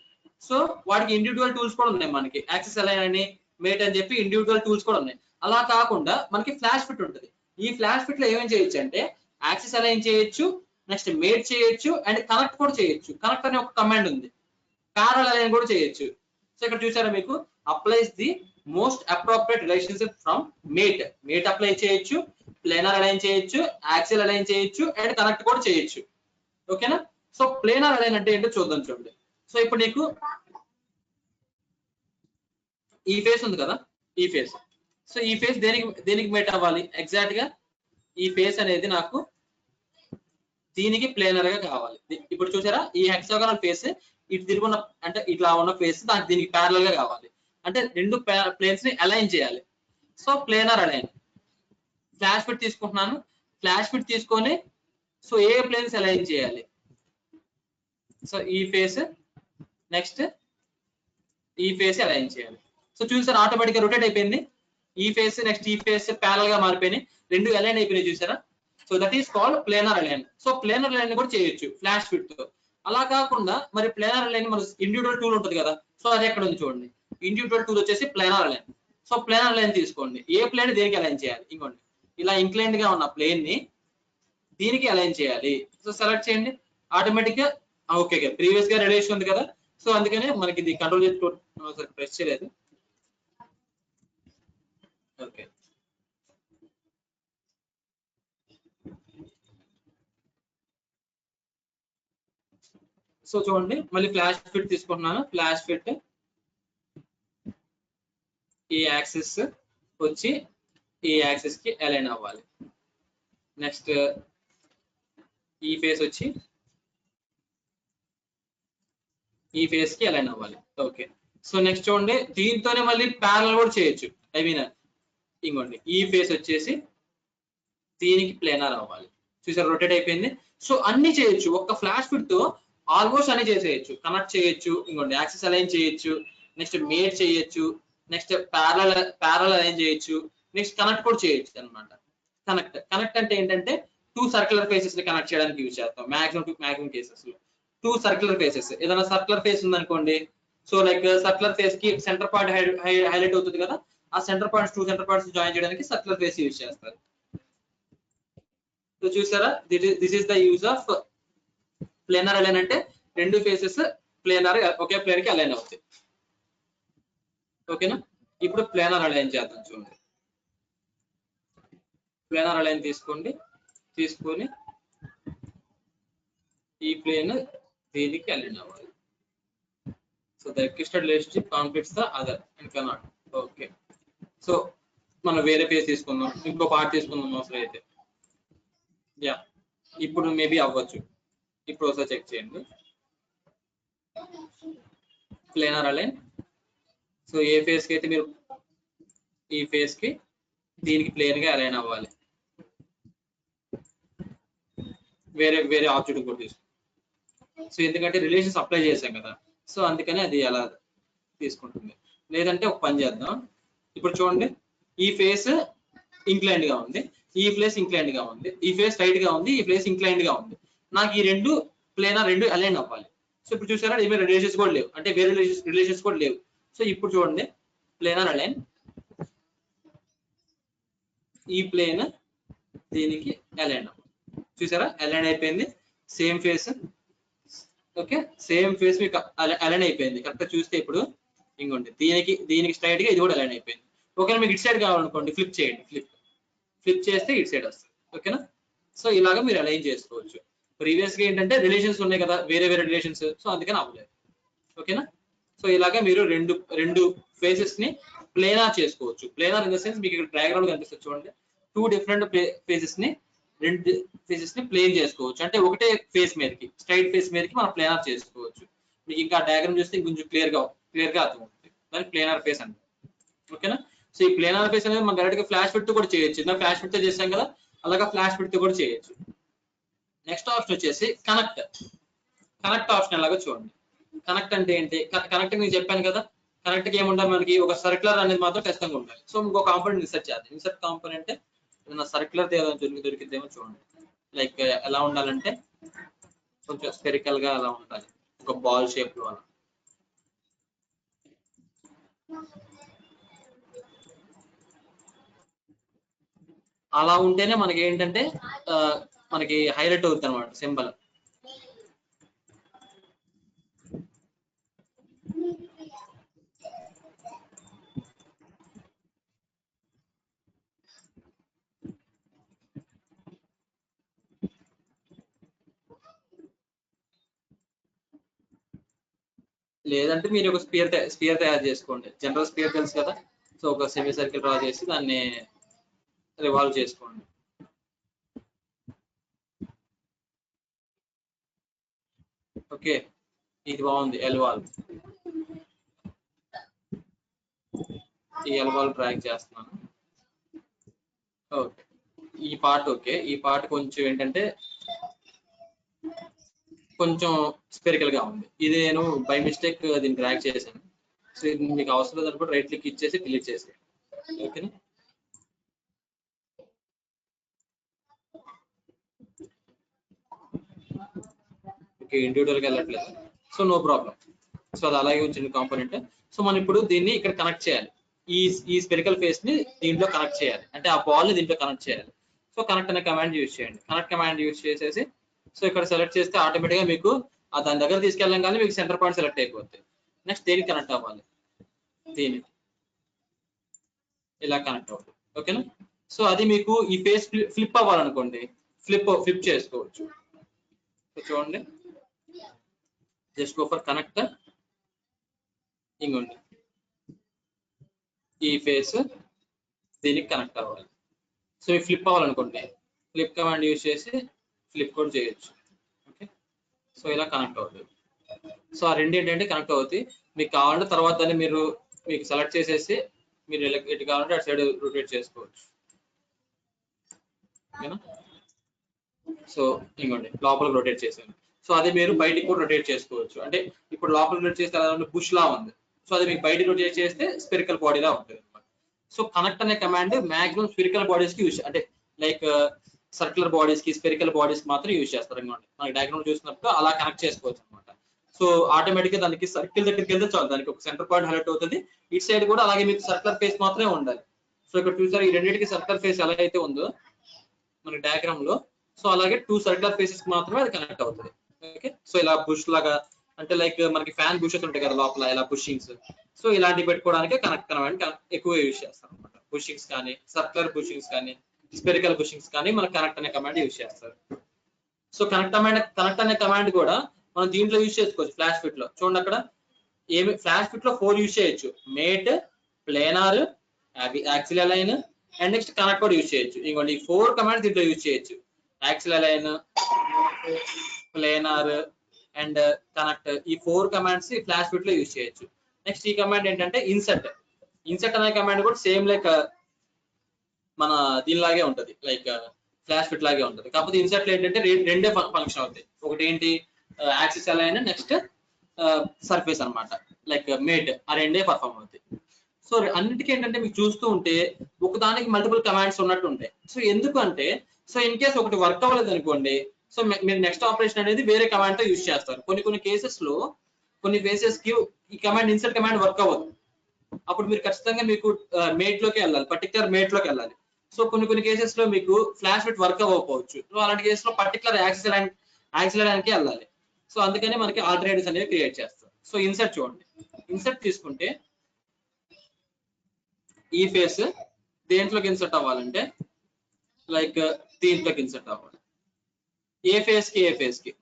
సో వాటికి ఇండివిజువల్ టూల్స్ కూడా ఉన్నాయి. మనకి యాక్సిస్ అలైన్ అని, మేట్ అని చెప్పి ఇండివిజువల్ టూల్స్ కూడా ఉన్నాయి. అలా కాకుండా మనకి ఫ్లాష్ ఫిట్ ఉంటుంది. ఈ ఫ్లాష్ ఫిట్ లో ఏమేమి చేయొచ్చు అంటే యాక్సిస్ అలైన్ చేయొచ్చు, నెక్స్ట్ మేట్ చేయొచ్చు, అండ్ కనెక్ట్ కూడా చేయొచ్చు. కనెక్ట్ అనే ఒక కమాండ్ ఉంది. ప్యారల్ అలైన్ కూడా చేయొచ్చు. సో ఇక్కడ చూసారా మీకు, applies the most appropriate relationship from mate apply చేయొచ్చు, ప్లేనర్ అలైన్ చేయొచ్చు, యాక్సిల్ అలైన్ చేయొచ్చు, అండ్ కనెక్ట్ కూడా చేయొచ్చు. ఓకేనా? సో ప్లేనర్ అలైన్ అంటే ఏంటో చూద్దాం. చూడండి. సో ఇప్పుడు నీకు ఈ ఫేస్ ఉంది కదా, ఈ ఫేస్. సో ఈ ఫేస్ దేనికి మేట్ అవ్వాలి? ఎగ్జాక్ట్ గా ఈ ఫేస్ అనేది నాకు దీనికి ప్లేనర్ గా కావాలి. ఇప్పుడు చూసారా, ఈ హెక్సాగోనల్ ఫేస్ ఇటు తిరుగున్న అంటే ఇట్లా ఉన్న ఫేస్ నాకు దీనికి ప్యారల్ గా కావాలి. అంటే రెండు ప్లేన్స్ ని అలైన్ చేయాలి. So planar align. Flash fit తీసుకుంటున్నాను. ఫ్లాష్ ఫిట్ తీసుకొని సో ఏ ప్లేన్స్ అలైన్ చేయాలి? సో ఈ ఫేస్, నెక్స్ట్ ఈ ఫేస్ అలైన్ చేయాలి. సో చూసారా, ఆటోమేటిక్ గా రొటేట్ అయిపోయింది. ఈ ఫేస్ నెక్స్ట్ ఈ ఫేస్ ప్యారల్ గా మారిపోయినాయి, రెండు అలైన్ అయిపోయినాయి. చూసారా? So that is called planar align. So planar align కూడా చేయొచ్చు ఫ్లాష్ ఫిట్ తో. అలా కాకుండా మరి ప్లేనర్ అలైన్ మన ఇండివిజువల్ టూల్ ఉంటుంది కదా, సో అది ఎక్కడ ఉంది చూడండి. ఇండివిజువల్ టూల్ వచ్చేసి planar align. So planar align తీసుకోండి. ఏ ప్లేన్ దేనికి అలైన్ చేయాలి? ఇంకోండి, ఇలా ఇంక్లైన్డ్ గా ఉన్న ప్లేన్ ని దీనికి అలైన్ చేయాలి. సో సెలెక్ట్ చేయండి. ఆటోమేటిక్ గా ఓకే, ప్రీవియస్ గా రిలేషన్ ఉంది కదా, సో అందుకనే మనకి ఇది కంట్రోల్ చేసి ప్రెస్ చేయలేదు. ఓకే, సో చూడండి, మళ్ళీ ఫ్లాష్ ఫిట్ తీసుకుంటున్నాను. ఫ్లాష్ ఫిట్ ఈ యాక్సిస్ వచ్చి ఈ యాక్సిస్ కి అలైన్ అవ్వాలి. నెక్స్ట్ ఈ ఫేస్ వచ్చి ఈ ఫేస్ కి అలైన్ అవ్వాలి. ఓకే, సో నెక్స్ట్ చూడండి, దీంతోనే మళ్ళీ ప్యారల్ కూడా చేయొచ్చు. ఐ మీన్ ఇంకోండి, ఈ ఫేస్ వచ్చేసి దీనికి ప్లేనర్ అవ్వాలి. చూసారు, రొటేట్ అయిపోయింది. సో అన్ని చేయొచ్చు ఒక్క ఫ్లాష్ ఫిట్ తో, ఆల్మోస్ట్ అన్ని చేసేయచ్చు. కనెక్ట్ చేయొచ్చు, ఇంకోండి యాక్సిస్ అలైన్ చేయొచ్చు, నెక్స్ట్ మేట్ చేయొచ్చు, నెక్స్ట్ ప్యారల్ అలైన్ చేయొచ్చు, నెక్స్ట్ కనెక్ట్ కూడా చేయొచ్చు అనమాట. కనెక్ట్ అంటే ఏంటంటే టూ సర్క్యులర్ ఫేసెస్ ని కనెక్ట్ చేయడానికి యూజ్ చేస్తాం. మాక్సిమం కేసెస్ లో టూ సర్క్యులర్ ఫేసెస్. ఏదైనా సర్క్యులర్ ఫేస్ ఉందనుకోండి, సో లైక్ సర్క్యులర్ ఫేస్ కి సెంటర్ పాయింట్ హైలైట్ అవుతుంది కదా, ఆ centre points two centre points join చేయడానికి సర్క్యులర్ ఫేస్ యూజ్ చేస్తారు. సో చూసారా, this is the use of planar align. అంటే రెండు ఫేసెస్ ప్లేనర్ ఒకే ప్లేన్ కి అలైన్ అవుతాయి. ఓకేనా? ఇప్పుడు ప్లేనర్ అలైన్ చేద్దాం. చూడండి, ప్లేనర్ అలైన్ తీసుకొని ఈ ప్లేన్ దీనికి అలైన్ అవ్వాలి. So the requested relationship conflicts the other and cannot. Okay, so మనం వేరే ఫేస్ తీసుకుందాం, ఇంకో పార్ట్ తీసుకుందాం అవసరం అయితే. యా, ఇప్పుడు మేబీ అవ్వచ్చు. ఇప్పుడు ఒకసారి చెక్ చేయండి. Planar align. సో ఏ ఫేస్ కి అయితే మీరు ఈ ఫేస్ కి దీనికి ప్లేన్ గా అలైన్ అవ్వాలి. వేరే ఆబ్జెక్ట్ కూడా తీసుకుంటాం. సో ఎందుకంటే రిలేషన్స్ అప్లై చేసాం కదా, సో అందుకని అది అలా తీసుకుంటుంది. లేదంటే ఒక పని చేద్దాం. ఇప్పుడు చూడండి, ఈ ఫేస్ ఇంక్లైన్డ్ గా ఉంది, ఈ ఫేస్ ఇంక్లైన్డ్ గా ఉంది, ఈ ఫేస్ రైట్ గా ఉంది, ఈ ఫేస్ ఇంక్లైన్డ్ గా ఉంది. నాకు ఈ రెండు ప్లేనర్ రెండు అలైన్ అవ్వాలి. సో ఇప్పుడు చూసారా, ఏమైనా రిలేషన్స్ కూడా లేవు, అంటే వేరే రిలేషన్స్ కూడా లేవు. సో ఇప్పుడు చూడండి, ప్లేనర్ అలైన్, ఈ ప్లేన్ దీనికి అలైన్ అవ్వాలి. చూసారా, అలైన్ అయిపోయింది. Same face. Okay, same face మీకు అలైన్ అయిపోయింది. కరెక్ట్ చూస్తే ఇప్పుడు ఇంకోండి, దీనికి స్ట్రైట్ గా ఇది కూడా అలైన్ అయిపోయింది. ఒకవేళ మీకు ఇటు సైడ్ కావాలనుకోండి, ఫ్లిప్ చేయండి. ఫ్లిప్ చేస్తే ఇటు సైడ్ వస్తుంది. ఓకేనా? సో ఇలాగా మీరు అలైన్ చేసుకోవచ్చు. ప్రీవియస్ గా ఏంటంటే రిలేషన్స్ ఉన్నాయి కదా, వేరే రిలేషన్స్, సో అందుకని అవ్వలేదు. ఓకేనా? సో ఇలాగా మీరు రెండు ఫేసెస్ ని ప్లేనార్ చేసుకోవచ్చు. ప్లేనార్ ఇన్ ద సెన్స్ మీకు ఇక్కడ డయాగ్రామ్ కనిపిస్తుంది చూడండి, టూ డిఫరెంట్ ఫేసెస్ ని ప్లేన్ చేసుకోవచ్చు. అంటే ఒకటే ఫేస్ మీదకి, స్ట్రైట్ ఫేస్ మీదకి మనం ప్లేనార్ చేసుకోవచ్చు. మీకు ఇంకా డయాగ్రామ్ చూస్తే ఇంకొంచెం క్లియర్ గా అర్థమవుతుంది. దానికి ప్లేనార్ ఫేస్ అంటారు. ఓకేనా? సో ఈ ప్లేనార్ ఫేస్ అనేది మనం డైరెక్ట్ గా ఫ్లాష్ ఫిట్ కూడా చేయొచ్చు. ఫ్లాష్ ఫిట్ తో చేసాం కదా, అలాగా ఫ్లాష్ ఫిట్ తో కూడా చేయొచ్చు. నెక్స్ట్ ఆప్షన్ వచ్చేసి కనెక్ట్ ఆప్షన్ ఎలాగో చూడండి. కనెక్ట్ అంటే ఏంటి? కనెక్ట్ నేను చెప్పాను కదా, కనెక్ట్ కి ఏముండాలి మనకి, ఒక సర్క్యులర్ అనేది మాత్రం ఖచ్చితంగా ఉండాలి. సో ఇంకో కాంపోనెంట్ ఇన్సర్ట్ చేద్దాం. ఇన్సర్ట్ కాంపోనెంట్ ఏదైనా సర్క్యులర్ దొరికిద్దేమో చూడండి. లైక్ ఎలా ఉండాలంటే కొంచెం స్పెరికల్ గా అలా ఉండాలి, ఒక బాల్ షేప్ లో అలా. అలా ఉంటేనే మనకి ఏంటంటే మనకి హైలైట్ అవుతుంది అనమాట సింబల్. లేదంటే మీరు ఒక స్పియర్ తయారు చేసుకోండి. జనరల్ స్పియర్ తెలుసు కదా, సో ఒక సెమీ సర్కిల్ డ్రా చేసి దాన్ని రివాల్వ్ చేసుకోండి. ఓకే, ఇది బాగుంది. ఎల్వాల్, ఈ ఎల్వాల్ డ్రాగ్ చేస్తున్నాను. ఓకే, ఈ పార్ట్ ఓకే. ఈ పార్ట్ కొంచెం ఏంటంటే కొంచెం స్పెరికల్ గా ఉంది. ఇది నేను బై మిస్టేక్ దీన్ని డ్రాగ్ చేశాను. సో ఇది మీకు అవసరం లేదనుకుంటే రైట్ క్లిక్ ఇచ్చేసి డిలీట్ చేసి. ఓకేనా? ఓకే, ఇండివిజువల్గా వెళ్ళట్లేదు, సో నో ప్రాబ్లం. సో అది అలాగే ఉంచింది కాంపోనెంట్. సో మనం ఇప్పుడు దీన్ని ఇక్కడ కనెక్ట్ చేయాలి. ఈ స్పెరికల్ ఫేస్ ని దీంట్లో కనెక్ట్ చేయాలి, అంటే ఆ బాల్ ని దీంట్లో కనెక్ట్ చేయాలి. సో కనెక్ట్ అనే కమాండ్ యూజ్ చేయండి. కనెక్ట్ కమాండ్ యూజ్ చేసేసి సో ఇక్కడ సెలెక్ట్ చేస్తే ఆటోమేటిక్గా మీకు దాని దగ్గర తీసుకెళ్ళడం కానీ మీకు సెంటర్ పాయింట్ సెలెక్ట్ అయిపోతుంది. నెక్స్ట్ దేనికి కనెక్ట్ అవ్వాలి, దీనికి ఇలా కనెక్ట్ అవ్వాలి. ఓకేనా? సో అది మీకు ఈ ఫేస్ ఫ్లిప్ అవ్వాలనుకోండి, ఫ్లిప్ చేసుకోవచ్చు. సో చూడండి, జస్ట్ గో ఫర్ కనెక్ట్. ఇంకోండి, ఈ ఫేస్ దీనికి కనెక్ట్ అవ్వాలి. సో ఈ ఫ్లిప్ అవ్వాలనుకోండి, ఫ్లిప్ కమాండ్ యూజ్ చేసి ఫ్లిప్ కూడా చేయొచ్చు. ఓకే, సో ఇలా కనెక్ట్ అవుతుంది. సో ఆ రెండు ఏంటంటే కనెక్ట్ అవుతాయి. మీకు కావాలంటే తర్వాత దాన్ని మీకు సెలెక్ట్ చేసేసి మీరు ఎటు కావాలంటే అటు సైడ్ రొటేట్ చేసుకోవచ్చు. ఓకేనా? సో ఇంకోండి, లోపలికి రొటేట్ చేసాను. సో అది మీరు బయటికి కూడా రొటేట్ చేసుకోవచ్చు. అంటే ఇప్పుడు లోపలికి రొటేట్ చేస్తే అలా బుష్ లా ఉంది, సో అది మీకు బయటికి రొటేట్ చేస్తే స్పెరికల్ బాడీలా ఉంటుంది అనమాట. సో కనెక్ట్ అనే కమాండ్ మాక్సిమం స్పెరికల్ బాడీస్ కి యూజ్, అంటే లైక్ సర్క్యులర్ బాడీస్ కి స్పెరికల్ బాడీస్ కి మాత్రం యూజ్ చేస్తారు అనమాట. మనకి డయాగ్రామ్ చూసినప్పుడు అలా కనెక్ట్ చేసుకోవచ్చు అనమాట. సో ఆటోమేటిక్ గా దానికి సర్కిల్ దగ్గరికి వెళ్తే చాలు, దానికి ఒక సెంటర్ పాయింట్ హైలైట్ అవుతుంది. ఇటు సైడ్ కూడా అలాగే మీకు సర్క్యులర్ ఫేస్ మాత్రమే ఉండాలి. సో ఇక్కడ చూసారు, ఈ రెండింటికి సర్క్యులర్ ఫేస్ ఎలా అయితే ఉందో మన డయాగ్రామ్ లో, సో అలాగే 2 సర్క్యులర్ ఫేసెస్ మాత్రమే అది కనెక్ట్ అవుతుంది. ఓకే, సో ఇలా బుష్ లాగా, అంటే లైక్ మనకి ఫ్యాన్ బుషెస్ ఉంటాయి కదా లోపల, ఇలా బుషింగ్స్, సో ఇలాంటివి పెట్టుకోవడానికి కనెక్ట్ ఎక్కువ యూజ్ చేస్తాం అనమాట. బుషింగ్స్ కానీ, సర్క్యులర్ బుషింగ్స్ కానీ, స్పెరికల్ బుషింగ్స్ కానీ మన కనెక్ట్ అనే కమాండ్ యూజ్ చేస్తారు. సో కనెక్ట్ అనే కమాండ్ కూడా మనం దీంట్లో యూజ్ చేసుకోవచ్చు. ఫ్లాష్ ఫిట్ లో చూడండి, అక్కడ ఏమి ఫ్లాష్ ఫిట్ లో 4 యూజ్ చేయొచ్చు. Mate, planar, axial align and next connect కూడా యూజ్ చేయొచ్చు. ఇంకోండి, ఈ 4 కమాండ్స్ దీంట్లో యూజ్ చేయొచ్చు. Axial align, planar and connect, ఈ 4 కమాండ్స్ ఫ్లాష్ ఫిట్ లో యూజ్ చేయొచ్చు. నెక్స్ట్ ఈ కమాండ్ ఏంటంటే ఇన్సర్ట్ అనే కమాండ్ కూడా సేమ్ లైక్ మన దీనిలాగే ఉంటది, లైక్ ఫ్లాష్ ఫిట్ లాగే ఉంటది. కాకపోతే ఇన్సర్ట్ లో ఏంటంటే రెండే ఫంక్షన్ అవుతాయి. ఒకటి ఏంటి, యాక్సిస్ అలైన్, నెక్స్ట్ సర్ఫేస్ అనమాట, లైక్ మేట్, ఆ రెండే పర్ఫామ్ అవుతాయి. సో అన్నిటికీ ఏంటంటే మీకు చూస్తూ ఉంటే ఒకదానికి మల్టిపుల్ కమాండ్స్ ఉన్నట్టు ఉంటాయి. సో ఎందుకంటే సో ఇన్ కేస్ ఒకటి వర్క్ అవ్వలేదు అనుకోండి, సో మీరు నెక్స్ట్ ఆపరేషన్ అనేది వేరే కమాండ్ తో యూజ్ చేస్తారు. కొన్ని కేసెస్ లో కొన్ని ఫేసెస్ కి ఈ కమాండ్, ఇన్సర్ట్ కమాండ్ వర్క్ అవ్వదు. అప్పుడు మీరు ఖచ్చితంగా మీకు మేట్ లోకి వెళ్ళాలి, పర్టికులర్ మేట్ లోకి వెళ్ళాలి. సో కొన్ని కేసెస్ లో మీకు ఫ్లాష్ ఫిట్ వర్క్ అవ్వకపోవచ్చు. సో అలాంటి కేసు లో పర్టికులర్ యాక్సిల్ లైన్ కి వెళ్ళాలి. సో అందుకని మనకి ఆల్టర్నేటివ్స్ అనేవి క్రియేట్ చేస్తారు. సో ఇన్సర్ట్ చూడండి, ఇన్సర్ట్ తీసుకుంటే ఈ ఫేస్ దేంట్లోకి ఇన్సర్ట్ అవ్వాలంటే లైక్ దీంట్లోకి ఇన్సర్ట్ అవ్వాలి. ఏ ఫేస్ కి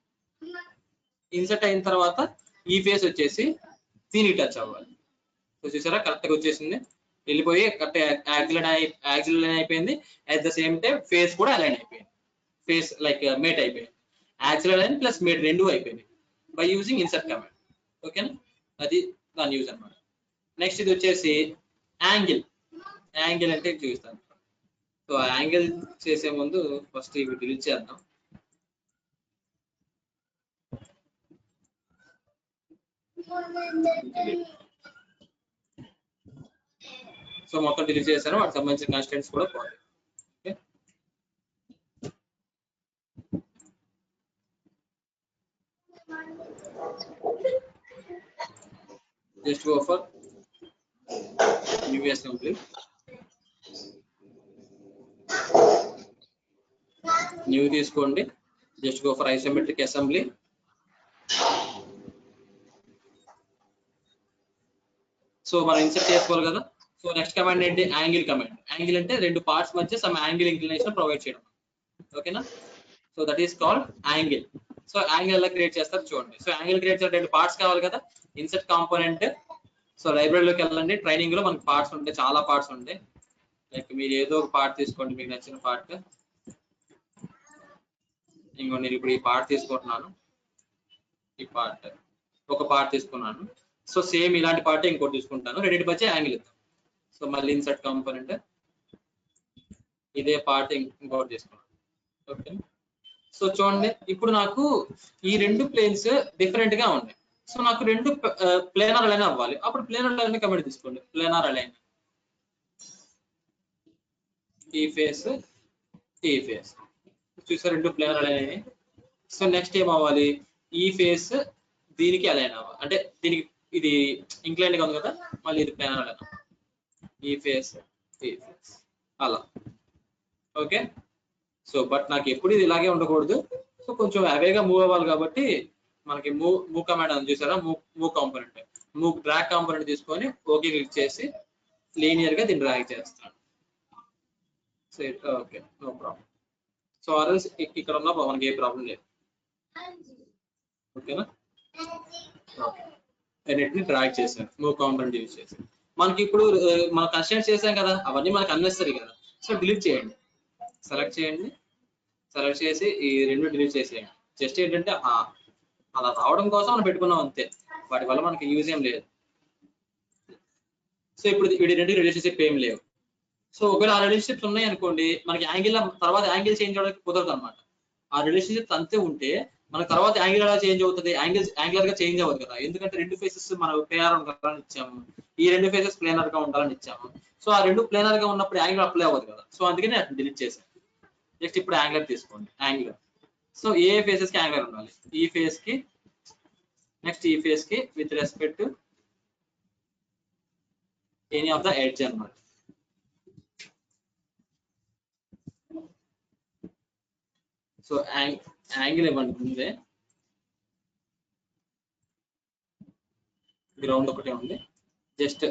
ఇన్సర్ట్ అయిన తర్వాత ఈ ఫేస్ వచ్చేసి దీనికి టచ్ అవ్వాలి. సో చూసారా, కరెక్ట్ గా వచ్చేసింది, వెళ్ళిపోయి కరెక్ట్ యాక్సిల్ లైన్ అయిపోయింది. At the same time face కూడా అలైన్ అయిపోయింది. ఫేస్ లైక్ మేట్ అయిపోయింది. యాక్సిల్ లైన్ ప్లస్ మేట్ రెండు అయిపోయింది బై యూజింగ్ ఇన్సర్ట్ కమాండ్. ఓకేనా? అది దాని యూజ్ అనమాట. నెక్స్ట్ ఇది వచ్చేసి యాంగిల్ అంటే చూపిస్తాను. సో యాంగిల్ చేసే ముందు ఫస్ట్ ఇవి డిలీట్ చేద్దాం. సో మొత్తం డిలీట్ చేశాను, వాటికి సంబంధించిన కాన్స్టెంట్స్ కూడా పోతాయి. Okay, just go for new assembly, new తీసుకోండి, just go for isometric assembly. So మనం ఇన్సర్ట్ చేసుకోవాలి కదా. సో నెక్స్ట్ కమాండ్ ఏంటి, యాంగిల్ కమాండ్. యాంగిల్ అంటే రెండు పార్ట్స్ మధ్య సమ్ యాంగిల్ ఇంక్లినేషన్ ప్రొవైడ్ చేయడం, ఓకేనా. So that is called angle. So angle ఎలా క్రియేట్ చేస్తారు చూడండి. సో యాంగిల్ క్రియేట్ చేయాలి, రెండు పార్ట్స్ కావాలి కదా. Insert component. సో లైబ్రరీలోకి వెళ్ళండి, ట్రైనింగ్ లో మనకి పార్ట్స్ ఉంటాయి, చాలా పార్ట్స్ ఉంటాయి. లైక్ మీరు ఏదో ఒక పార్ట్ తీసుకోండి, మీకు నచ్చిన పార్ట్. ఇంకో నేను ఇప్పుడు ఈ పార్ట్ తీసుకుంటున్నాను, ఈ పార్ట్ ఒక పార్ట్ తీసుకున్నాను. సో సేమ్ ఇలాంటి పార్ట్ ఇంకోటి తీసుకుంటాను, రెండింటి మధ్య యాంగిల్ ఇద్దాం. సో మళ్ళీ ఇన్సర్ట్ కాంపోనెంట్, ఇదే పార్ట్ ఇంకోటి తీసుకున్నాను, ఓకే. సో చూడండి, ఇప్పుడు నాకు ఈ రెండు ప్లేన్స్ డిఫరెంట్ గా ఉన్నాయి. సో నాకు రెండు ప్లేనర్ అలైన్ అవ్వాలి. అప్పుడు ప్లేనర్ అలైన్ కమాండ్ తీసుకోండి, ప్లేనర్ అలైన్, ఈ ఫేస్ ఈ ఫేస్ చూసారు, రెండు ప్లేనర్ అలైన్ అయినాయి. సో నెక్స్ట్ ఏం అవ్వాలి, ఈ ఫేస్ దీనికి అలైన్ అవ్వాలి, అంటే దీనికి ఇది ఇంక్లైన్ గా ఉంది కదా, మళ్ళీ ఇది ప్లేనర్ అలైన్, ఈ ఫేస్ అలా, ఓకే. సో బట్ నాకు ఎప్పుడు ఇది ఇలాగే ఉండకూడదు. సో కొంచెం అవేగా మూవ్ అవ్వాలి కాబట్టి మనకి మూవ్ కమాండ్ అని చూసారా, move component, move drag component తీసుకొని ఓకే క్లిక్ చేసి లీనియర్ గా దీన్ని డ్రాగ్ చేస్తాను. So okay, no problem. So ఆర్ఎల్స్ ఇక్కడ ఉన్న మనకి ఏ ప్రాబ్లం లేదు, ఓకేనా. అన్నిటిని డ్రాగ్ చేశాను, మూవ్ కాంపోనెంట్ యూజ్ చేసి. మనకి ఇప్పుడు మనం కన్స్ట్రక్ట్ చేసాం కదా, అవన్నీ మనకు అన్నెసరీ కదా. సో డిలీట్ చేయండి, సెలెక్ట్ చేయండి, సెలెక్ట్ చేసి ఈ రెండు డిలీట్ చేసేయండి. జస్ట్ ఏంటంటే అలా రావడం కోసం మనం పెట్టుకున్నాం అంతే, వాటి వల్ల మనకి యూజ్ ఏం లేదు. సో ఇప్పుడు వీడి రెండు రిలేషన్షిప్ ఏం లేవు. సో ఒకవేళ ఆ రిలేషన్షిప్స్ ఉన్నాయి అనుకోండి, మనకి యాంగిల్ తర్వాత యాంగిల్ చేంజ్ అవడానికి కుదరదు అనమాట. ఆ రిలేషన్షిప్స్ అంతే ఉంటే మనకు తర్వాత యాంగిల్ ఎలా చేంజ్ అవుతుంది, యాంగిలర్ గా చేంజ్ అవ్వదు కదా. ఎందుకంటే రెండు ఫేసెస్ మనం ప్లేనర్ ఉండాలని ఇచ్చాము, ఈ రెండు ఫేసెస్ ప్లేనర్ గా ఉండాలని ఇచ్చాము. సో ఆ రెండు ప్లేనర్ గా ఉన్నప్పుడు యాంగిల్ అప్లై అవ్వదు కదా. సో అందుకని అట్లా డిలీట్ చేశాను. నెక్స్ట్ ఇప్పుడు యాంగిలర్ తీసుకోండి, యాంగిలర్. సో ఏ ఫేసెస్ కి యాంగిలర్ ఉండాలి, ఈ ఫేస్ కి, నెక్స్ట్ ఈ ఫేస్ కి with respect to any of the edge అన్నమాట. సో యాంగిల్ ఇవ్వండి, ముందే గ్రౌండ్ ఒకటే ఉంది. Just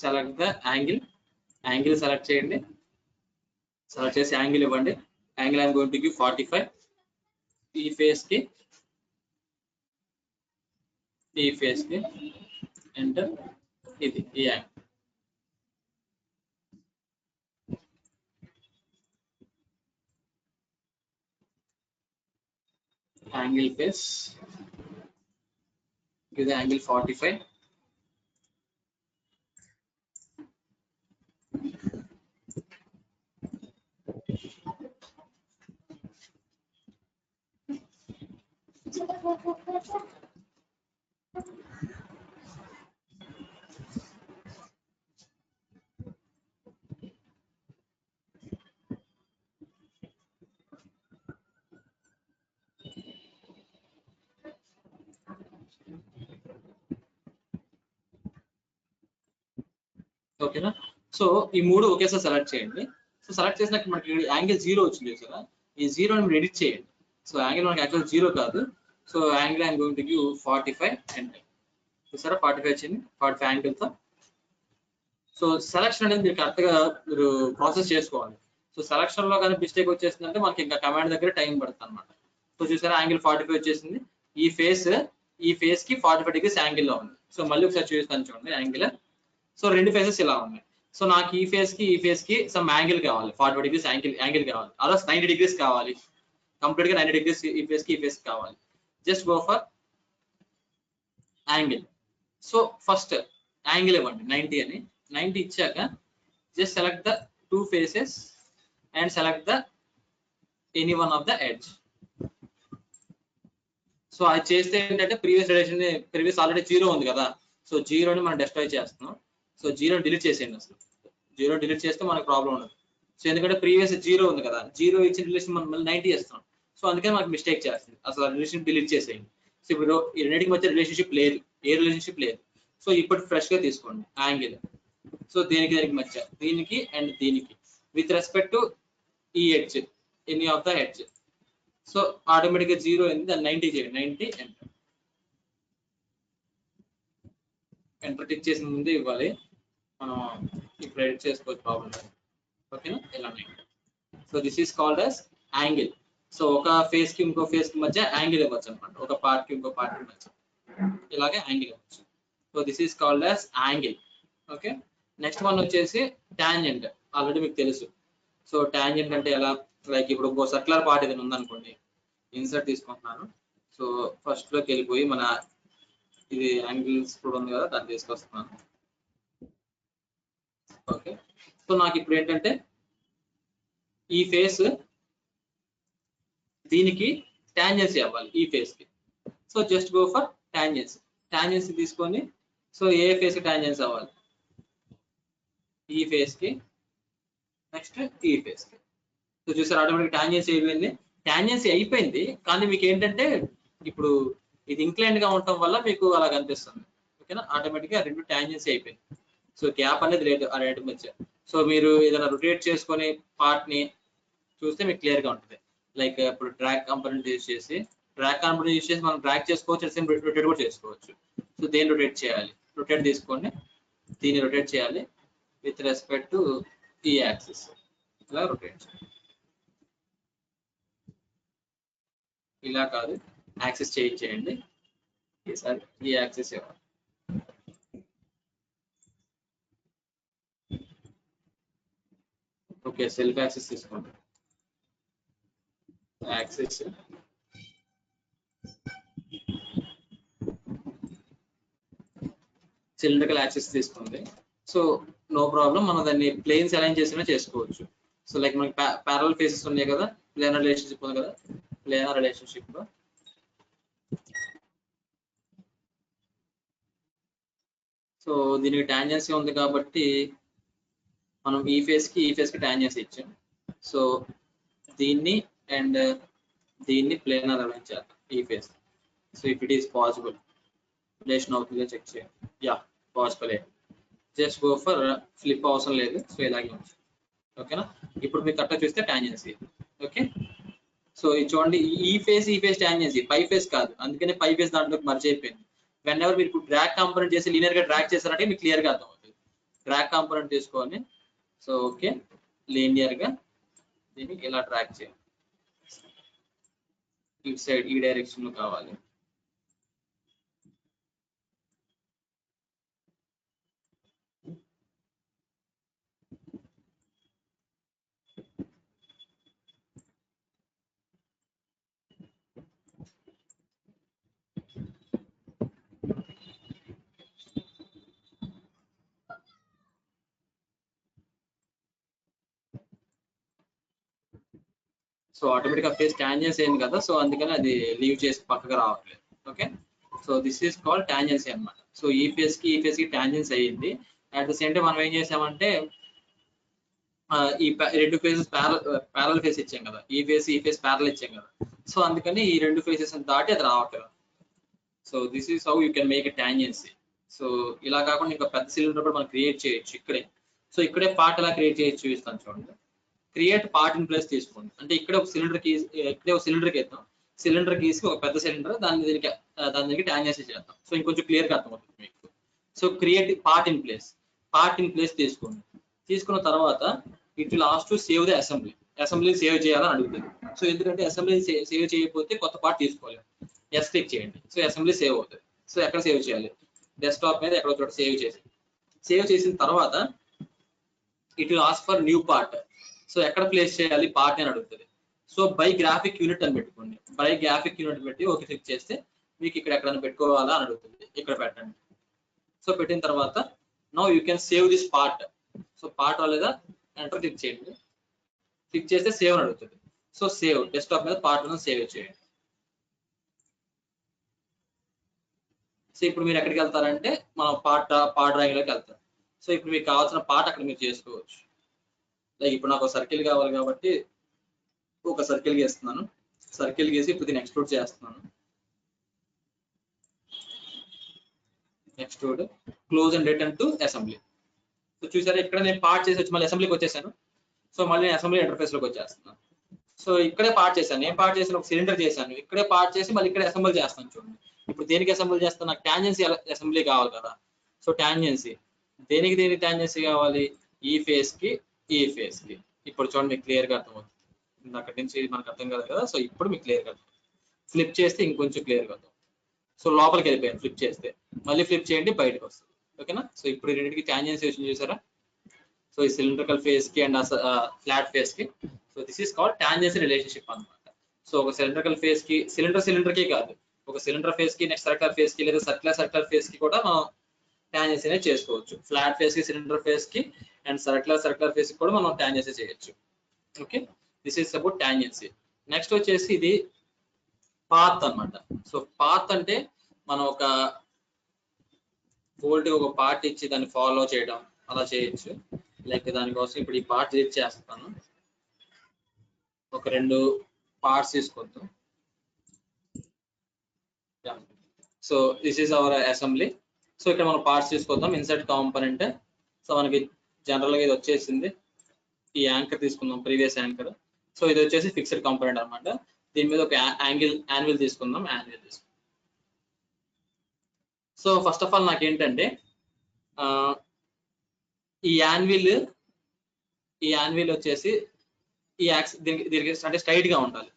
select the angle select చేయండి, సెలెక్ట్ చేసి యాంగిల్ ఇవ్వండి. Angle I'm going to give 45. ఈ ఫేస్ కి ఎంటర్, ఇది ఈ యాంగిల్. యాంగిల్ ఫేస్, ఇది యాంగిల్ 45. ఓకేనా. సో ఈ మూడు ఒకేసారి సెలెక్ట్ చేయండి. సో సెలెక్ట్ చేసినాక మనకి యాంగిల్ 0 వచ్చింది కదా, ఈ 0 ని ఎడిట్ చేయండి. సో యాంగిల్ మనకి యాక్చువల్ 0 కాదు. So angle I'm going to give 45 enter. చూసారా 45 వచ్చింది, 45 యాంగిల్ తో. సో సెలక్షన్ అనేది మీరు కరెక్ట్ గా మీరు ప్రాసెస్ చేసుకోవాలి. సో సెలక్షన్ లో కానీ మిస్టేక్ వచ్చేసిందంటే మనకి ఇంకా కమాండ్ దగ్గర టైం పడుతుంది అనమాట. సో చూసారా యాంగిల్ 45 వచ్చేసింది. ఈ ఫేస్ కి 45 డిగ్రీస్ యాంగిల్ లో ఉంది. సో మళ్ళీ ఒకసారి చూపిస్తాను చూడండి యాంగిల్. సో రెండు ఫేసెస్ ఇలా ఉన్నాయి. సో నాకు ఈ ఫేస్ కి సమ్ యాంగిల్ కావాలి, 45 డిగ్రీస్ యాంగిల్ కావాలి, అలా 90 డిగ్రీస్ కావాలి, కంప్లీట్ గా 90 డిగ్రీస్ ఈ ఫేస్ కావాలి. Just go for angle. So first angle ఇవ్వండి 90 అని. 90 ఇచ్చాక just select the two faces and select the any one of the edge. So అది చేస్తే ఏంటంటే ప్రీవియస్ ఆల్రెడీ 0 ఉంది కదా. సో 0ని మనం డిస్ట్రాయ్ చేస్తున్నాం. సో 0 డిలీట్ చేసేయండి. అసలు 0 డిలీట్ చేస్తే మనకు ప్రాబ్లం ఉండదు. సో ఎందుకంటే ప్రీవియస్ 0 ఉంది కదా, 0 ఇచ్చిన రిలేషన్ మనం మళ్ళీ 90 చేస్తున్నాం. సో అందుకని మనకు మిస్టేక్ చేస్తుంది. అసలు రిలేషన్ డిలీట్ చేసేయండి. సో ఇప్పుడు ఈ రెండింటికి మధ్య రిలేషన్షిప్ లేదు, ఏ రిలేషన్షిప్ లేదు. సో ఇప్పుడు ఫ్రెష్ గా తీసుకోండి యాంగిల్. సో దీనికి మధ్య, దీనికి అండ్ దీనికి విత్ రెస్పెక్ట్ టు ఈ edge, any of the edge. So automatic గా 0 అయింది, దాన్ని 90 చేయండి. 90 ఎంటర్. ఎంటర్ టిక్ చేసిన ముందే ఇవ్వాలి, మనం ఇప్పుడు ఎడిట్ చేసుకోవచ్చు ప్రాబ్లం. ఓకేనా, ఇలా 90. So this is called as angle. So ఒక ఫేస్ కి ఇంకో ఫేస్ కి మధ్య యాంగిల్ ఇవ్వచ్చు అనమాట, ఒక పార్ట్ కి ఇంకో పార్ట్ కి మధ్య ఇలాగే యాంగిల్ ఇవ్వచ్చు. So this is called as angle. Okay, next one వచ్చేసి టాంజెంట్. ఆల్రెడీ మీకు తెలుసు. సో టాంజెంట్ అంటే ఎలా, లైక్ ఇప్పుడు ఇంకో సర్క్యులర్ పార్ట్ ఏదైనా ఉందనుకోండి, ఇన్సర్ట్ తీసుకుంటున్నాను. సో ఫస్ట్ లోకి వెళ్ళిపోయి మన ఇది యాంగిల్స్ కూడా ఉంది కదా, దాన్ని తీసుకొస్తున్నాను. ఓకే, సో నాకు ఇప్పుడు ఏంటంటే ఈ ఫేస్ దీనికి టాంజెన్సీ అవ్వాలి, ఈ ఫేస్ కి. So just go for tangency. Tangency తీసుకొని, సో ఏ ఫేస్ కి టాంజెన్సీ అవ్వాలి, ఈ ఫేస్ కి, నెక్స్ట్ ఈ ఫేస్ కి. సో చూసారు ఆటోమేటిక్ టాంజెన్సీ అయిపోయింది. టాంజెన్సీ అయిపోయింది కానీ మీకు ఏంటంటే ఇప్పుడు ఇది ఇంక్లైన్ గా ఉండటం వల్ల మీకు అలా కనిపిస్తుంది. ఓకేనా, ఆటోమేటిక్ గా రెండు టాంజెన్సీ అయిపోయింది. సో గ్యాప్ అనేది లేదు ఆ రెండు మధ్య. సో మీరు ఏదైనా రొటేట్ చేసుకొని పార్ట్ ని చూస్తే మీకు క్లియర్ గా ఉంటుంది. లైక్ ఇప్పుడు డ్రాగ్ కాంపోనెంట్ యూజ్ చేసి, మనం డ్రాగ్ చేసుకోవచ్చు, సేమ్ రొటేట్ కూడా చేసుకోవచ్చు. సో దేన్ని రొటేట్ చేయాలి, రొటేట్ తీసుకోండి, దీన్ని రొటేట్ చేయాలి విత్ రెస్పెక్ట్ టు ఈ యాక్సిస్. ఇలా రొటేట్ చేయాలి, ఇలా కాదు, యాక్సిస్ చేంజ్ చేయండి. ఈసారి ఈ యాక్సిస్ ఇవ్వాలి. ఓకే, సెల్ఫ్ యాక్సిస్ తీసుకోండి. యాక్సిస్ సిలిండ్రికల్ యాక్సిస్ తీసుకోండి. సో నో ప్రాబ్లం, మనం దాన్ని ప్లేన్స్ అలైన్ చేసినా చేసుకోవచ్చు. సో లైక్ మనకి ప్యారలల్ ఫేసెస్ ఉన్నాయి కదా, ప్లేనర్ రిలేషన్షిప్ ఉంది కదా, ప్లేనర్ రిలేషన్షిప్ లో సో దీనికి టాంజెన్సీ ఉంది కాబట్టి మనం ఈ ఫేస్ కి టాంజెన్సీ ఇచ్చాం. సో దీన్ని అండ్ దీన్ని ప్లేనర్ అలైన్ చేద్దాం ఈ face. So if it is possible, relation అవుతుందో చెక్ చేయండి. Yeah, possible. Just go for flip, అవసరం లేదు. సో ఇలాగే ఉంది. ఓకేనా, ఇప్పుడు మీరు కరెక్ట్గా చూస్తే టాంజెన్సీ. ఓకే, సో ఇది చూడండి, ఈ ఫేస్ టాంజెన్సీ, పై ఫేస్ కాదు, అందుకనే పై ఫేస్ దాంట్లోకి మర్జ్ అయిపోయింది. వెన్ ఎవర్ మీరు డ్రాగ్ కాంపోనెంట్ చేసి లీనియర్ గా డ్రాగ్ చేశారంటే మీకు క్లియర్ గా అర్థం అవుతుంది. డ్రాగ్ కాంపోనెంట్ తీసుకోవాలి. సో ఓకే, లీనియర్ గా దీన్ని ఇలా డ్రాగ్ చేయాలి, ఇటు సైడ్ ఈ డైరెక్షన్ లో కావాలి. సో ఆటోమేటిక్ గా ఫేస్ టాంజెన్సీ అయింది కదా, సో అందుకని అది లీవ్ చేసి పక్కగా రావట్లేదు. Okay, so this is called tangency అన్నమాట. సో ఈ ఫేస్ కి టాంజెన్సీ అయ్యింది. అట్ ద సేమ్ టైం మనం ఏం చేసామంటే ఈ రెండు ఫేసెస్ ప్యారల్ ఫేస్ ఇచ్చాం కదా, ఈ ఫేస్ ప్యారల్ ఇచ్చాం కదా. సో అందుకని ఈ రెండు ఫేసెస్ దాటి అది రావట్లేదు. So this is how you can make a tangency. So ఇలా కాకుండా ఇంకా పెద్ద సిలిండర్ కూడా మనం క్రియేట్ చేయొచ్చు ఇక్కడే. సో ఇక్కడే పార్ట్ ఎలా క్రియేట్ చేయొచ్చు చూపిస్తాను చూడండి. క్రియేట్ పార్ట్ ఇన్ ప్లేస్ తీసుకోండి. అంటే ఇక్కడే ఒక సిలిండర్ కీ, ఇక్కడే ఒక సిలిండర్ కి ఇద్దాం. సిలిండర్ కీస్ కి ఒక పెద్ద సిలిండర్, దాని దీనికి టాంజెన్సీ చేద్దాం. సో ఇంకొంచెం క్లియర్ గా అర్థమవుతుంది మీకు. So create part in place తీసుకోండి. తీసుకున్న తర్వాత it last to save the assembly save చేయాలని అడుగుతుంది. సో ఎందుకంటే అసెంబ్లీ సేవ్ చేయకపోతే కొత్త పార్ట్ తీసుకోవాలి. ఎస్ క్లిక్ చేయండి. సో అసెంబ్లీ సేవ్ అవుతుంది. సో ఎక్కడ సేవ్ చేయాలి, డెస్క్టాప్ మీద ఎక్కడో చోట సేవ్ చేసిన తర్వాత it will ask for new part. So ఎక్కడ ప్లేస్ చేయాలి పార్ట్ అని అడుగుతుంది. సో బై గ్రాఫిక్ యూనిట్ అని పెట్టుకోండి. బై గ్రాఫిక్ యూనిట్ పెట్టి ఓకే క్లిక్ చేస్తే మీకు ఇక్కడ ఎక్కడైనా పెట్టుకోవాలా అని అడుగుతుంది. ఇక్కడ పెట్టండి. సో పెట్టిన తర్వాత now you can save this part. So part లేదా ఎంటర్ క్లిక్ చేయండి. క్లిక్ చేస్తే సేవ్ అని అడుగుతుంది. సో సేవ్, డెస్క్టాప్ మీద పార్ట్ సేవ్ చేయండి. సో ఇప్పుడు మీరు ఎక్కడికి వెళ్తారంటే మన పార్ట్ డ్రాయింగ్ లోకి వెళ్తారు. సో ఇప్పుడు మీకు కావాల్సిన పార్ట్ అక్కడ మీరు చేసుకోవచ్చు. లైక్ ఇప్పుడు నాకు సర్కిల్ కావాలి కాబట్టి ఒక సర్కిల్ గీస్తున్నాను. సర్కిల్ గీసి ఇప్పుడు దీన్ని ఎక్స్ట్రూడ్ చేస్తున్నాను. Extrude close and return to assembly. So చూసారా ఇక్కడ నేను పార్ట్ చేసి వచ్చి మళ్ళీ అసెంబ్లీకి వచ్చేసాను. సో మళ్ళీ నేను అసెంబ్లీ ఇంటర్ఫేస్ లోకి వచ్చేస్తున్నాను. సో ఇక్కడే పార్ట్ చేశాను, నేను పార్ట్ చేసిన ఒక సిలిండర్ చేశాను, ఇక్కడే పార్ట్ చేసి మళ్ళీ ఇక్కడ అసెంబుల్ చేస్తాను. చూడండి ఇప్పుడు దేనికి అసెంబుల్ చేస్తాను, నాకు టాంజెన్సీ అసెంబ్లీ కావాలి కదా. సో టాంజెన్సీ దేనికి టాంజెన్సీ కావాలి, ఈ ఫేస్ కి ఈ ఫేస్ కి. ఇప్పుడు చూడండి మీకు క్లియర్ గా అర్థమవుతుంది, అక్కడి నుంచి మనకు అర్థం కాదు కదా. సో ఇప్పుడు మీకు క్లియర్ గా అర్థం, ఫ్లిప్ చేస్తే ఇంకొంచెం క్లియర్ గా అర్థం. సో లోపలికి వెళ్ళిపోయాను, ఫ్లిప్ చేస్తే మళ్ళీ ఫ్లిప్ చేయండి బయటకు వస్తుంది. ఓకేనా. సో ఇప్పుడు రెండింటికి టాంజెన్సీ చూసారా. సో ఈ సిలిండ్రికల్ ఫేస్ కి అండ్ ఫ్లాట్ ఫేస్ కి. So this is called tangency relationship అన్నమాట. సో ఒక సిలిండ్రికల్ ఫేస్ కి సిలిండర్ కి కాదు, ఒక సిలిండర్ ఫేస్ కి నెక్స్ట్ సర్కులర్ ఫేస్ కి లేదా సర్కులర్ ఫేస్ కి కూడా మనం టాంజెన్సీ అనేది చేసుకోవచ్చు. ఫ్లాట్ ఫేస్ కి సిలిండర్ ఫేస్ కి అండ్ సర్కులర్ ఫేస్ కి కూడా మనం టాంజెన్సీ చేయొచ్చు. Okay, this is about tangency. Next వచ్చేసి ఇది పాత్ అన్నమాట. సో పాత్ అంటే మనం ఒక ఫోల్డ్ ఒక పార్ట్ ఇచ్చి దాన్ని ఫాలో చేయడం అలా చేయొచ్చు. లైక్ దానికోసం ఇప్పుడు ఈ పార్ట్ డిలీట్ చేస్తాను, ఒక 2 పార్ట్స్ తీసుకొద్దాం. So this is our assembly. So ఇక్కడ మనం పార్ట్స్ తీసుకొద్దాం, ఇన్సర్ట్ కాంపోనెంట్. సో మనకి జనరల్ గా ఇది వచ్చేసింది, ఈ యాంకర్ తీసుకుందాం, ప్రీవియస్ యాంకర్. సో ఇది వచ్చేసి ఫిక్స్డ్ కాంపోనెంట్ అనమాట. దీని మీద ఒక యాన్విల్ తీసుకుందాం, సో ఫస్ట్ ఆఫ్ ఆల్ నాకేంటంటే ఈ యాన్విల్ వచ్చేసి ఈ యాక్సిస్ దీనికి అంటే స్ట్రైట్ గా ఉండాలి.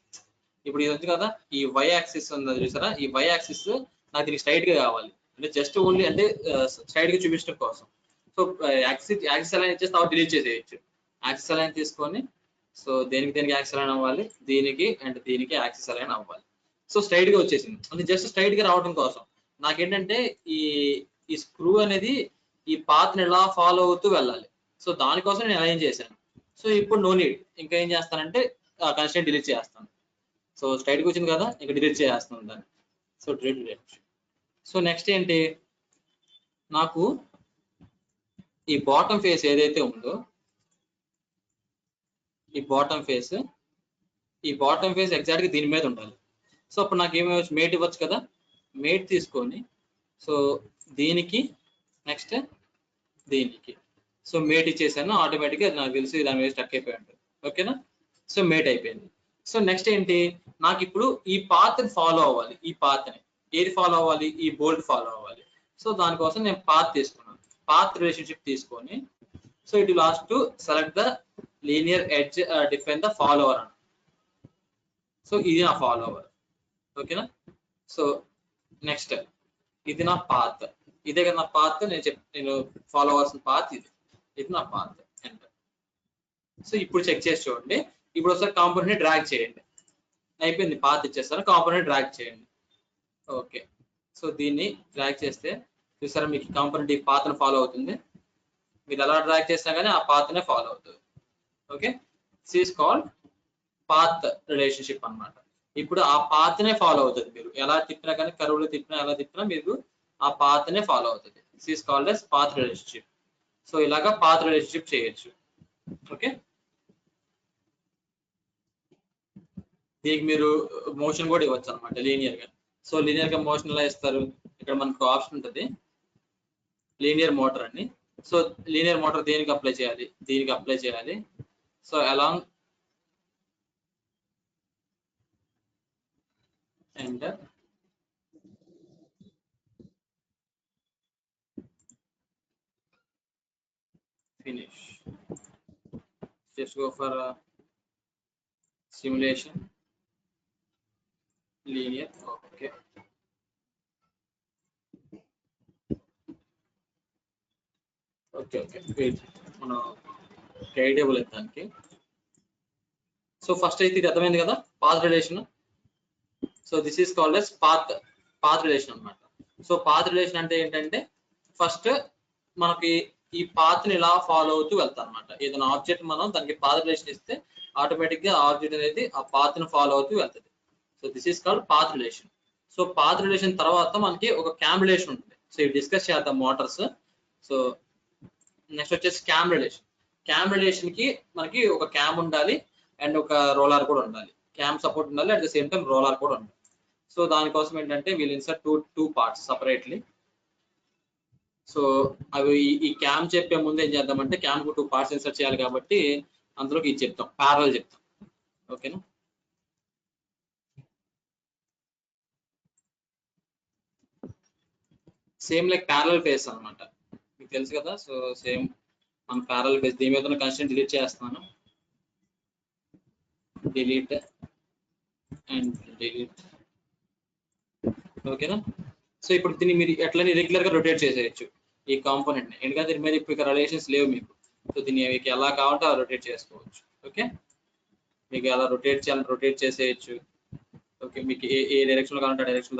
ఇప్పుడు ఇది ఉంది కదా, ఈ వై యాక్సిస్ ఉంది చూసారా, ఈ వై యాక్సిస్ నాకు దీనికి స్ట్రైట్ గా కావాలి. అంటే జస్ట్ ఓన్లీ అంటే స్ట్రైట్ గా చూపించడం కోసం. సో యాక్సిస్ అలైన్ ఇచ్చేసి తర్వాత డిలీట్ చేసేయచ్చు. యాక్సిస్ అలైన్ తీసుకొని, సో దేనికి యాక్సిస్ అలైన్ అవ్వాలి, దీనికి అండ్ దీనికి యాక్సిస్ అలైన్ అవ్వాలి. సో స్ట్రైట్ గా వచ్చేసింది, అంటే జస్ట్ స్ట్రైట్ గా రావడం కోసం నాకేంటంటే ఈ స్క్రూ అనేది ఈ పాత్ ని ఎలా ఫాలో అవుతూ వెళ్ళాలి. సో దానికోసం నేను అలైన్ చేశాను. సో ఇప్పుడు నో నీడ్, ఇంకా ఏం చేస్తానంటే కన్స్ట్రెయింట్ డిలీట్ చేస్తాను. సో స్ట్రైట్ గా వచ్చింది కదా, ఇంకా డిలీట్ చేస్తాను దాన్ని. So delete. సో నెక్స్ట్ ఏంటి, నాకు ఈ బాటమ్ ఫేస్ ఏదైతే ఉందో, ఈ బాటమ్ ఫేస్ ఎగ్జాక్ట్ గా దీని మీద ఉండాలి. సో అప్పుడు నాకు ఏమేమి మేట్ ఇవ్వచ్చు కదా, మేట్ తీసుకొని సో దీనికి నెక్స్ట్ దీనికి సో మేట్ ఇచ్చేసాను. ఆటోమేటిక్ గా నాకు తెలిసి దాని మీద స్టక్ అయిపోయి ఉంటుంది. ఓకేనా. సో మేట్ అయిపోయింది. సో నెక్స్ట్ ఏంటి, నాకు ఇప్పుడు ఈ పాత్ ని ఫాలో అవ్వాలి. ఈ పాత్ ని ఏది ఫాలో అవ్వాలి, ఈ బోల్ట్ ఫాలో అవ్వాలి. సో దానికోసం నేను పాత్ తీసుకున్నాను, పాత్ రిలేషన్షిప్ తీసుకొని so it last to select the linear edge define the follower అని. సో ఇది నా ఫాలోవర్. ఓకేనా. సో నెక్స్ట్ ఇది నా పాత్, ఇదే కదా నా పాత్, నేను ఫాలో అవ్వాల్సిన పాత్ ఇది నా పాత్. ఎంటర్. సో ఇప్పుడు చెక్ చేసి చూడండి. ఇప్పుడు ఒకసారి కాంపోనెంట్ ని డ్రాగ్ చేయండి, అయిపోయింది, పాత్ ఇచ్చేస్తాను. కాంపోనెంట్ డ్రాగ్ చేయండి. ఓకే, సో దీన్ని డ్రాగ్ చేస్తే చూసారా మీకు కాంపోనెంట్ ఈ పాత్ ని ఫాలో అవుతుంది. మీరు ఎలా డ్రాగ్ చేసినా కానీ ఆ పాత్ నే ఫాలో అవుతుంది. Okay, this is called path relationship అన్నమాట. ఇప్పుడు ఆ పాత్ నే ఫాలో అవుతుంది. మీరు ఎలా తిప్పినా కానీ, కరువులు తిప్పినా ఎలా తిప్పినా మీరు ఆ పాత్ నే ఫాలో అవుతుంది. This is called as path relationship. So ఇలాగా పాత్ రిలేషన్షిప్ చేయొచ్చు. ఓకే, దీనికి మీరు మోషన్ కూడా ఇవ్వచ్చు అనమాట లీనియర్ గా. సో లీనియర్ గా మోషన్ ఎలా ఇస్తారు, ఇక్కడ మనకు ఆప్షన్ ఉంటుంది లీనియర్ మోటార్ అని. సో లీనియర్ మోటార్ దేనికి అప్లై చేయాలి, దీనికి అప్లై చేయాలి. So along enter, finish. Just go for simulation linear. Okay, wait, మనం క్రియేటబుల్ దానికి. సో ఫస్ట్ అయితే ఇది అర్థమైంది కదా path relation. So this is called as path relation అన్నమాట. సో పాత్ రిలేషన్ అంటే ఏంటంటే ఫస్ట్ మనకి ఈ పాత్ ని ఇలా ఫాలో అవుతూ వెళ్తాం అనమాట. ఏదైనా ఆబ్జెక్ట్ మనం దానికి పాత్ రిలేషన్ ఇస్తే ఆటోమేటిక్ గా ఆబ్జెక్ట్ అనేది ఆ పాత్ ని ఫాలో అవుతూ వెళ్తుంది. So this is called path relation. So path relation తర్వాత మనకి ఒక క్యామ్ రిలేషన్ ఉంటుంది. సో ఇవి డిస్కస్ చేద్దాం మోటార్స్. సో నెక్స్ట్ వచ్చేసి క్యామ్ రిలేషన్. క్యామ్ రిలేషన్ కి మనకి ఒక క్యామ్ ఉండాలి అండ్ ఒక రోలర్ కూడా ఉండాలి. క్యామ్ సపోర్ట్ ఉండాలి, at the same time roller కూడా ఉండాలి. సో దానికోసం ఏంటంటే we'll insert two parts separately. So అవి ఈ క్యామ్ చెప్పే ముందు ఏం చేద్దామంటే క్యామ్ కు 2 పార్ట్స్ ఇన్సర్ట్ చేయాలి కాబట్టి అందులోకి ఇది చెప్తాం, ప్యారల్ చెప్తాం. ఓకేనా? సేమ్ లైక్ ప్యారల్ ఫేస్ అన్నమాట, మీకు తెలుసు కదా. సో సేమ్ మన ప్యారల్ ఫేస్, దీని మీద ఉన్న కన్స్ట్రెంట్ డిలీట్ చేస్తున్నాను. Delete and delete. ఓకేనా? సో ఇప్పుడు దీన్ని మీరు ఎట్లని రెగ్యులర్ గా రొటేట్ చేసేయచ్చు ఈ కాంపోనెంట్ ని, ఎందుకంటే దీని మీద ఇప్పుడు రిలేషన్స్ లేవు మీకు. సో దీన్ని మీకు ఎలా కావాలంటే అలా రొటేట్ చేసుకోవచ్చు. ఓకే, మీకు ఎలా రొటేట్ చేయాలని రొటేట్ చేసేయచ్చు. ఓకే, మీకు ఏ డైరెక్షన్ లో కావాలంటే ఆ డైరెక్షన్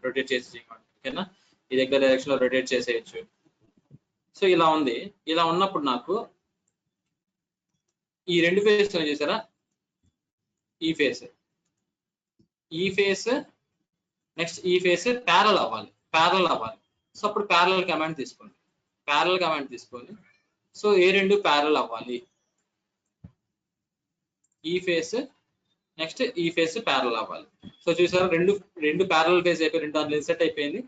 రొటేట్ చేసేయమండి. ఓకేనా? ఈ దగ్గర డైరెక్షన్ లో రొటేట్ చేసేయచ్చు. సో ఇలా ఉంది. ఇలా ఉన్నప్పుడు నాకు ఈ రెండు ఫేస్ చేశారా, ఈ ఫేస్ నెక్స్ట్ ఈ ఫేస్ ప్యారల్ అవ్వాలి. సో అప్పుడు ప్యారల్ కమాండ్ తీసుకోండి. సో ఏ రెండు ప్యారల్ అవ్వాలి, ఈ ఫేస్ నెక్స్ట్ ఈ ఫేస్ ప్యారల్ అవ్వాలి. సో చూసారా, రెండు ప్యారల్ ఫేస్ అయిపోయి రెండు దాంట్లో ఇన్సెట్ అయిపోయింది.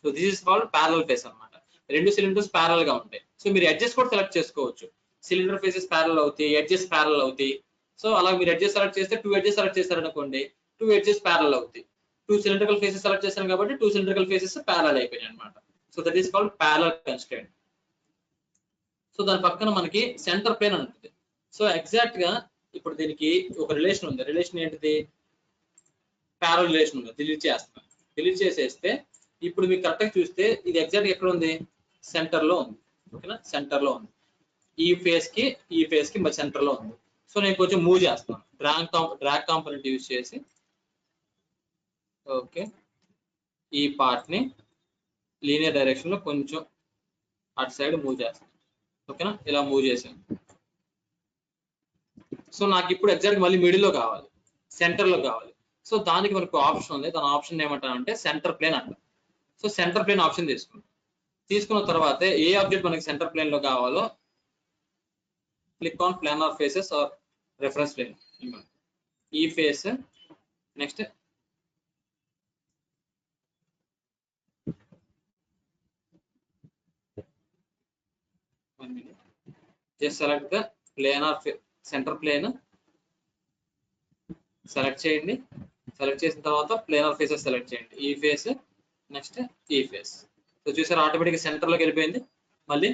So this is called parallel face అన్నమాట. రెండు సిలిండర్స్ ప్యారల్ గా ఉంటాయి. సో మీరు ఎడ్జెస్ కూడా సెలెక్ట్ చేసుకోవచ్చు. సిలిండర్ ఫేసెస్ ప్యారల్ అవుతాయి, ఎడ్జెస్ ప్యారల్ అవుతాయి. సో అలా మీరు ఎడ్జెస్ సెలెక్ట్ చేస్తే 2 ఎడ్జెస్ సెలెక్ట్ చేశారనుకోండి, 2 ఎడ్జెస్ ప్యారల్ అవుతాయి. 2 సిలిండ్రికల్ ఫేసెస్ సెలెక్ట్ చేశాను కాబట్టి 2 సిలిండ్రికల్ ఫేసెస్ ప్యారల్ అయిపోయాయి అనమాట. So that is called parallel constraint. So దాని పక్కన మనకి సెంటర్ ప్లేన్ ఉంటుంది. సో ఎగ్జాక్ట్ గా ఇప్పుడు దీనికి ఒక రిలేషన్ ఉంది. రిలేషన్ ఏంటిది? ప్యారల్ రిలేషన్ ఉంది. డిలీట్ చేసేస్తే ఇప్పుడు మీకు కరెక్ట్ గా చూస్తే ఇది ఎగ్జాక్ట్ ఎక్కడ ఉంది? సెంటర్ లో ఉంది. ఓకేనా? సెంటర్ లో ఉంది. ఈ ఫేస్ కి మరి సెంటర్ లో ఉంది. సో నేను కొంచెం మూవ్ చేస్తాను, డ్రాగ్ కాంపోనెంట్ యూజ్ చేసి. ఓకే, ఈ పార్ట్ ని లీనియర్ డైరెక్షన్ లో కొంచెం అటు సైడ్ మూవ్ చేస్తాను. ఓకేనా? ఇలా మూవ్ చేశాను. సో నాకు ఇప్పుడు ఎగ్జాక్ట్ మళ్ళీ మిడిల్ లో కావాలి, సెంటర్ లో కావాలి. సో దానికి మనకు ఆప్షన్ ఉంది. దాని ఆప్షన్ ఏమంటారంటే సెంటర్ ప్లేన్ అంట. సో సెంటర్ ప్లేన్ ఆప్షన్ తీసుకున్న తర్వాత ఏ ఆబ్జెక్ట్ మనకి సెంటర్ ప్లేన్ లో కావాలో click on planar faces or reference plane. ఈ face next just select the plane or center plane, select చేయండి. సెలెక్ట్ చేసిన తర్వాత ప్లేనర్ ఫేసెస్ సెలెక్ట్ చేయండి. ఈ ఫేస్ నెక్స్ట్ ఈ ఫేస్. సో చూసారు, ఆటోమేటిక్ సెంటర్ లోకి వెళ్ళిపోయింది మళ్ళీ.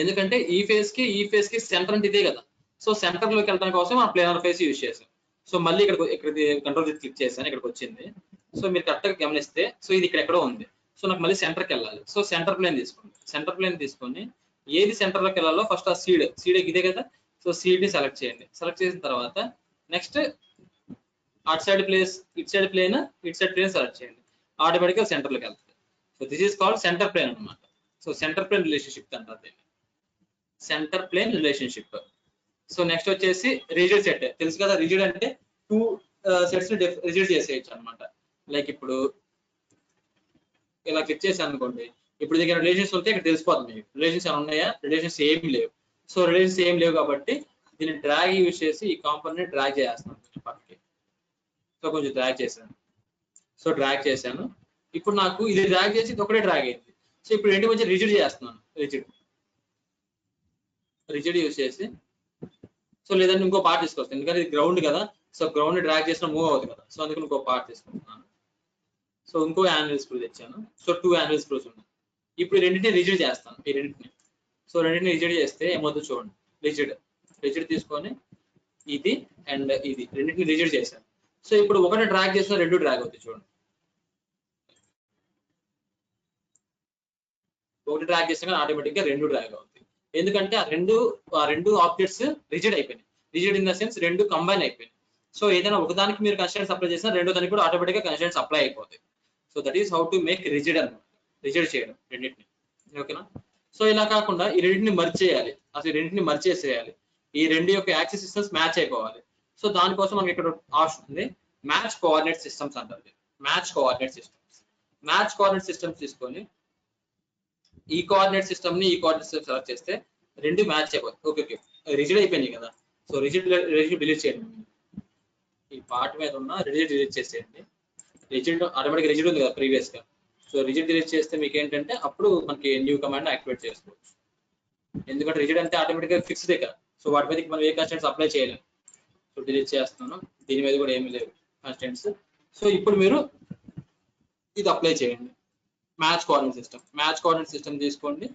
ఎందుకంటే ఈ ఫేస్ కి సెంటర్ అంటే ఇదే కదా. సో సెంటర్ లోకి వెళ్ళడం కోసం ఆ ప్లేనర్ ఫేస్ యూజ్ చేసాం. సో మళ్ళీ ఇక్కడ కంట్రోల్ క్లిక్ చేశాను, ఇక్కడికి వచ్చింది. సో మీరు కరెక్ట్ గా గమనిస్తే సో ఇది ఇక్కడ ఎక్కడో ఉంది. సో నాకు మళ్ళీ సెంటర్కి వెళ్ళాలి. సో సెంటర్ ప్లేన్ తీసుకొని ఏది సెంటర్ లోకి వెళ్ళాలో ఫస్ట్ ఆ సీడ్ ఇదే కదా. సో సీడ్ ని సెలెక్ట్ చేయండి. సెలెక్ట్ చేసిన తర్వాత నెక్స్ట్ అటు సైడ్ ప్లేన్ సెలెక్ట్ చేయండి. ఆటోమేటిక్ గా సెంటర్ లోకి వెళ్తుంది. So this is called centre plane అనమాట. సో సెంటర్ ప్లేన్ రిలేషన్షిప్ అంటారు దీన్ని, centre plane relationship. So next వచ్చేసి రిజిడ్ సెట్. తెలుసు కదా, రిజిడ్ అంటే 2 సెట్స్ ని రిజిడ్ చేసేయచ్చు అనమాట. లైక్ ఇప్పుడు ఇలా క్లిక్ చేశాను అనుకోండి, ఇప్పుడు దగ్గర రిలేషన్స్ ఉంటే ఇక్కడ తెలిసిపోతుంది మీకు రిలేషన్స్ ఏమైనా ఉన్నాయా. రిలేషన్స్ ఏం లేవు. సో రిలేషన్స్ ఏం లేవు కాబట్టి దీన్ని డ్రాగ్ యూజ్ చేసి ఈ కాంపోనెంట్ డ్రాగ్ చేస్తున్నాను కొంచెం పక్కకి. సో కొంచెం డ్రాగ్ చేశాను. ఇప్పుడు నాకు ఇది డ్రాగ్ చేసి ఇది ఒకటే డ్రాగ్ అయింది. సో ఇప్పుడు రెండింటి మధ్య రిజిడ్ చేస్తున్నాను. రిజిడ్ యూజ్ చేసి, సో లేదంటే ఇంకో పార్ట్ తీసుకొస్తాను, ఎందుకంటే ఇది గ్రౌండ్ కదా. సో గ్రౌండ్ డ్రాగ్ చేసిన మూవ్ అవుతుంది కదా. సో అందుకని ఇంకో పార్ట్ తీసుకుంటున్నాను. సో ఇంకో యాన్యువల్ స్క్రూ తెచ్చాను. సో 2 యాన్యువల్ స్క్రూస్ ఉన్నాయి. ఇప్పుడు రెండింటిని రిజిడ్ చేస్తాను, ఈ రెండింటిని. సో రెండింటిని రిజిడ్ చేస్తే ఏమవుతుందో చూడండి. రిజిడ్ తీసుకొని ఇది అండ్ ఇది రెండింటిని రిజిడ్ చేశాను. సో ఇప్పుడు ఒకటి డ్రాగ్ చేసిన 2 డ్రాగ్ అవుతాయి చూడండి. ఒకటి డ్రాగ్ చేసిన ఆటోమేటిక్ గా 2 డ్రాగ్ అవుతాయి. ఎందుకంటే ఆ రెండు ఆబ్జెక్ట్స్ రిజిడ్ అయిపోయినాయి. Rigid in the sense 2 combine అయిపోయినాయి. సో ఏదైనా ఒకదానికి మీరు కన్స్ట్రెంట్స్ అప్లై చేసినా రెండో దానికి కూడా ఆటోమేటిక్ గా కన్స్ట్రెంట్స్ అప్లై అయిపోతాయి. So that is how to make rigid అనమాట, రిజిడ్ చేయడం రెండింటిని. ఓకేనా? సో ఇలా కాకుండా ఈ రెండింటిని మర్జ్ చేయాలి. అసలు రెండింటిని మర్జ్ చేసేయాలి. ఈ రెండు యొక్క యాక్సిస్ సిస్టమ్స్ మ్యాచ్ అయిపోవాలి. సో దానికోసం మనకి ఇక్కడ ఆప్షన్ ఉంది, మ్యాచ్ కోఆర్డినేట్ సిస్టమ్స్ అంటారు. మ్యాచ్ కోఆర్డినేట్ సిస్టమ్స్ తీసుకొని ఈ కోఆర్డినేట్ సిస్టమ్ ని ఈ కోఆర్డినేట్ సిస్టమ్ సెలెక్ట్ చేస్తే రెండు మ్యాచ్ అయిపోతాయి. ఓకే, రిజిడ్ అయిపోయినాయి కదా. సో రిజిడ్ డిలీట్ చేయండి. ఈ పార్ట్ మీద ఉన్న రిజిడ్ డిలీట్ చేసేయండి. రిజిడ్ ఆటోమేటిక్ రిజిడ్ ఉంది కదా ప్రీవియస్ గా. సో రిజిడ్ డిలీట్ చేస్తే మీకు ఏంటంటే అప్పుడు మనకి న్యూ కమాండ్ యాక్టివేట్ చేసుకోవచ్చు. ఎందుకంటే రిజిడ్ అంటే ఆటోమేటిక్గా ఫిక్స్డే కదా, సో వాటి మీద మనం ఏ కన్స్టెంట్స్ అప్లై చేయలేము. సో డిలీట్ చేస్తున్నాను, దీని మీద కూడా ఏమీ లేవు కన్స్టెంట్స్. సో ఇప్పుడు మీరు ఇది అప్లై చేయండి. మ్యాచ్ కోఆర్డినేట్ సిస్టమ్ తీసుకోండి.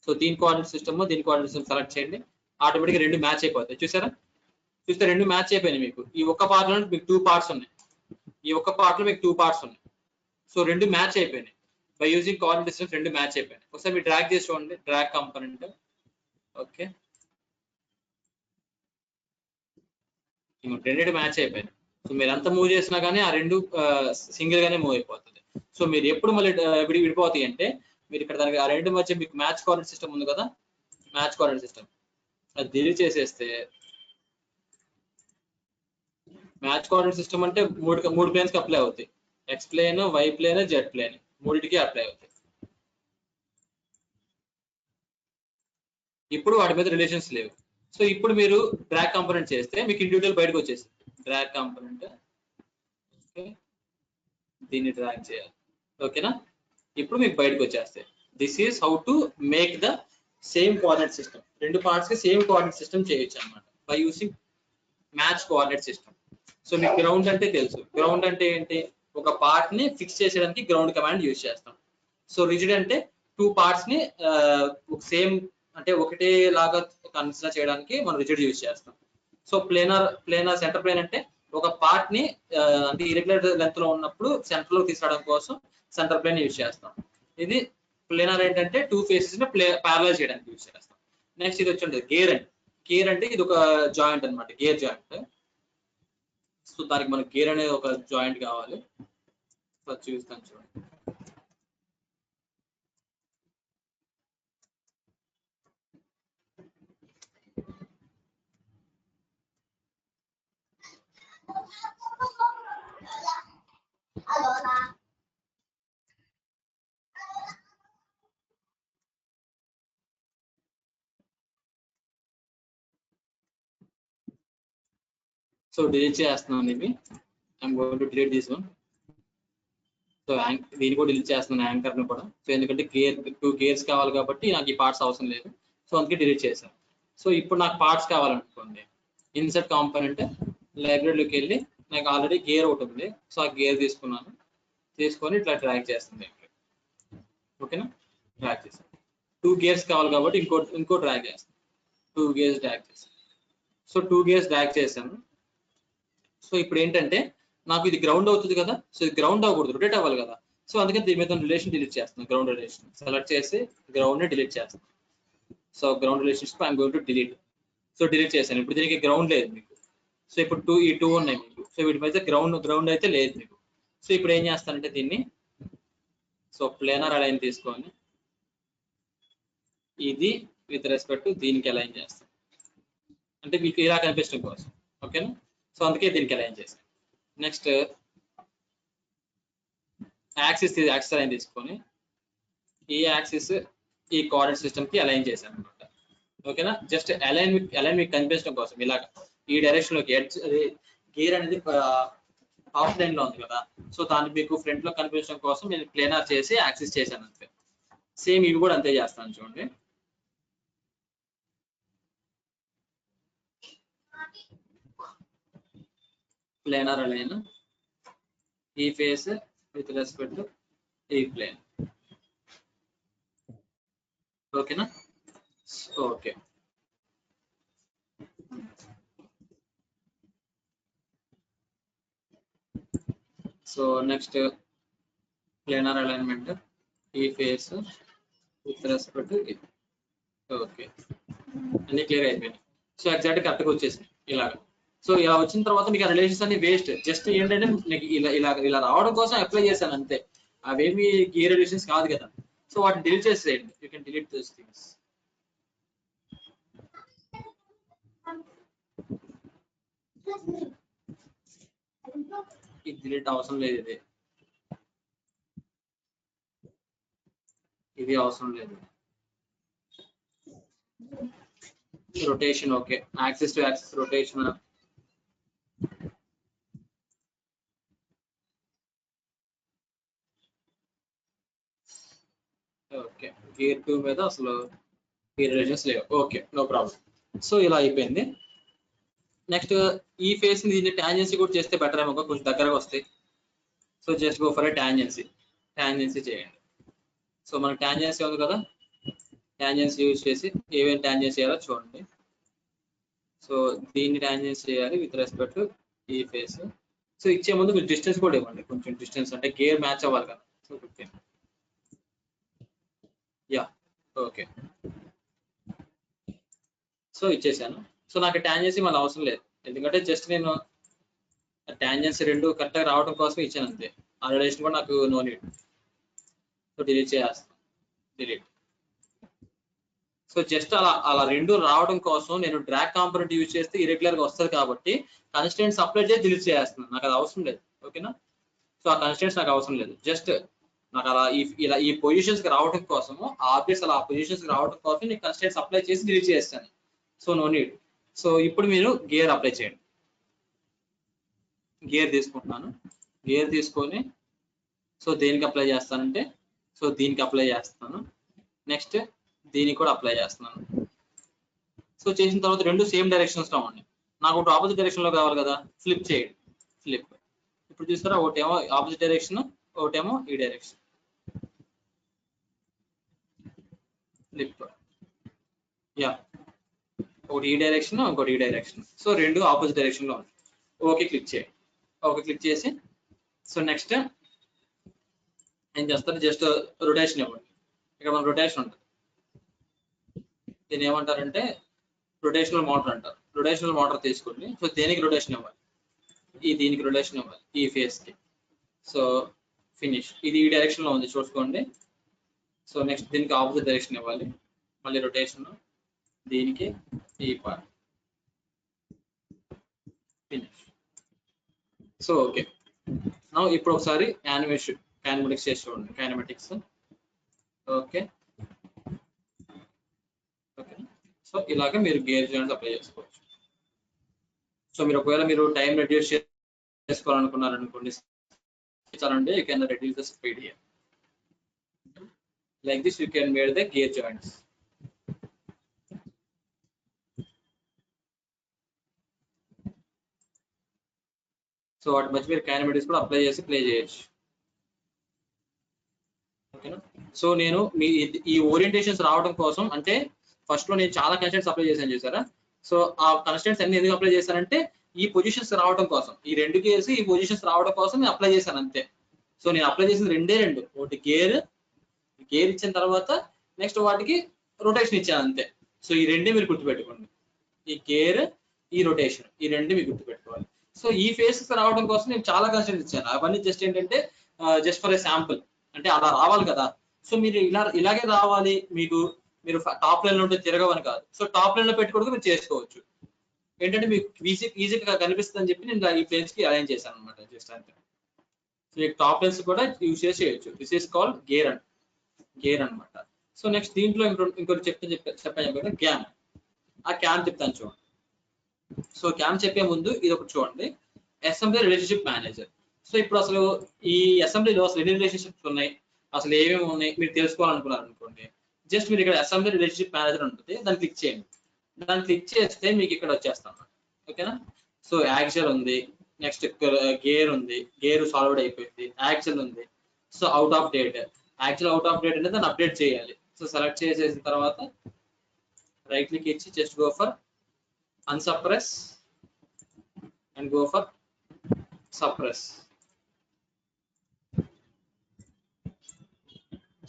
సో దీని కోఆర్డినేట్ సిస్టమ్ సెలెక్ట్ చేయండి. ఆటోమేటిక్గా రెండు మ్యాచ్ అయిపోతాయి. చూసారా, చూస్తే రెండు మ్యాచ్ అయిపోయినాయి. మీకు ఈ ఒక్క పార్ట్ లో మీకు 2 పార్ట్స్ ఉన్నాయి, ఈ ఒక్క పార్ట్ లో మీకు 2 పార్ట్స్ ఉన్నాయి. సో రెండు మ్యాచ్ అయిపోయినాయి బై యూజింగ్ కోఆర్డినేట్ సిస్టమ్స్, రెండు మ్యాచ్ అయిపోయినాయి. ఒకసారి మీరు డ్రాగ్ చేసి చూడండి, డ్రాగ్ కాంపోనెంట్. ఓకే, రెండు మ్యాచ్ అయిపోయినాయి. సో మీరు ఎంత మూవ్ చేసినా కానీ ఆ రెండు సింగిల్ గానే మూవ్ అయిపోతుంది. సో మీరు ఎప్పుడు మళ్ళీ విడిపోతాయి అంటే, మీరు ఇక్కడ దానికి ఆ రెండు మధ్య మీకు మ్యాచ్ కోఆర్డినేట్ సిస్టమ్ ఉంది కదా, మ్యాచ్ కోఆర్డినేట్ సిస్టమ్ అది డిలీట్ చేసేస్తే, మ్యాచ్ కోఆర్డినేట్ సిస్టమ్ అంటే మూడు ప్లేన్స్ కి అప్లై అవుతాయి. X plane, Y plane, Z plane, మూడింటికి అప్లై అవుతాయి. ఇప్పుడు వాటి మీద రిలేషన్స్ లేవు. సో ఇప్పుడు మీరు డ్రాగ్ కాంపోనెంట్ చేస్తే మీకు ఇండివిజువల్ బయటకు వచ్చేసి డ్రాగ్ కాంపోనెంట్. ఓకే, దీన్ని డ్రాగ్ చేయాలి. ఓకేనా, ఇప్పుడు మీకు బయటకు వచ్చేస్తాయి. This is how to make the same coordinate system. రెండు పార్ట్స్ కి సేమ్ కోఆర్డినేట్ సిస్టమ్ చేయొచ్చు అనమాట by using match coordinate system. So మీకు గ్రౌండ్ అంటే తెలుసు. గ్రౌండ్ అంటే ఏంటి, ఒక పార్ట్ ని ఫిక్స్ చేసేయడానికి గ్రౌండ్ కమాండ్ యూజ్ చేస్తాం. సో రిజిడ్ అంటే 2 పార్ట్స్ ని సేమ్ అంటే ఒకటే లాగా కన్సిడర్ చేయడానికి మనం రిజిడ్ యూజ్ చేస్తాం. సో ప్లేనర్ సెంటర్ ప్లేన్ అంటే ఒక పార్ట్ ని అంటే ఇరెగ్యులర్ లెంత్ లో ఉన్నప్పుడు సెంటర్ లో తీసుకురావడం కోసం సెంటర్ ప్లేన్ యూజ్ చేస్తాం. ఇది ప్లేనర్ ఏంటంటే 2 ఫేసెస్ ని ప్యారలల్ చేయడానికి యూజ్ చేస్తాం. నెక్స్ట్ ఇది వచ్చి గేర్ అంటే ఇది ఒక జాయింట్ అనమాట, గేర్ జాయింట్. సో దానికి మనకి గేర్ అనేది ఒక జాయింట్ కావాలి. చూపిస్తాను చూడండి. సో డిలీట్ చేస్తున్నాను ఇవి. I'm going to delete this one. So దీన్ని కూడా డిలీట్ చేస్తున్నాను, యాంకర్ ని కూడా. సో ఎందుకంటే 2 గేర్స్ కావాలి కాబట్టి నాకు ఈ పార్ట్స్ అవసరం లేదు. సో అందుకే డిలీట్ చేశాను. సో ఇప్పుడు నాకు పార్ట్స్ కావాలనుకోండి, ఇన్సర్ట్ కాంపోనెంట్, లైబ్రరీలోకి వెళ్ళి నాకు ఆల్రెడీ గేర్ ఒకటి ఉంది. సో ఆ గేర్ తీసుకొని ఇట్లా డ్రాగ్ చేస్తుంది. ఓకేనా, డ్రాగ్ చేస్తాను. 2 గేర్స్ కావాలి కాబట్టి ఇంకో డ్రాగ్ చేస్తాను. 2 గేర్స్ డ్రాగ్ చేస్తాను. సో 2 గేర్స్ డ్రాగ్ చేశాను. సో ఇప్పుడు ఏంటంటే నాకు ఇది గ్రౌండ్ అవుతుంది కదా, సో ఇది గ్రౌండ్ అవ్వకూడదు, రొటేట్ అవ్వాలి కదా. సో అందుకే దీని మీద రిలేషన్ డిలీట్ చేస్తున్నాను. గ్రౌండ్ రిలేషన్ సెలెక్ట్ చేసి గ్రౌండ్ ని డిలీట్ చేస్తాను. So ground relationship I'm going to delete. So delete చేశాను. ఇప్పుడు దీనికి గ్రౌండ్ లేదు మీకు. సో ఇప్పుడు ఈ 2 ఉన్నాయి మీకు. సో వీటి మీద గ్రౌండ్ అయితే లేదు మీకు. సో ఇప్పుడు ఏం చేస్తానంటే దీన్ని, సో ప్లేనర్ అలైన్ తీసుకొని ఇది విత్ రెస్పెక్ట్ దీనికి అలైన్ చేస్తాను, అంటే మీకు ఇలా కనిపించడం కోసం. ఓకేనా, సో అందుకే దీనికి అలైన్ చేశాను. నెక్స్ట్ యాక్సిస్ అలైన్ తీసుకొని ఈ యాక్సిస్ ఈ కోఆర్డినేట్ సిస్టమ్ కి అలైన్ చేశాను అనమాట. ఓకేనా, జస్ట్ అలైన్ మీకు కనిపించడం కోసం ఇలాగా ఈ డైరెక్షన్ లోకి. గేర్ అనేది హాఫ్ లైన్ లో ఉంది కదా, సో దాన్ని మీకు ఫ్రంట్ లో కనిపించడం కోసం నేను ప్లేనర్ చేసి యాక్సిస్ చేశాను అంతే. సేమ్ ఇవి కూడా అంతే చేస్తాను చూడండి. ప్లేనర్ అలైన్ ఈ ఫేస్ విత్ రెస్పెక్ట్ ఈ ప్లేన్. ఓకేనా, okay. So next planar alignment ఈ ఫేస్ విత్ రెస్పెక్ట్. ఓకే, అన్ని క్లియర్ అయిపోయినాయి. సో ఎగ్జాక్ట్ కరెక్ట్గా వచ్చేసింది ఇలాగా. సో ఇలా వచ్చిన తర్వాత మీకు ఆ రిలేషన్స్ అన్ని వేస్ట్. జస్ట్ ఏంటంటే మీకు ఇలా రావడం కోసం అప్లై చేశాను అంతే. అవేమి గేర్ రిలేషన్స్ కాదు కదా. సో వాటిని డిలీట్ చేసేయండి. You can delete those things. ఇది డిలీట్ అవసరం లేదు, ఇది అవసరం లేదు. Rotation okay, axis to axis rotation. Okay, gear 2 మీద అసలు ఈ రిలేషన్స్ లేవు. Okay, no problem. సో ఇలా అయిపోయింది. నెక్స్ట్ ఈ ఫేస్ దీన్ని టాంజెన్సీ కూడా చేస్తే బెటర్ ఏమో, కొంచెం దగ్గరగా వస్తాయి. So just go for tangency చేయండి. సో మనకి టాంజెన్సీ ఉంది కదా, టాంజెన్సీ యూజ్ చేసి ఏమేమి టాంజెన్సీ చేయాలో చూడండి. సో దీన్ని టాంజెన్సీ చేయాలి విత్ రెస్పెక్ట్ ఈ ఫేస్. సో ఇచ్చే ముందు కొంచెం డిస్టెన్స్ కూడా ఇవ్వండి, కొంచెం డిస్టెన్స్ అంటే గేర్ మ్యాచ్ అవ్వాలి కదా. సో 15. Yeah, okay. సో ఇచ్చేసాను. సో నాకు టాంజెన్సీ మళ్ళీ అవసరం లేదు, ఎందుకంటే జస్ట్ నేను టాంజెన్సీ రెండు కరెక్ట్గా రావడం కోసం ఇచ్చాను అంతే. ఆ రిలేషన్ కూడా నాకు నో నీడ్. సో డిలీట్ చేస్తాను, డిలీట్. సో జస్ట్ అలా రెండు రావడం కోసం నేను డ్రాగ్ కాంపోనెంట్ యూజ్ చేస్తే ఇరెగ్యులర్ గా వస్తుంది కాబట్టి కన్స్టెంట్స్ అప్లై చేసి డిలీట్ చేస్తున్నాను, నాకు అది అవసరం లేదు. ఓకేనా? సో ఆ కన్స్టెంట్స్ నాకు అవసరం లేదు, జస్ట్ నాకు అలా ఇలా ఈ పొజిషన్స్ కి రావడం కోసము, ఆబ్జెక్ట్స్ అలా పొజిషన్స్ కి రావడం కోసం నేను కన్స్టెంట్స్ అప్లై చేసి డిలీట్ చేస్తాను. So no need. సో ఇప్పుడు మీరు గేర్ అప్లై చేయండి. గేర్ తీసుకుంటున్నాను, గేర్ తీసుకొని సో దేనికి అప్లై చేస్తానంటే సో దీనికి అప్లై చేస్తాను. నెక్స్ట్ దీనికి కూడా అప్లై చేస్తున్నాను. సో చేసిన తర్వాత రెండు సేమ్ డైరెక్షన్స్ లో ఉన్నాయి. నాకు ఒకటి ఆపోజిట్ డైరెక్షన్ లో కావాలి కదా, ఫ్లిప్ చేయండి, ఫ్లిప్. ఇప్పుడు చూస్తారా, ఒకటేమో ఆపోజిట్ డైరెక్షన్, ఒకటేమో ఈ డైరెక్షన్. ఫ్లిప్. యా, ఒకటి ఈ డైరెక్షన్, ఇంకోటి ఈ డైరెక్షన్. సో రెండు ఆపోజిట్ డైరెక్షన్ లో ఉన్నాయి. ఓకే క్లిక్ చేయండి. ఓకే క్లిక్ చేసి సో నెక్స్ట్ ఏం చేస్తారు, జస్ట్ రొటేషన్ ఇవ్వండి. ఇక్కడ మన రొటేషన్ ఉంటుంది, దీన్ని ఏమంటారంటే రొటేషనల్ మోటార్ అంటారు. రొటేషనల్ మోటార్ తీసుకోండి. సో దేనికి రొటేషన్ ఇవ్వాలి, దీనికి రొటేషన్ ఇవ్వాలి, ఈ ఫేస్ కి. So finish. ఇది ఈ డైరెక్షన్ లో ఉంది చూసుకోండి. సో నెక్స్ట్ దీనికి ఆపోజిట్ డైరెక్షన్ ఇవ్వాలి, మళ్ళీ రొటేషన్, దీనికి ఈ పార్ట్, ఫినిష్. సో ఓకే, ఇప్పుడు ఒకసారి కైనమాటిక్స్ చేసి చూడండి, కైనమాటిక్స్. Okay okay. సో ఇలాగ మీరు గేర్ జాయింట్స్ అప్లై చేసుకోవచ్చు. సో మీరు ఒకవేళ మీరు టైం రెడ్యూస్ చేసుకోవాలనుకున్నారనుకోండి, you can reduce the speed here. Like this you can make the gear joints. So వాటి మధ్య మీరు కైనమాటిక్స్ కూడా అప్లై చేసి ప్లే చేయొచ్చు. ఓకేనా? సో నేను మీ ఈ ఓరియంటేషన్స్ రావడం కోసం, అంటే ఫస్ట్ లో నేను చాలా కన్స్టెంట్స్ అప్లై చేశాను చూసారా. సో ఆ కన్స్టెంట్స్ అన్ని ఎందుకు అప్లై చేశానంటే ఈ పొజిషన్స్ రావడం కోసం, ఈ రెండు కేసు ఈ పొజిషన్స్ రావడం కోసం నేను అప్లై చేశాను అంతే. సో నేను అప్లై చేసిన రెండు, ఒకటి గేర్ ఇచ్చిన తర్వాత నెక్స్ట్ వాటికి రొటేషన్ ఇచ్చాను అంతే. సో ఈ రెండే మీరు గుర్తుపెట్టుకోండి, ఈ గేర్, ఈ రొటేషన్, ఈ రెండు మీరు గుర్తుపెట్టుకోవాలి. సో ఈ ఫేసెస్ రావడం కోసం నేను చాలా కన్స్టెంట్స్ ఇచ్చాను, అవన్నీ జస్ట్ ఏంటంటే జస్ట్ ఫర్ ఏ శాంపుల్, అంటే అలా రావాలి కదా. సో మీరు ఇలాగే రావాలి, మీరు టాప్ లైన్ లో ఉంటే తిరగవని కాదు. సో టాప్ లైన్ లో పెట్టుకోవడం మీరు చేసుకోవచ్చు, ఏంటంటే మీకు ఈజీగా కనిపిస్తుంది అని చెప్పి నేను ఈ ప్లేన్స్ కి అరేంజ్ చేశాను అనమాట, జస్ట్ అంతే. సో మీకు టాప్ లైన్స్ కూడా యూజ్ చేసి చేయొచ్చు. దిస్ ఈస్ కాల్డ్ గేర్ అన్నమాట. సో నెక్స్ట్ దీంట్లో ఇంకోటి చెప్పాను క్యామ్. ఆ క్యామ్ చెప్తాను చూడండి. సో క్యామ్ చెప్పే ముందు ఇది ఒకటి చూడండి, అసెంబ్లీ రిలేషన్షిప్ మేనేజర్. సో ఇప్పుడు అసలు ఈ అసెంబ్లీలో అసలు ఎన్ని రిలేషన్షిప్స్ ఉన్నాయి, అసలు ఏమేమి ఉన్నాయి మీరు తెలుసుకోవాలనుకున్నారు అనుకోండి, జస్ట్ మీరు ఇక్కడ అసెంబ్లీ రిలేషన్షిప్ మేనేజర్ ఉంటుంది, దాన్ని క్లిక్ చేయండి. దాన్ని క్లిక్ చేస్తే మీకు ఇక్కడ వచ్చేస్తాను. ఓకేనా? సో యాక్సిల్ ఉంది, నెక్స్ట్ గేర్ ఉంది, గేర్ సాల్వ్డ్ అయిపోయింది, యాక్సిల్ ఉంది. So out of date, actual out of date అంటే దాన్ని అప్డేట్ చేయాలి. సో సెలెక్ట్ చేసేసిన తర్వాత రైట్ క్లిక్ ఇచ్చి just go for unsuppress and go for suppress.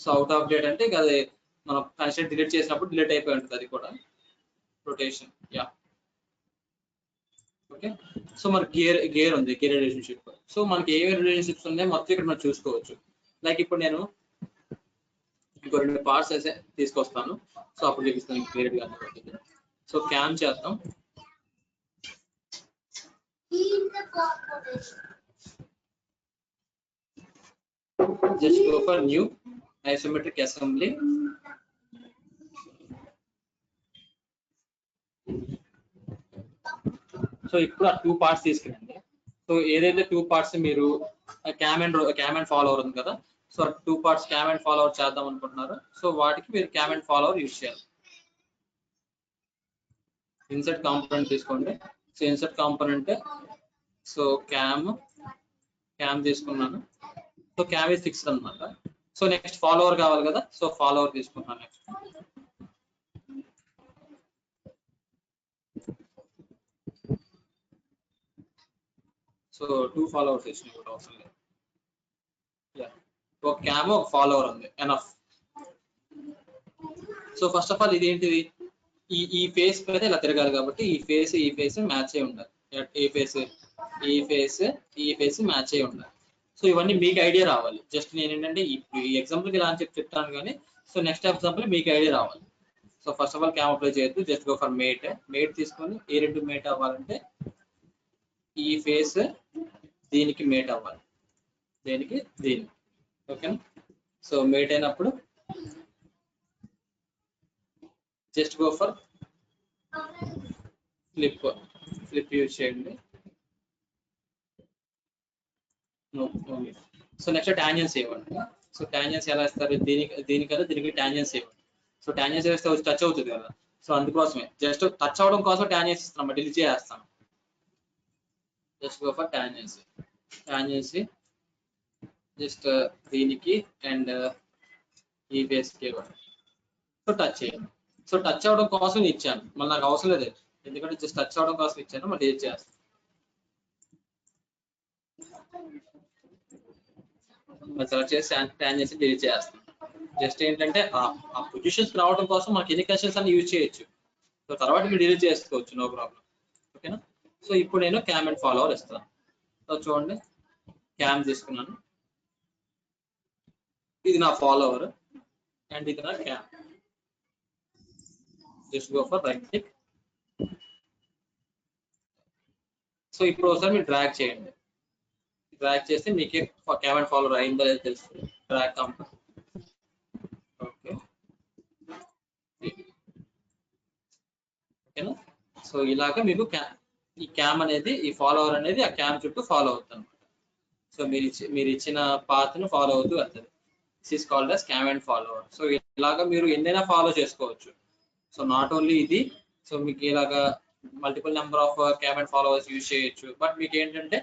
So out of date అంటే ఇంకా అది మనం కన్స్టెంట్ డిలీట్ చేసినప్పుడు డిలీట్ అయిపోయి ఉంటుంది, అది కూడా రొటేషన్. Yeah, okay. సో మనకి గేర్ ఉంది, గేర్ రిలేషన్షిప్. సో మనకి ఏ రిలేషన్షిప్స్ ఉన్నాయి మొత్తం ఇక్కడ మనం చూసుకోవచ్చు. లైక్ ఇప్పుడు నేను ఇంకో రెండు పార్ట్స్ అయితే తీసుకొస్తాను, సో అప్పుడు చూపిస్తాను క్లియర్ గా. సో క్యామ్ చేద్దాం. Just go for new isometric assembly. So ఇప్పుడు ఆ 2 పార్ట్స్ తీసుకురండి. సో ఏదైతే 2 పార్ట్స్ మీరు క్యామ్ అండ్ ఫాలోవర్ ఉంది కదా, so 2 parts cam and follower చేద్దాం అనుకుంటున్నారు. సో వాటికి మీరు క్యామ్ అండ్ ఫాలోవర్ యూజ్ చేయాలి. ఇన్సర్ట్ కాంపోనెంట్ తీసుకోండి. So insert component, so cam తీసుకున్నాను. సో క్యామ్ ఇస్ ఫిక్స్డ్ అనమాట. సో నెక్స్ట్ ఫాలోవర్ కావాలి కదా, సో ఫాలోవర్ తీసుకున్నాను. నెక్స్ట్ సో 2 ఫాలోవర్స్ ఇచ్చినాయి కూడా అవసరం లేదు. ఒక క్యామ్ ఒక ఫాలోవర్ ఉంది, enough. So first of all ఇది ఏంటిది, ఈ ఫేస్ మీద ఇలా తిరగాలి కాబట్టి ఈ ఫేస్ మ్యాచ్ అయి ఉండాలి. ఈ ఫేస్ మ్యాచ్ అయి ఉండాలి. సో ఇవన్నీ మీకు ఐడియా రావాలి. జస్ట్ నేను ఏంటంటే ఈ ఎగ్జాంపుల్కి ఇలా అని చెప్తాను కానీ, సో నెక్స్ట్ ఎగ్జాంపుల్ మీకు ఐడియా రావాలి. So first of all cam apply చేయొద్దు, జస్ట్ గో ఫర్ మేట్ తీసుకొని ఏ రెండు మేట్ అవ్వాలంటే ఈ ఫేస్ దీనికి మేట్ అవ్వాలి, దీనికి. ఓకేనా. సో మేట్ అయినప్పుడు just go for flip use చేయండి. సో నెక్స్ట్ టాంజెన్స్ ఇవ్వండి. సో టాంజెన్స్ ఎలా ఇస్తారు, దీనికి టాంజెన్స్ ఇవ్వండి. సో టాంజెన్స్ వేస్తే వచ్చి టచ్ అవుతుంది కదా, సో అందుకోసమే జస్ట్ టచ్ అవడం కోసం టాంజెన్స్ ఇస్తున్నాం, డిలీట్ చేస్తాం. Just go for tangents just దీనికి అండ్ ఈ ఫేస్కి ఇవ్వండి. సో టచ్ చేయండి. సో టచ్ అవడం కోసం ఇచ్చాను, మళ్ళీ నాకు అవసరం లేదు ఎందుకంటే జస్ట్ టచ్ అవడం కోసం ఇచ్చాను, మళ్ళీ డిలీట్ చేస్తాను. సెలెక్ట్ చేసి టాంజెన్స్ డిలీట్ చేస్తాం. జస్ట్ ఏంటంటే ఆ పొజిషన్స్ రావడం కోసం మనకి ఎన్ని కన్స్ట్రక్షన్స్ అన్ని యూజ్ చేయొచ్చు. సో తర్వాత మీరు డిలీట్ చేసుకోవచ్చు, నో ప్రాబ్లం. ఓకేనా. సో ఇప్పుడు నేను క్యామ్ అండ్ ఫాలోవర్ ఇస్తాను. సో చూడండి, క్యామ్ తీసుకున్నాను, ఇది నా ఫాలోవర్ అండ్ ఇది నా cam. Just go for right click. So ఇప్పుడు ఒకసారి మీరు డ్రాగ్ చేయండి. డ్రాగ్ చేస్తే మీకే క్యామ్ అండ్ ఫాలోవర్ అయిందో లేదో తెలుస్తుంది. Drag component. ఓకే, ఓకేనా. సో ఇలాగా మీకు ఈ క్యామ్ అనేది, ఈ ఫాలోవర్ అనేది ఆ క్యామ్ చుట్టూ ఫాలో అవుతుంది అనమాట. సో మీరు ఇచ్చిన పాత్ ను ఫాలో అవుతూ వెళ్తుంది. This is called as cam and follower. So ఇలాగా మీరు ఎన్నైనా ఫాలో చేసుకోవచ్చు. సో నాట్ ఓన్లీ ఇది, సో మీకు ఇలాగా multiple number of cam and followers use చేయొచ్చు. బట్ మీకు ఏంటంటే,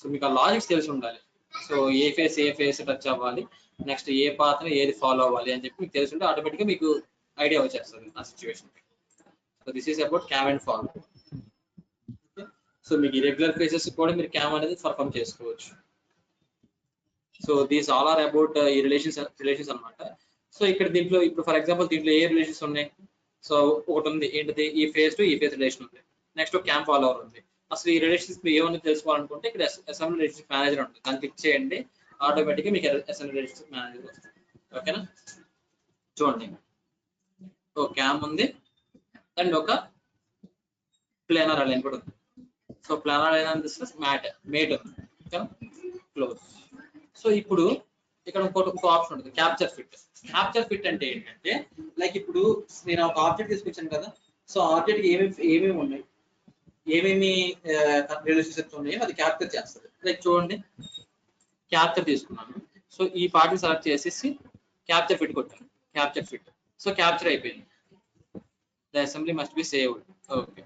సో మీకు ఆ లాజిక్స్ తెలిసి ఉండాలి. సో ఏ ఫేస్ టచ్ అవ్వాలి, నెక్స్ట్ ఏ పాత్ర ఏది ఫాలో అవ్వాలి అని చెప్పి మీకు తెలిసి ఉంటే ఆటోమేటిక్గా మీకు ఐడియా వచ్చేస్తుంది ఆ situation. So this is about cam and follow. So మీకు ఇరెగ్యులర్ ఫేసెస్ కూడా మీరు క్యామ్ అనేది పర్ఫామ్ చేసుకోవచ్చు. So these all are about ఈ రిలేషన్స్ అనమాట. సో ఇక్కడ దీంట్లో ఇప్పుడు ఫర్ ఎగ్జాంపుల్ దీంట్లో ఏ రిలేషన్స్ ఉన్నాయి. సో ఒకటి ఉంది ఏంటిది, ఈ ఫేస్ టు ఈ ఫేస్ రిలేషన్ ఉంది. నెక్స్ట్ క్యామ్ ఫాలోవర్ ఉంది. అసలు ఈ రిలేషన్స్ మీరు ఏమన్నా తెలుసుకోవాలనుకుంటే ఇక్కడ అసెంబ్లీ రిలేషన్స్ మేనేజర్ ఉంటుంది, దాన్ని క్లిక్ చేయండి. ఆటోమేటిక్గా మీకు అసెంబ్లీ రిలేషన్స్ మేనేజర్ వస్తుంది. ఓకేనా. చూడండి, ఒక క్యామ్ ఉంది అండ్ ఒక ప్లేనర్ అలైన్ కూడా ఉంది. సో ప్లానర్ అలైన్ మేట్ ఉంది. ఓకేనా. క్లోజ్. సో ఇప్పుడు ఇక్కడ ఇంకో ఆప్షన్ ఉంటుంది, క్యాప్చర్ ఫిట్ అంటే ఏంటంటే, లైక్ ఇప్పుడు నేను ఒక ఆబ్జెక్ట్ తీసుకొచ్చాను కదా. సో ఆబ్జెక్ట్ ఏమేమి ఉన్నాయి, ఏమేమి రిలేషన్షిప్స్ ఉన్నాయో అది క్యాప్చర్ చేస్తుంది. లైక్ చూడండి, క్యాప్చర్ తీసుకున్నాను. సో ఈ పార్ట్ని సెలెక్ట్ చేసేసి క్యాప్చర్ ఫిట్ కొట్టాను. సో క్యాప్చర్ అయిపోయింది. The assembly must be saved. Okay,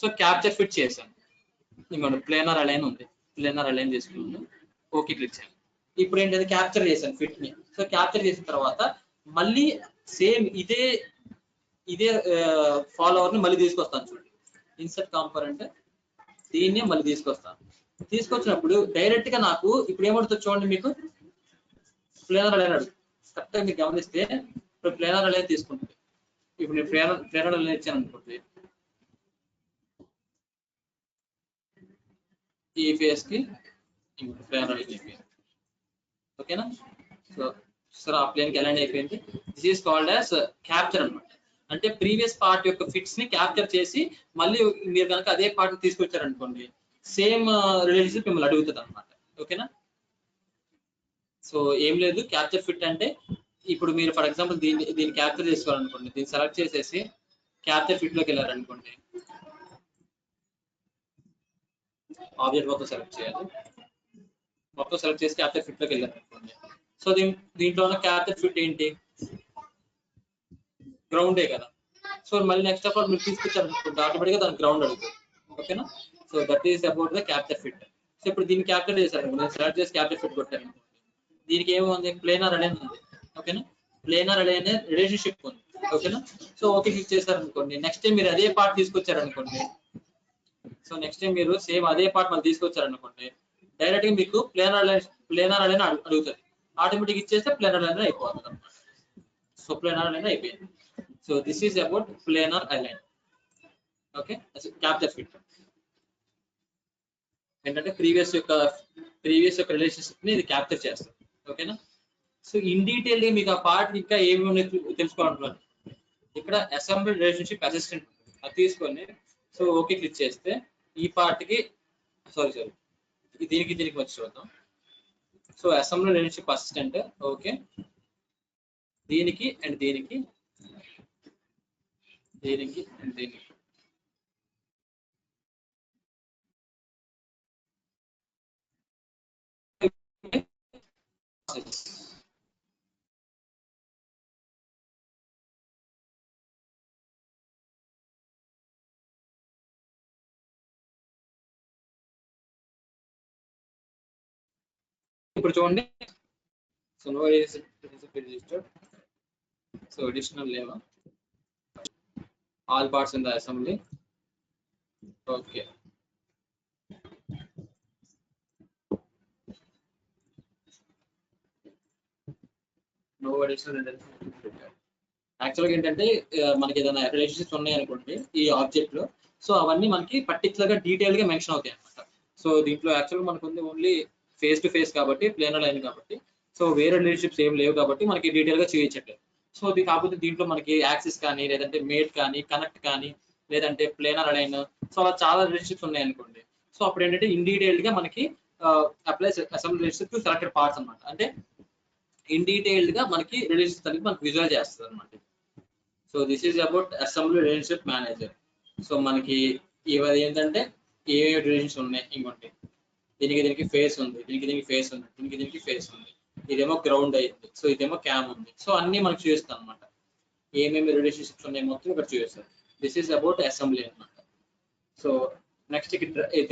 so capture fit చేశాను. ఇంకోటి ప్లేనర్ అలైన్ ఉంది, ప్లేనర్ అలైన్ తీసుకున్నాను. ఓకే క్లిక్ చేయాలి. ఇప్పుడు ఏంటంటే క్యాప్చర్ చేశాను ఫిట్ ని. సో క్యాప్చర్ చేసిన తర్వాత మళ్ళీ సేమ్ ఇదే ఫాలోవర్ ని మళ్ళీ తీసుకొస్తాను. చూడండి, ఇన్సర్ట్ కాంపోనెంట్, దీన్నే మళ్ళీ తీసుకొస్తాను. తీసుకొచ్చినప్పుడు డైరెక్ట్ గా నాకు ఇప్పుడు ఏమడుతుంది చూడండి, మీకు ప్లేనర్ అలైన్ అడుగు. కరెక్ట్గా మీరు గమనిస్తే ఇప్పుడు ప్లేనర్ అలైన్ తీసుకుంటుంది. ఇప్పుడు నేను ప్లేనర్ అలైన్ ఇచ్చాను అనుకుంటే, ఈ ఫేస్ కి ప్లేనర్ అలైన్ అయిపోయింది. ఓకేనా. సో సార్ ఆ ప్లేన్ కి అలైన్ అయిపోయింది. This is called as capture అనమాట. అంటే ప్రీవియస్ పార్ట్ యొక్క ఫిట్స్ ని క్యాప్చర్ చేసి మళ్ళీ మీరు కనుక అదే పార్ట్ తీసుకొచ్చారనుకోండి, సేమ్ రిలేషన్షిప్ మిమ్మల్ని అడుగుతుంది అనమాట. ఓకేనా. సో ఏం లేదు, క్యాప్చర్ ఫిట్ అంటే ఇప్పుడు మీరు ఫర్ ఎగ్జాంపుల్ దీన్ని క్యాప్చర్ చేసుకోవాలనుకోండి, దీన్ని సెలెక్ట్ చేసేసి క్యాప్చర్ ఫిట్ లోకి వెళ్ళారనుకోండి, ఆబ్జెక్ట్ మొత్తం సెలెక్ట్ చేయాలి. మొత్తం సెలెక్ట్ చేసి క్యాప్చర్ ఫిట్ లోకి వెళ్ళారు అనుకోండి. సో దీంట్లో ఉన్న క్యాప్చర్ ఫిట్ ఏంటి, గ్రౌండే కదా. సో మళ్ళీ నెక్స్ట్ ఆఫ్ ఆల్ మీరు తీసుకొచ్చారు అనుకోండి, ఆటోమేటిక్గా దాని గ్రౌండ్ అడుగుతుంది. ఓకేనా. So that is about the capture fit. So ఇప్పుడు దీన్ని క్యాప్చర్ చేశారు, నేను సెలెక్ట్ చేసి క్యాప్చర్ ఫిట్ కొట్టాను. దీనికి ఏముంది, ప్లేనర్ అనే ఉంది. ఓకేనా. ప్లేనర్ అనే రిలేషన్షిప్ ఉంది. ఓకేనా. సో ఓకే క్లిక్ చేశారు అనుకోండి. నెక్స్ట్ టైం మీరు అదే పార్ట్ తీసుకొచ్చారు అనుకోండి. సో నెక్స్ట్ టైం మీరు సేమ్ అదే పార్ట్ మళ్ళీ తీసుకొచ్చారు అనుకోండి, డైరెక్ట్ గా మీకు ప్లేనర్ అనే అడుగుతుంది. ఆటోమేటిక్ ఇచ్చేస్తే ప్లేనర్ అనే అయిపోతుంది అనమాట. సో ప్లేనర్ అనే అయిపోయింది. So this is about planar align. Okay. Capture fit ఏంటంటే ప్రీవియస్ యొక్క రిలేషన్షిప్ ని ఇది క్యాప్చర్ చేస్తుంది. ఓకేనా. సో ఇన్ డీటెయిల్ గా మీకు ఆ పార్ట్ ఇంకా ఏమి తెలుసుకోవాలనుకున్నాను. ఇక్కడ అసెంబ్లీ రిలేషన్షిప్ అసిస్టెంట్ అది తీసుకొని సో ఓకే క్లిక్ చేస్తే ఈ పార్ట్ కి సారీ దీనికి వచ్చి చూద్దాం. So assembly relationship assistant okay, దీనికి అండ్ దీనికి అండ్ దీనికి ఇప్పుడు చూడండి. So no registered. So additional లేవా, all parts in the assembly. Okay. No additional. యాక్చువల్గా ఏంటంటే మనకి ఏదైనా రిలేషన్షిప్స్ ఉన్నాయి అనుకోండి ఈ ఆబ్జెక్ట్ లో, సో అవన్నీ మనకి పర్టికులర్ గా డీటెయిల్ గా మెన్షన్ అవుతాయి అనమాట. సో దీంట్లో యాక్చువల్గా మనకు ఉంది ఓన్లీ ఫేస్ టు ఫేస్ కాబట్టి, ప్లేనర్ లైన్ కాబట్టి, సో వేరే రిలేషన్షిప్స్ ఏం లేవు కాబట్టి మనకి డీటెయిల్ గా చూపించట్లేదు. సో ఇది కాకపోతే దీంట్లో మనకి యాక్సిస్ కానీ, లేదంటే మేట్ కానీ, కనెక్ట్ కానీ, లేదంటే ప్లేనర్ లైన్, సో అలా చాలా రిలేషన్షిప్స్ ఉన్నాయి అనుకోండి. సో అప్పుడు ఏంటంటే ఇన్ డీటెయిల్ గా మనకి apply assembly relationship to selected parts అనమాట. అంటే ఇన్ డీటెయిల్డ్ గా మనకి రిలేషన్స్ అనేది మనకి విజువల్ చేస్తుంది అనమాట. So this is about assembly relationship manager. So మనకి ఇవి ఏంటంటే ఏ రిలేషన్స్ ఉన్నాయి, ఇంకోటి దీనికి ఫేస్ ఉంది, దీనికి ఫేస్ ఉంది, దీనికి ఫేస్ ఉంది, ఇదేమో గ్రౌండ్ అయింది, సో ఇదేమో క్యామ్ ఉంది. సో అన్ని మనకు చూపిస్తాం అనమాట, ఏమేమి రిలేషన్షిప్స్ ఉన్నాయి మొత్తం ఇక్కడ చూపిస్తారు. దిస్ ఈజ్ అబౌట్ అసెంబ్లీ అనమాట. సో నెక్స్ట్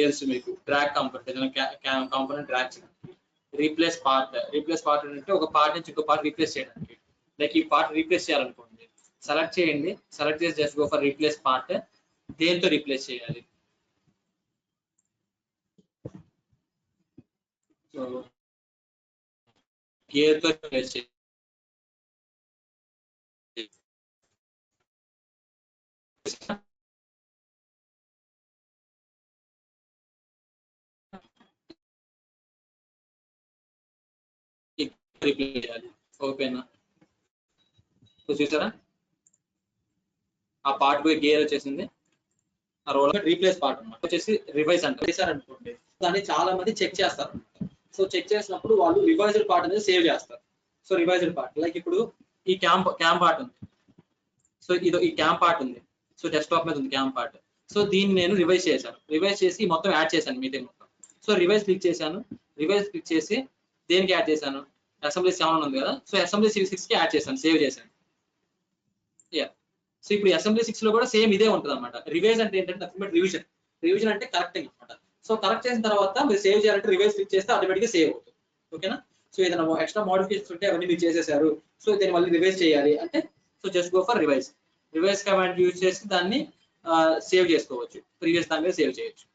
తెలుసు మీకు డ్రాగ్ కాంపోనెంట్, కాంపోనెంట్ డ్రాగ్ చేయడం. రీప్లేస్ పార్ట్ అంటే ఒక పార్ట్ నుంచి ఇంకో పార్ట్ రీప్లేస్ చేయడానికి. లైక్ ఈ పార్ట్ రీప్లేస్ చేయాలనుకోండి, సెలెక్ట్ చేయండి, సెలెక్ట్ చేసి just go for replace part. దేంతో రీప్లేస్ చేయాలి, సో గేర్ తో రీప్లేస్ చేయాలి. రీప్లేస్ చేయాలి. ఓకేనా. సో చూసారా ఆ పార్ట్ పోయి గేర్ వచ్చేసింది. ఆ రోల్ రీప్లేస్ పార్ట్ అన్నమాట. వచ్చేసి రివైజ్ అంటే అనుకోండి, దాన్ని చాలా మంది చెక్ చేస్తారు. సో చెక్ చేసినప్పుడు వాళ్ళు రివైజ్డ్ పార్ట్ అనేది సేవ్ చేస్తారు. సో రివైజ్డ్ పార్ట్ లైక్ ఇప్పుడు ఈ క్యామ్ పార్ట్ ఉంది, సో ఇది ఈ క్యామ్ పార్ట్ ఉంది, సో డెస్క్టాప్ మీద ఉంది క్యామ్ పార్ట్. సో దీన్ని నేను రివైజ్ చేశాను, రివైజ్ చేసి మొత్తం యాడ్ చేశాను మీటింగ్ మొత్తం. సో రివైజ్ క్లిక్ చేశాను, రివైజ్ క్లిక్ చేసి దేనికి యాడ్ చేశాను, అసెంబ్లీ 7 ఉంది కదా, సో అసెంబ్లీ 6 కి యాడ్ చేశాను, సేవ్ చేశాను. సో ఇప్పుడు అసెంబ్లీ 6 లో కూడా సేమ్ ఇదే ఉంటుంది అనమాట. రివైజ్ అంటే ఏంటంటే రివిజన్ అంటే కరెక్టింగ్ అనమాట. సో కరెక్ట్ చేసిన తర్వాత మీరు సేవ్ చేయాలంటే రివైజ్ క్లిక్ చేస్తే ఆటోమేటిక్గా సేవ్ అవుతుంది. ఓకేనా. సో ఏదైనా ఎక్స్ట్రా మోడిఫికేషన్స్ ఉంటే అవన్నీ మీరు చేసేసారు, సో దీన్ని మళ్ళీ రివైజ్ చేయాలి అంటే so just go for revise command use చేసి దాన్ని సేవ్ చేసుకోవచ్చు, ప్రీవియస్ దాని మీద సేవ్ చేయొచ్చు.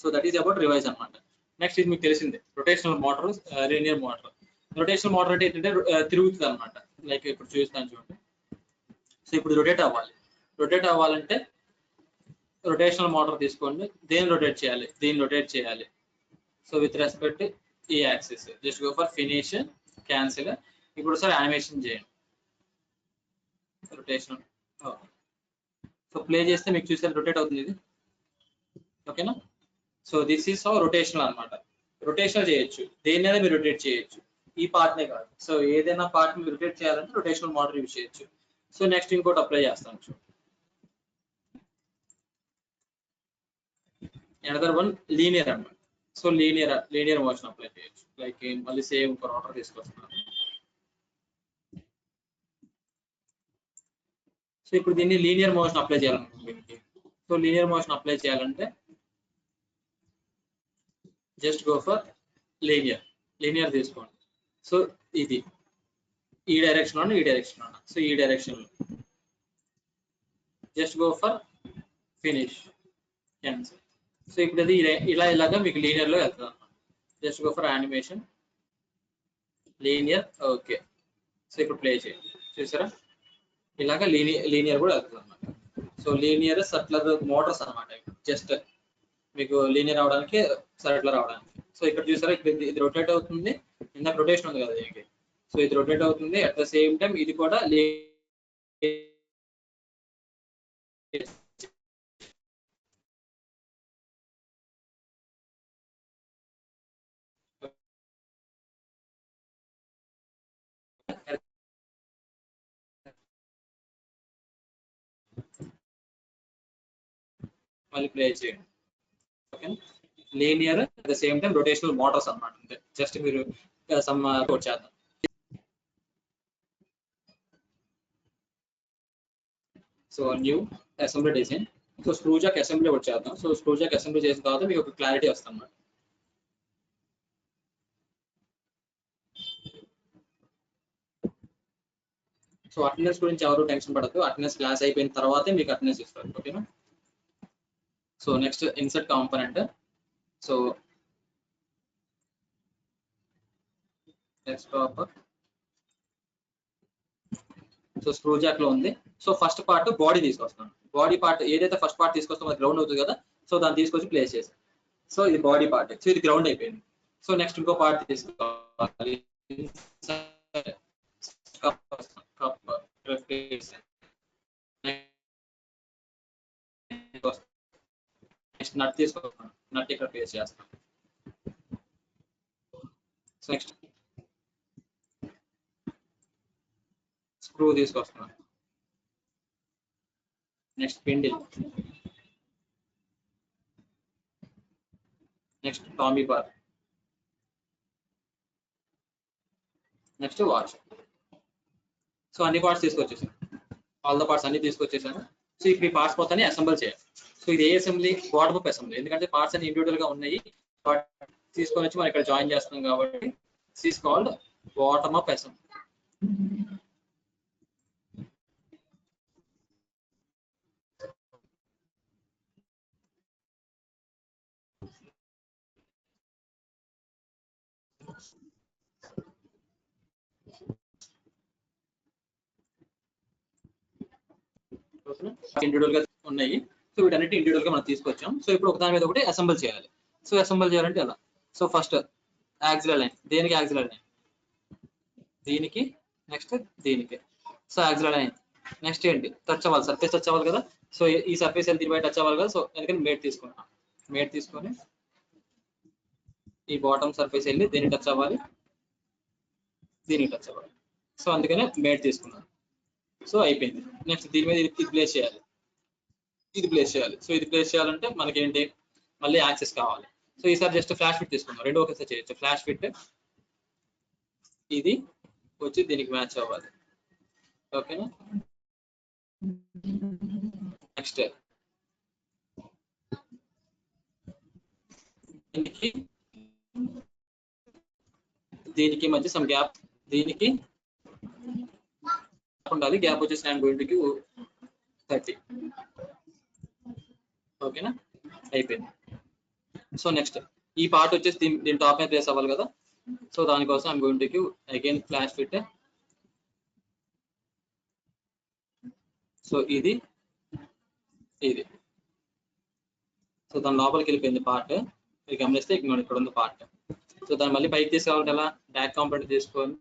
So that is about revise అనమాట. నెక్స్ట్ ఇది మీకు తెలిసిందే rotational motor, linear motor. Rotational motor అంటే ఏంటంటే తిరుగుతుంది అనమాట. లైక్ ఇప్పుడు చూస్తాను చూడండి. సో ఇప్పుడు రొటేట్ అవ్వాలంటే రొటేషనల్ మోటార్ తీసుకోండి, దేన్ని రొటేట్ చేయాలి. సో విత్ రెస్పెక్ట్ ఈ axis just go for finish, cancel. ఇప్పుడు సార్ యానిమేషన్ చేయండి రొటేషనల్. సో ప్లే చేస్తే మీకు చూసారు రొటేట్ అవుతుంది ఇది. ఓకేనా. సో దిస్ ఈస్ రొటేషనల్ అనమాట. రొటేషనల్ చేయొచ్చు, దేన్నైనా మీరు రొటేట్ చేయొచ్చు, ఈ పార్ట్నే కాదు. సో ఏదైనా పార్ట్ మీరు రొటేట్ చేయాలంటే రొటేషనల్ మోటార్ యూజ్ చేయొచ్చు. సో నెక్స్ట్ ఇంకోటి అప్లై చేస్తాను చూడండి. అనదర్ వన్ లీనియర్ అన్నమాట. సో లీనియర్ మోషన్ అప్లై చేయొచ్చు. లైక్ మళ్ళీ సేమ్ ఒక రోటర్ తీసుకొస్తున్నాను. సో ఇప్పుడు దీన్ని లీనియర్ మోషన్ అప్లై చేయాలనుకుంటుంది. సో లీనియర్ మోషన్ అప్లై చేయాలంటే జస్ట్ గో ఫర్ లీనియర్ తీసుకోండి. సో ఇది ఈ డైరెక్షన్ లో, ఈ డైరెక్షన్ లో, సో ఈ డైరెక్షన్ లో just go for finish cancel. So ఇప్పుడు అది ఇలాగా మీకు లీనియర్ లో వెళ్తుంది. Just go for animation linear. Okay, so ఇప్పుడు ప్లే చేయండి. చూసారా, ఇలాగా లీనియర్ కూడా వెళ్తుంది అన్నమాట. సో లీనియర్ సర్క్యులర్ మోటార్స్ అనమాట. జస్ట్ మీకు లీనియర్ అవడానికి, సర్క్యులర్ అవడానికి. సో ఇక్కడ చూసారా, ఇక్కడ ఇది రొటేట్ అవుతుంది. ఇందాక రొటేషన్ ఉంది కదా దీనికి. సో ఇది రొటేట్ అవుతుంది. అట్ ద సేమ్ టైం ఇది కూడా మళ్ళీ ప్లే చేయండి. Okay, linear at the same time rotational Motors అన్నమాట. అంతే, జస్ట్ మీరు సమ్ కోడ్ చేద్దాం. So new assembly design. So screw Jack assembly ఒకటి చేద్దాం. సో స్క్రూ జాక్ అసెంబ్లీ చేసిన తర్వాత మీకు ఒక క్లారిటీ వస్తుంది అన్నమాట. సో అటెండెన్స్ గురించి ఎవరు టెన్షన్ పడద్దు. అటెండెన్స్ క్లాస్ అయిపోయిన తర్వాతే మీకు అటెండెన్స్ ఇస్తారు. ఓకేనా. So next insert component. So desktop. So screw Jack లో ఉంది. సో ఫస్ట్ పార్ట్ బాడీ తీసుకొస్తాను. బాడీ పార్ట్ ఏదైతే ఫస్ట్ పార్ట్ తీసుకొస్తామో అది గ్రౌండ్ అవుతుంది కదా. సో దాన్ని తీసుకొచ్చి ప్లేస్ చేసాం. సో ఇది బాడీ పార్ట్. సో ఇది గ్రౌండ్ అయిపోయింది. సో నెక్స్ట్ ఇంకో పార్ట్ తీసుకోవాలి. నెక్స్ట్ నట్ తీసుకొస్తాను. నట్ ఇక్కడ ప్లేస్ చేస్తాను. సో నెక్స్ట్ స్క్రూ తీసుకొస్తున్నాను. Next spindle. Next tommy bar. Next watch. So అన్ని పార్ట్స్ తీసుకొచ్చేసాను. ఆల్ ద పార్ట్స్ అన్ని తీసుకొచ్చేసాను. సో ఇప్పుడు ఈ పార్ట్స్ మొత్తాన్ని అసెంబుల్ చేయాలి. సో ఇది ఏ అసెంబ్లీ? Bottom up assembly. ఎందుకంటే పార్ట్స్ అన్ని ఇండివిజువల్ గా ఉన్నాయి. తీసుకొని వచ్చి మనం ఇక్కడ జాయిన్ చేస్తున్నాం కాబట్టి is called bottom up assembly. Individual గా ఉన్నాయి. సో వీటన్నిటి ఇండివిజువల్ గా మనం తీసుకొచ్చాం. సో ఇప్పుడు ఒక దాని మీద ఒకటి అసెంబుల్ చేయాలి. సో అసెంబుల్ చేయాలంటే ఎలా? So first axial line. దేనికి యాక్సిలర్ లైన్? దీనికి. నెక్స్ట్ దీనికి. So axial line. నెక్స్ట్ ఏంటి? టచ్ అవ్వాలి, సర్ఫేస్ టచ్ అవ్వాలి కదా. సో ఈ సర్ఫేస్ దీని బయట టచ్ అవ్వాలి కదా. సో ఎందుకంటే మేట్ తీసుకున్నాం. మేట్ తీసుకొని ఈ బాటమ్ సర్ఫేస్ వెళ్ళి దీనికి టచ్ అవ్వాలి, దీనికి టచ్ అవ్వాలి. సో అందుకనే మేట్ తీసుకున్నాం. సో అయిపోయింది. నెక్స్ట్ దీని మీద ఇది ప్లేస్ చేయాలి, ఇది ప్లేస్ చేయాలి. సో ఇది ప్లేస్ చేయాలంటే మనకి ఏంటి? మళ్ళీ యాక్సెస్ కావాలి. సో ఈసారి జస్ట్ ఫ్లాష్ ఫిట్ తీసుకుందాం. రెండు ఒకేసారి చేయొచ్చు. ఫ్లాష్ ఫిట్ ఇది వచ్చి దీనికి మ్యాచ్ అవ్వాలి. ఓకేనా. నెక్స్ట్ దీనికి మధ్య సమ్ గ్యాప్, దీనికి ఉండాలి. గ్యాప్ వచ్చేసి నేను గోయింగ్ టు 30. ఓకేనా, అయిపోయింది. సో నెక్స్ట్ ఈ పార్ట్ వచ్చేసి దీని టాప్ మీద ప్లేస్ అవ్వాలి కదా. సో దానికోసం I'm going to again flash fit. So ఇది సో దాని లోపలికి వెళ్ళిపోయింది పార్ట్. మీరు గమనిస్తే ఇక్కడ ఉంది పార్ట్. సో దాన్ని మళ్ళీ పైకి తీసుకురావాలంటే ఎలా? డ్రాగ్ కాంపోనెంట్ తీసుకొని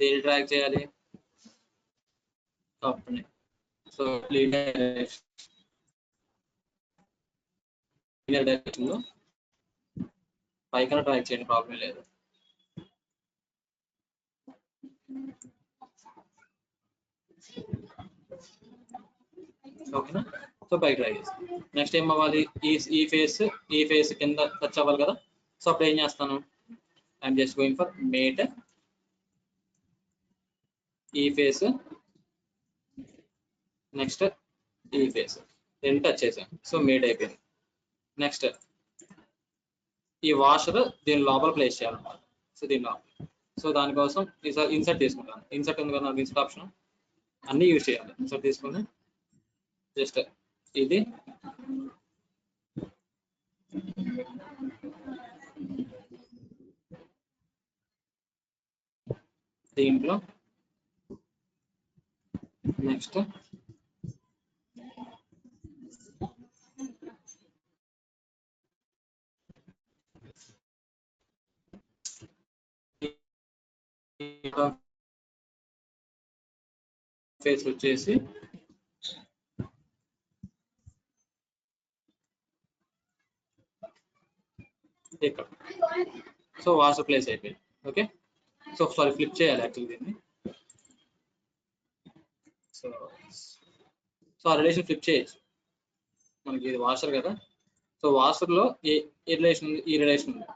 దేని డ్రాగ్ చేయాలి? టాప్ని. సో లీనియర్ డైరెక్షన్ లో పైకన్నా డ్రాగ్ చేయండి, ప్రాబ్లం లేదు. ఓకేనా. సో పైకి డ్రాగ్ చేస్తాం. నెక్స్ట్ ఏం అవ్వాలి? ఈ ఫేస్ కింద టచ్ అవ్వాలి కదా. సో అప్పుడు ఏం చేస్తాను, I'm just going for mate ఈ ఫేస్, నెక్స్ట్ ఈ ఫేస్, రెండు టచ్ చేసాను. సో మేట్ అయిపోయింది. నెక్స్ట్ ఈ వాషర్ దీని లోపల ప్లేస్ చేయాలన్నమాట. సో దీని లోపల, సో దానికోసం ఇన్సర్ట్ తీసుకుంటాను. ఇన్సర్ట్ ఉంది కదా, ఇన్సర్ట్ ఆప్షన్ అన్నీ యూజ్ చేయాలి. ఇన్సర్ట్ తీసుకుని జస్ట్ ఇది దీంట్లో నెక్స్ట్ ఫేస్ వచ్చేసి ఇక్కడ. సో వాషర్ ప్లేస్ అయిపోయింది. ఓకే, సో సారీ ఫ్లిప్ చేయాలి యాక్చువల్లీ దీన్ని. సో సో ఆ రిలేషన్ ఫ్లిప్ చేయొచ్చు. మనకి ఇది వాషర్ కదా, సో వాషర్లో ఏ రిలేషన్ ఉంది, ఈ రిలేషన్ ఉంది.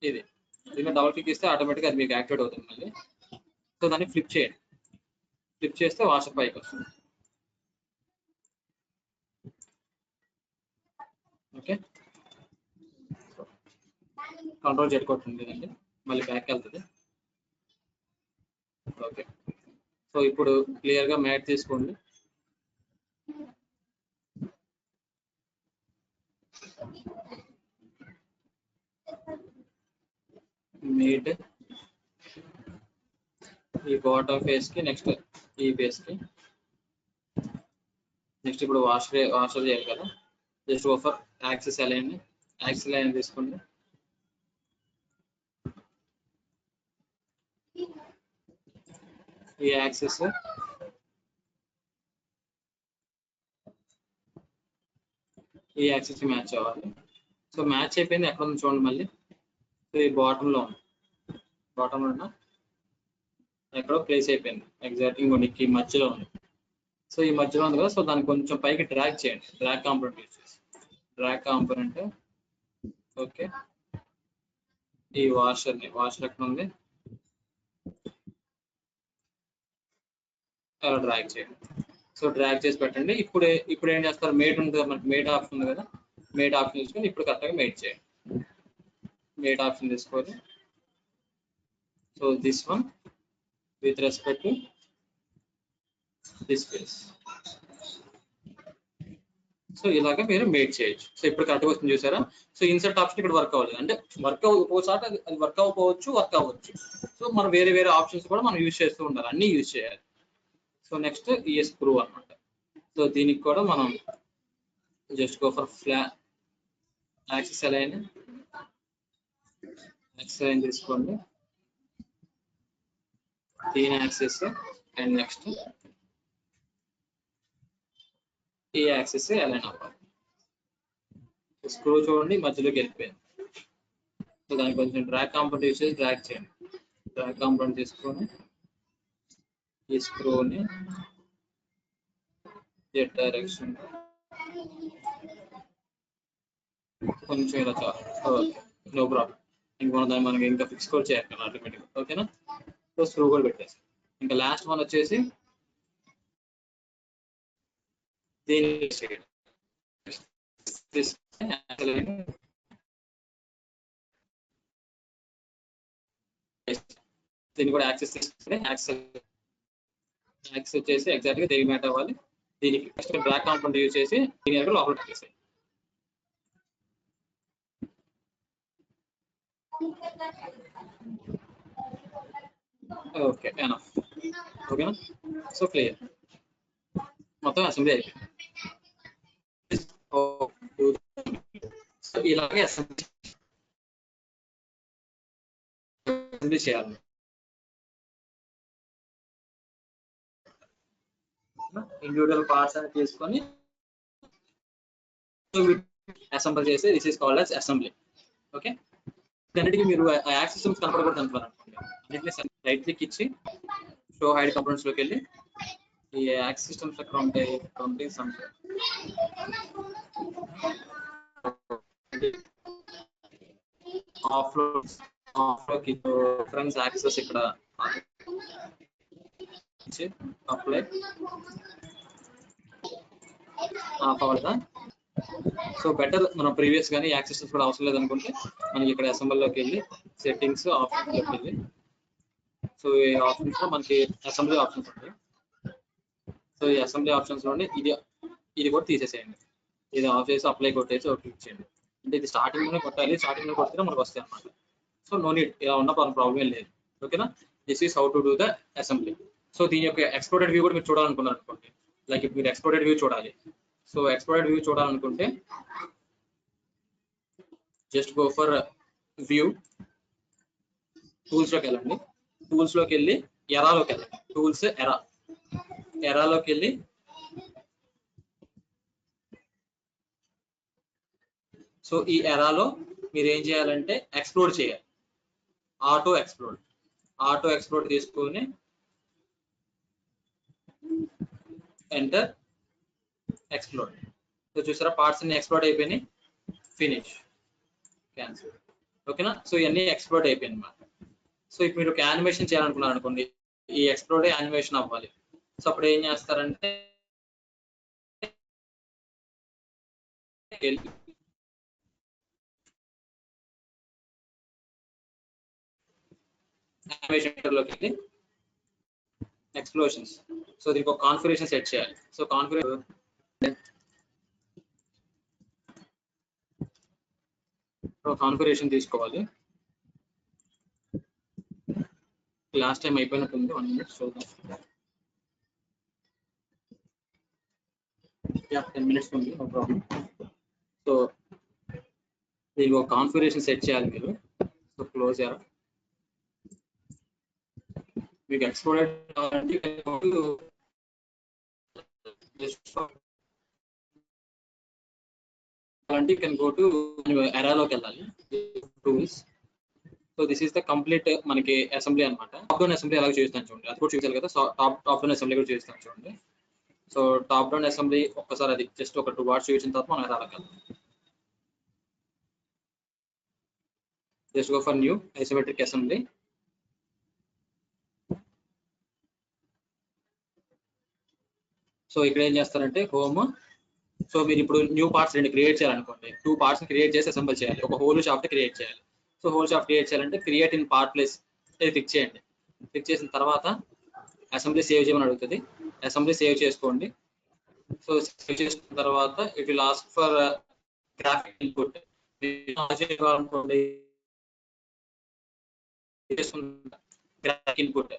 ఇది దీన్ని డబుల్ క్లిక్ ఇస్తే ఆటోమేటిక్గా అది మీకు యాక్టివేట్ అవుతుంది మళ్ళీ. సో దాన్ని ఫ్లిప్ చేయండి. ఫ్లిప్ చేస్తే వాషర్ పైకి వస్తుంది. ఓకే, కంట్రోల్ జెడ్ కొట్టుంది అండి, మళ్ళీ బ్యాక్ వెళ్తుంది. ఓకే, సో ఇప్పుడు క్లియర్గా మ్యాట్ తీసుకోండి. మేట్ ఈ బాటమ్ ఫేస్ కి, నెక్స్ట్ ఈ ఫేస్ కి, నెక్స్ట్ ఇప్పుడు వాషర్ చేయాలి కదా, just go for axis align. Axis align తీసుకోండి. ఈ యాక్సిస్ ఈ యాక్సిస్ కి మ్యాచ్ అవ్వాలి. సో మ్యాచ్ అయిపోయింది. ఎక్కడ ఉంది చూడండి మళ్ళీ. సో ఈ బాటంలో ఉంది, బాటంలో ఉన్న ఎక్కడో ప్లేస్ అయిపోయింది ఎగ్జాక్ట్ ఇంకొనికి మధ్యలో ఉంది. సో ఈ మధ్యలో ఉంది కదా, సో దాన్ని కొంచెం పైకి డ్రాగ్ చేయండి. డ్రాగ్ కాంపోనెంట్ యూజ్ చేసి డ్రాగ్ కాంపోనెంట్. ఓకే, ఈ వాషర్ ఎక్కడ ఉంది, అలా డ్రాగ్ చేయండి. సో డ్రాగ్ చేసి పెట్టండి. ఇప్పుడు ఏం చేస్తారు, మేట్ ఉంటుంది కదా మనకి, మేట్ ఆప్షన్ ఉంది కదా, మేట్ ఆప్షన్ తీసుకొని ఇప్పుడు కరెక్ట్గా మేట్ చేయండి. మేట్ ఆప్షన్ తీసుకోవాలి. So this one with respect to this face. So ఇలాగ మీరు మేట్ చేయొచ్చు. సో ఇప్పుడు కరెక్ట్గా వస్తుంది చూసారా. సో ఇన్సర్ట్ ఆప్షన్ ఇక్కడ వర్క్ అవ్వలేదు అంటే వర్క్ ఒక్కోసారి అది వర్క్ అవ్వకపోవచ్చు, వర్క్ అవ్వచ్చు. సో మనం వేరే ఆప్షన్స్ కూడా మనం యూజ్ చేస్తూ ఉండాలి, అన్ని యూజ్ చేయాలి. సో నెక్స్ట్ ఈ స్క్రూ అనమాట. సో దీనికి కూడా మనం just go for axis align. Axis align తీసుకోండి, దీని యాక్సిస్ అండ్ నెక్స్ట్ ఈ యాక్సిస్ అలైన్ అవ్వాలి. స్క్రూ చూడండి మధ్యలోకి వెళ్ళిపోయింది. సో దానికి కొంచెం డ్రాగ్ కాంపోనెంట్ యూజ్ చేసి డ్రాగ్ చేయండి. డ్రాగ్ కాంపోనెంట్ తీసుకొని ఈ స్క్రూని జెడ్ డైరెక్షన్ కొంచెం ఇలా చాలు. Okay, no problem. ఇంకొక దాన్ని మనకి ఇంకా ఫిక్స్ కూడా చేయాలి ఆటోమేటిక్గా. ఓకేనా, సో స్క్రూ కూడా పెట్టేసి ఇంకా లాస్ట్ వన్ వచ్చేసి దీన్ని కూడా యాక్సెస్ తీసుకుంటే యాక్సెస్ వచ్చేసి ఎగ్జాక్ట్ గా దేని మ్యాట్ అవ్వాలి. దీనికి ఫస్ట్ డ్రాగ్ కాంపోనెంట్ యూజ్ చేసి దీని లోపల పెట్టేసి. Okay enough. ఓకేనా, సో క్లియర్, మొత్తం అసెంబ్లీ అయిపోయింది. సో ఇలాగే అసెంబ్లీ చేయాలి. ఇండివిజువల్ పార్ట్స్ అని తీసుకొని అసెంబుల్ చేసి this is called as assembly. Okay, అన్నిటికీ మీరు యాక్సెస్ సిస్టమ్స్ కనపడకూడదు అనుకున్నారు అనుకోండి, అన్నింటినీ రైట్ క్లిక్ ఇచ్చి షో హైడ్ కంపోనెంట్స్ లోకి వెళ్ళి ఈ యాక్సెస్ సిస్టమ్స్ అక్కడ ఉంటాయి ఆఫ్లోకి రిఫరెన్స్ యాక్సెస్ ఇక్కడ అప్లై ఆఫ్ అవ్వదా. సో బెటర్ మనం ప్రీవియస్ గానీ యాక్సెస్ కూడా అవసరం లేదనుకుంటే మనకి ఇక్కడ అసెంబ్లీలోకి వెళ్ళి సెట్టింగ్స్ ఆప్షన్స్లోకి వెళ్ళి సో ఈ ఆప్షన్స్ లో మనకి అసెంబ్లీ ఆప్షన్స్ ఉంటాయి. సో ఈ అసెంబ్లీ ఆప్షన్స్ లోనే ఇది కూడా తీసేసేయండి. ఇది ఆఫ్ చేసి అప్లై కొట్టేసి ఒక క్లిక్ చేయండి. అంటే ఇది స్టార్టింగ్ లోనే కొట్టాలి, స్టార్టింగ్ లో కొడితే మనకు వస్తాయి అన్నమాట. సో నో నీడ్, ఇలా ఉన్న ప్రాబ్లం లేదు. ఓకేనా, this is how to do the assembly. So దీని యొక్క ఎక్స్పోర్టెడ్ వ్యూ కూడా మీరు చూడాలనుకున్నారు అనుకోండి, లైక్ మీరు ఎక్స్పోర్టెడ్ వ్యూ చూడాలి. సో ఎక్స్పోర్టెడ్ వ్యూ చూడాలనుకుంటే just go for view, tools లోకి వెళ్ళండి. టూల్స్ లోకి వెళ్ళి ఎరాలోకి వెళ్ళండి. టూల్స్ ఎరాలోకి వెళ్ళి సో ఈ ఎరాలో మీరు ఏం చేయాలంటే ఎక్స్ప్లోర్ చేయాలి. ఆటో ఎక్స్ప్లోర్ తీసుకొని ఎంటర్ ఎక్స్ప్లోర్. సో చూసారా, పార్ట్స్ అన్ని ఎక్స్ప్లోర్ అయిపోయినాయి. Finish, cancel. ఓకేనా, సో ఇవన్నీ ఎక్స్ప్లోర్ అయిపోయింది అన్నమాట. సో ఇప్పుడు మీరు ఒక యానిమేషన్ చేయాలనుకున్నారు అనుకోండి, ఈ ఎక్స్ప్లోర్ యానిమేషన్ అవ్వాలి. సో అప్పుడు ఏం చేస్తారంటే యానిమేషన్ లోకి వెళ్ళి ఎక్స్ప్లోషన్స్. సో దీనికి ఒక కాన్ఫిగరేషన్ సెట్ చేయాలి. సో కాన్ఫిగరేషన్ తీసుకోవాలి. లాస్ట్ టైం అయిపోయినట్టుంది, 1 minute చూద్దాం. 10 minutes ఉంది, నో ప్రాబ్లం. సో దీనికి ఒక కాన్ఫిగరేషన్ సెట్ చేయాలి మీరు. సో క్లోజ్ ఎరా. మీకు ఎక్స్ప్లోర్ అంటే కెన్ గో టు ఎరాలోకి వెళ్ళాలి. Tools. So this is the complete మనకి అసెంబ్లీ అనమాట. టాప్ డౌన్ అసెంబ్లీ ఎలా చూస్తాను చూడండి, అది కూడా చూసారు కదా. సో టాప్ డౌన్ అసెంబ్లీ కూడా చూస్తాను చూడండి. సో టాప్ డౌన్ అసెంబ్లీ ఒక్కసారి అది జస్ట్ ఒక 2 వాట్స్ చూసిన తర్వాత మనం ఎరాలోకి వెళ్దాం. Just go for new isometric assembly. So ఇక్కడ ఏం చేస్తారంటే హోమ్. సో మీరు ఇప్పుడు న్యూ పార్ట్స్ 2 క్రియేట్ చేయాలనుకోండి, 2 పార్ట్స్ క్రియేట్ చేసి అసెంబుల్ చేయాలి. ఒక హోల్ షాఫ్ట్ క్రియేట్ చేయాలి. సో హోల్ షాఫ్ట్ క్రియేట్ చేయాలంటే create in part place click చేయండి. క్లిక్ చేసిన తర్వాత అసెంబ్లీ సేవ్ చేయమని అడుగుతుంది. అసెంబ్లీ సేవ్ చేసుకోండి. సో సేవ్ చేసుకున్న తర్వాత it will ask for graphic input. అనుకోండి గ్రాఫిక్ ఇన్పుట్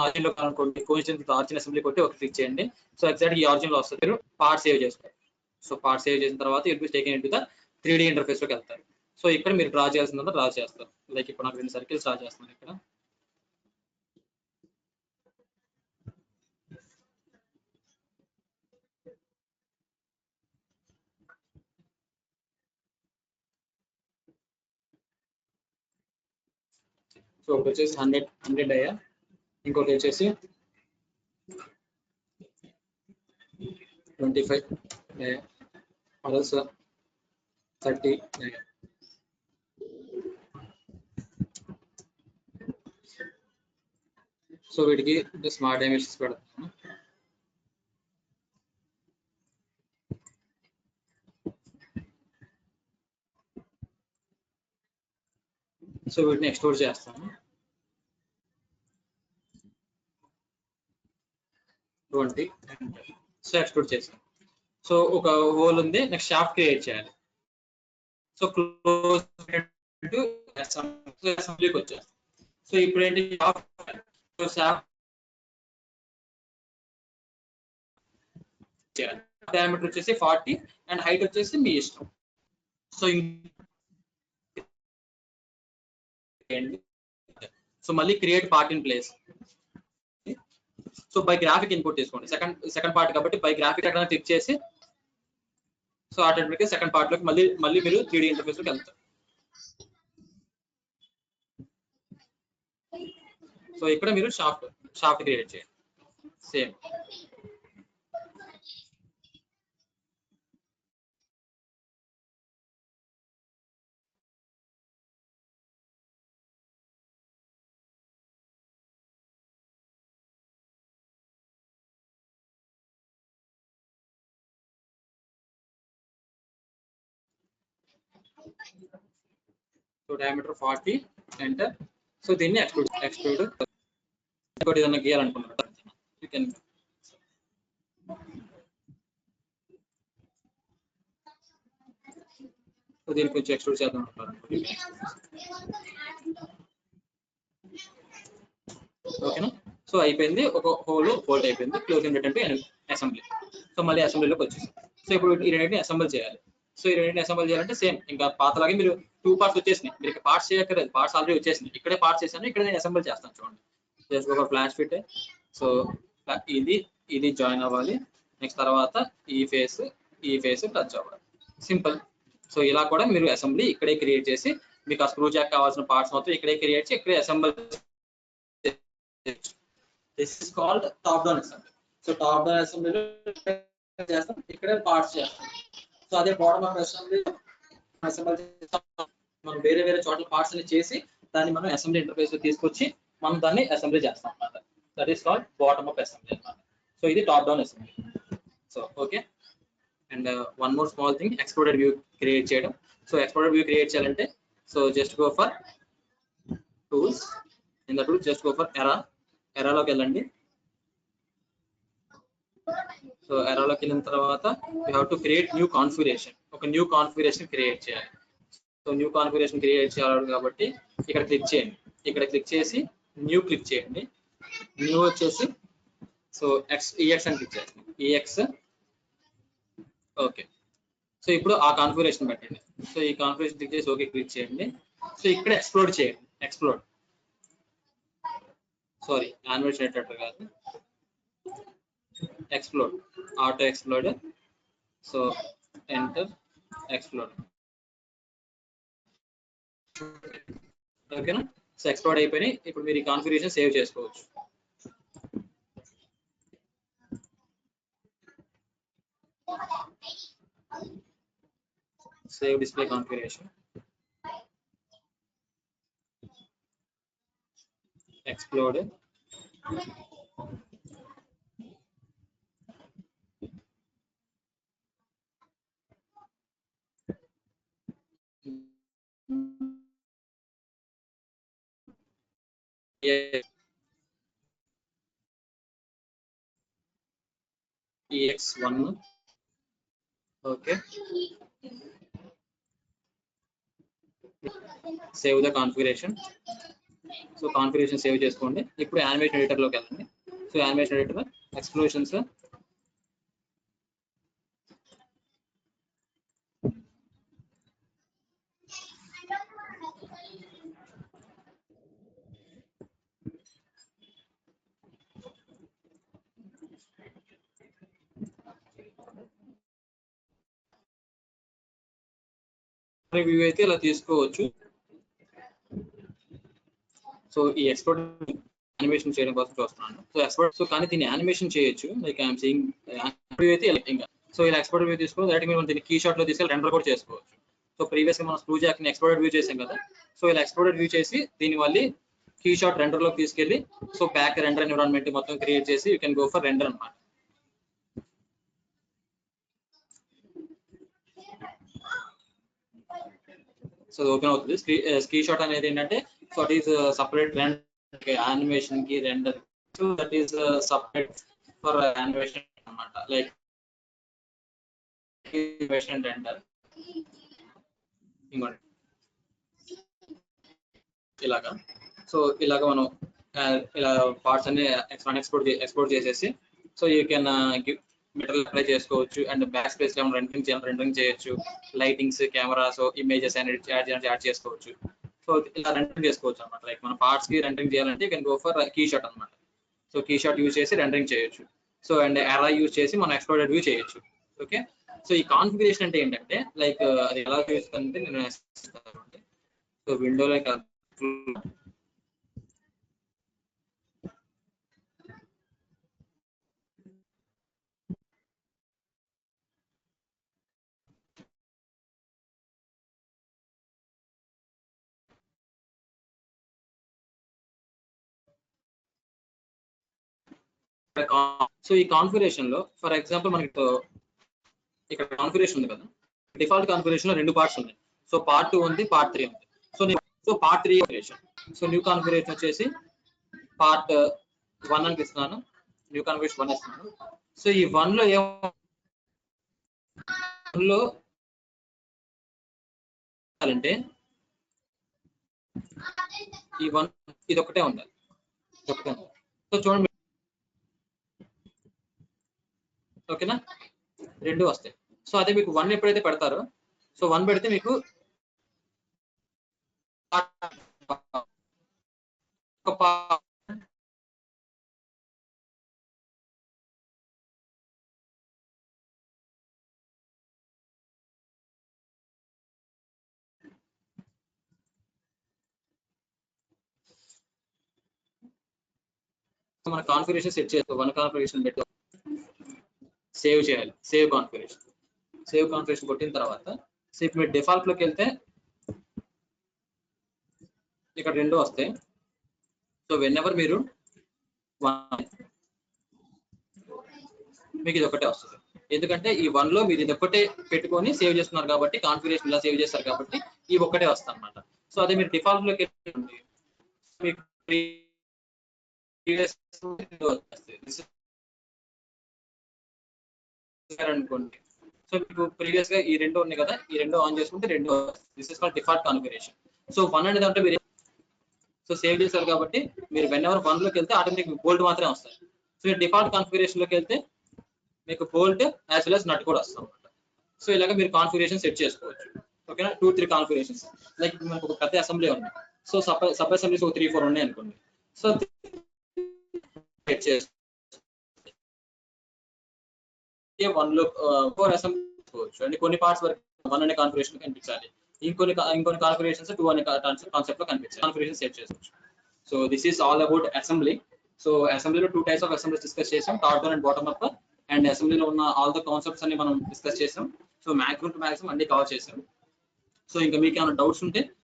ఆర్జిన్ లో అనుకోండి, కోఇన్సిడెంట్ ఆర్జిన్ అసెంబ్లీ కొట్టి ఒక క్లిక్ చేయండి. సో ఎగ్జాక్ట్ ఈ ఆర్జిన్ లో వస్తుంది. మీరు పార్ట్ సేవ్ చేసుకోండి. సో పార్ట్ సేవ్ చేసిన తర్వాత it will taken into the 3D interface లోకి వెళ్తారు. సో ఇక్కడ మీరు డ్రా చేయాల్సిందంతా డ్రా చేస్తారు. లైక్ ఇప్పుడు నాకు 2 సర్కిల్స్ డ్రా చేస్తున్నాను ఇక్కడ. సో ఒకటి వచ్చేసి 100 అయ్యా, ఇంకోటి వచ్చేసి 25 అయ్యా, అదర్స్ 30 అయ్యా. సో వీటికి స్మార్ట్ డైమెన్షన్స్ పెడతాను. సో వీటిని ఎక్స్పోర్ట్ చేస్తాను. 20. సో ఎక్స్పోర్ట్ చేసాను. సో ఒక హోల్ ఉంది, నెక్స్ట్ షాఫ్ట్ క్రియేట్ చేయాలి. సో క్లోజ్ అసెంబ్లీకి వచ్చేస్తాం. సో ఇప్పుడు ఏంటి, డయామీటర్ వచ్చేసి 40 అండ్ హైట్ వచ్చేసి మీ ఇష్టం. సో మళ్ళీ create part in place. So by graphic input తీసుకోండి. సెకండ్ పార్ట్ కాబట్టి బై గ్రాఫిక్ ఎక్కడ క్లిక్ చేసి సో ఆటోమేటిక్గా సెకండ్ పార్ట్ లోకి మళ్ళీ మీరు 3D ఇంటర్ఫేస్ లోకి వెళ్తారు. సో ఇక్కడ మీరు షాఫ్ట్ క్రియేట్ చేయండి same. So diameter 40 enter. So దీన్ని ఎక్స్ట్రూడ్ ఇంకోటి ఏదైనా గీయాలనుకుంటున్నారు యూ కెన్. సో దీనికి కొంచెం ఎక్స్ట్రూడ్ చేద్దాం అనుకుంటున్నారు. ఓకేనా. సో అయిపోయింది, ఒక హోల్ ఫోల్డ్ అయిపోయింది, క్లోజ్ ఏంటంటే అసెంబ్లీ. సో మళ్ళీ అసెంబ్లీలోకి వచ్చేసి సో ఇప్పుడు ఈ రెండింటిని అసెంబుల్ చేయాలి. సో ఈ రెండింటిని అసెంబుల్ చేయాలంటే సేమ్ ఇంకా పాతలాగే మీరు 2 పార్ట్స్ వచ్చేసినాయి, మీరు పార్ట్స్ చేయక్కర్లేదు, పార్ట్స్ ఆల్రెడీ వచ్చేసినాయి. ఇక్కడే పార్ట్స్ చేశాను, ఇక్కడ నేను అసెంబుల్ చేస్తాను చూడండి. జస్ట్ ఒక ఫ్లాష్ ఫిట్. సో ఇది జాయిన్ అవ్వాలి, నెక్స్ట్ తర్వాత ఈ ఫేస్ టచ్ అవ్వాలి, సింపుల్. సో ఇలా కూడా మీరు అసెంబ్లీ ఇక్కడే క్రియేట్ చేసి మీకు ఆ స్క్రూ జాక్ కావాల్సిన పార్ట్స్ మొత్తం ఇక్కడే క్రియేట్ చేసి ఇక్కడే assemble. This is called top down assembly. So top down అసెంబ్లీలో చేస్తాం, ఇక్కడే పార్ట్స్ చేస్తాం. సో అదే బాటమ్ అప్ అసెంబ్లీ మనం వేరే చోట్ల పార్ట్స్ ని చేసి దాన్ని మనం అసెంబ్లీ ఇంటర్ఫేస్ లో తీసుకొచ్చి మనం దాన్ని అసెంబ్లీ చేస్తాం అన్నమాట. That is called bottom up assembly అన్నమాట. సో ఇది top down assembly. So okay. And one more small thing, exploded view create చేయడం. సో ఎక్స్ప్లోడెడ్ వ్యూ క్రియేట్ చేయాలంటే so just go for tools, in the tools just go for ఎరాలోకి వెళ్ళండి. So ఎరాలోకి వెళ్ళిన తర్వాత you have to create new configuration. ఒక new configuration create చేయాలి. So new configuration create చేయాలి కాబట్టి ఇక్కడ క్లిక్ చేయండి, ఇక్కడ క్లిక్ చేసి న్యూ క్లిక్ చేయండి. న్యూ వచ్చేసి సో ఈఎక్స్ అని క్లిక్ చేయండి, ఈఎక్స్. ఓకే. సో ఇప్పుడు ఆ కాన్ఫిగరేషన్ పెట్టండి. సో ఈ కాన్ఫిగరేషన్ క్లిక్ చేసి ఓకే క్లిక్ చేయండి. సో ఇక్కడ ఎక్స్ప్లోడ్ చేయండి, సారీ యానిమేషన్ ఎడిటర్ కాదు, explode, auto explode. So enter explode. ఓకేనా. సో ఎక్స్ప్లోడ్ అయిపోయి ఇప్పుడు మీరు ఈ కాన్ఫిగరేషన్ సేవ్ చేసుకోవచ్చు. Save display configuration, explode. EX1. Okay. Save the configuration. So configuration save చేసుకోండి. ఇప్పుడు యానిమేషన్ ఎడిటర్ లోకి వెళ్ళండి. So animation editor explosions, view అయితే ఇలా తీసుకోవచ్చు. సో ఈ ఎక్స్పోర్ట్ యానిమేషన్ చేయడం కోసం చూస్తున్నాను. సో ఎక్స్పోర్ట్, సో కానీ దీన్ని యానిమేషన్ చేయొచ్చు, లైక్ ఐఎమ్ సీయింగ్ వ్యూ అయితే ఇంకా. సో ఇలా ఎక్స్పోర్ట్ వ్యూ తీసుకో, డైరెక్ట్ మీరు దీన్ని కీ షాట్ లో తీసుకెళ్ళి రెండర్ కూడా చేసుకోవచ్చు. సో ప్రీవియస్ గా మనం స్క్రూ జాక్ ని ఎక్స్పోర్టెడ్ వ్యూ చేసాం కదా. సో ఇలా ఎక్స్పోర్టెడ్ వ్యూ చేసి దీని మళ్ళీ కీ షాట్ రెండర్ లోకి తీసుకెళ్ళి సో బ్యాక్ రెండర్ ఎన్విరాన్మెంట్ మొత్తం క్రియేట్ చేసి you can go for render అన్నమాట. సో ఓపెన్ అవుతుంది. స్క్రీన్ షాట్ అనేది ఏంటంటే so that is separate animation కి render. So that is separate for animation అన్నమాట, లైక్ యానిమేషన్ రెండర్. ఇంకోటి ఇలాగా. సో ఇలాగా మనం ఇలా పార్ట్స్ అన్ని ఎక్స్పోర్ట్ చేసేసి so you can material apply చేసుకోవచ్చు. అండ్ బ్యాక్ స్పేస్ లో రెండరింగ్ చేయొచ్చు, లైటింగ్స్, కెమెరాస్, ఇమేజెస్ అనేది యాడ్ చేసుకోవచ్చు. సో ఇలా రెండరింగ్ చేసుకోవచ్చు అనమాట. లైక్ మన పార్ట్స్ కి రెండరింగ్ చేయాలంటే you can go for KeyShot అనమాట. సో కీ షాట్ యూజ్ చేసి రెండరింగ్ చేయొచ్చు. సో అండ్ ఎరా యూజ్ చేసి మనం ఎక్స్ప్లోడెడ్ వ్యూ చేయొచ్చు. ఓకే. సో ఈ కాన్ఫిగరేషన్ అంటే ఏంటంటే లైక్ అది ఎలా చేస్తుందంటే నేను సో విండోలో సో ఈ కాన్ఫిగరేషన్ లో ఫర్ ఎగ్జాంపుల్ మనకి ఇక్కడ కాన్ఫిగరేషన్ ఉంది కదా, డిఫాల్ట్ కాన్ఫిగరేషన్ లో 2 పార్ట్స్ ఉన్నాయి. సో పార్ట్ 2 ఉంది, పార్ట్ 3 ఉంది. So part 3 configuration. So new configuration వచ్చేసి పార్ట్ 1 అని ఇస్తున్నాను, న్యూ కాన్ఫిగరేషన్ 1 ఇస్తున్నాను. సో ఈ 1 లో అంటే ఈ 1 ఇది ఒకటే ఉండాలి. సో చూడండి, ఓకేనా, రెండు వస్తాయి. సో అదే మీకు 1 ఎప్పుడైతే పెడతారో, సో 1 పెడితే మీకు మన కాన్ఫిగరేషన్ సెట్ చేస్తాం. 1 కాన్ఫిగరేషన్ పెట్టి సేవ్ చేయాలి. సేవ్ కాన్ఫిగరేషన్ కొట్టిన తర్వాత సేపు మీరు డిఫాల్ట్ లోకి వెళ్తే ఇక్కడ 2 వస్తాయి. సో వెన్నెవర్ మీరు మీకు ఇది ఒకటే వస్తుంది. ఎందుకంటే ఈ 1 లో మీరు ఇది ఒకటే పెట్టుకొని సేవ్ చేస్తున్నారు కాబట్టి, కాన్ఫిగరేషన్ ఇలా సేవ్ చేస్తారు కాబట్టి ఈ ఒక్కటే వస్తుంది అనమాట. సో అదే మీరు డిఫాల్ట్ లోకి వెళ్ళండి, మీకు అనుకోండి. సో మీకు ప్రీవియస్ గా ఈ 2 ఉన్నాయి కదా, ఈ 2 ఆన్ చేసుకుంటే 2 this is called default configuration. So 1 అనేది అంటే మీరు సో సేవ్ చేశారు కాబట్టి మీరు వెన్నెవర్ 1 లోకి వెళ్తే ఆటోమేటిక్ బోల్ట్ మాత్రమే వస్తాయి. సో మీరు డిఫాల్ట్ కాన్ఫిగరేషన్ లోకి వెళ్తే మీకు బోల్ట్ యాజ్ వెల్ as నట్ కూడా వస్తాం అనమాట. సో ఇలాగ మీరు కాన్ఫిగరేషన్ సెట్ చేసుకోవచ్చు. ఓకేనా, 2-3 కాన్ఫిగరేషన్స్. లైక్ మనకు ఒక పెద్ద అసెంబ్లీ ఉంది, సో సబ్ అసెంబ్లీస్ ఒక 3-4 ఉన్నాయి అనుకోండి. సో సెట్ చేసుకోవచ్చు. 1 లో 4 అసెంబ్లీ చేసుకోవచ్చు అండి. కొన్ని పార్ట్స్ వరకు 1 అనే కాన్ఫిగరేషన్ కనిపించాలి, ఇంకొన్ని కాన్ఫిగరేషన్స్ 2 అనే కాన్సెప్ట్ లో కనిపించాలి. కాన్ఫిగరేషన్ సెట్ చేసుకోవచ్చు. So this is all about assembly. So అసెంబ్లీలో 2 టైప్స్ ఆఫ్ అసెంబ్లీస్ డిస్కస్ చేసాం, top down and bottom up. And అసెంబ్లీలో ఉన్న ఆల్ ద కాన్సెప్ట్స్ అన్ని మనం డిస్కస్ చేసాం. సో మాక్సిమం టు మాక్సిమం అన్ని కవర్ చేసాం. సో ఇంకా మీకు ఏమైనా డౌట్స్ ఉంటే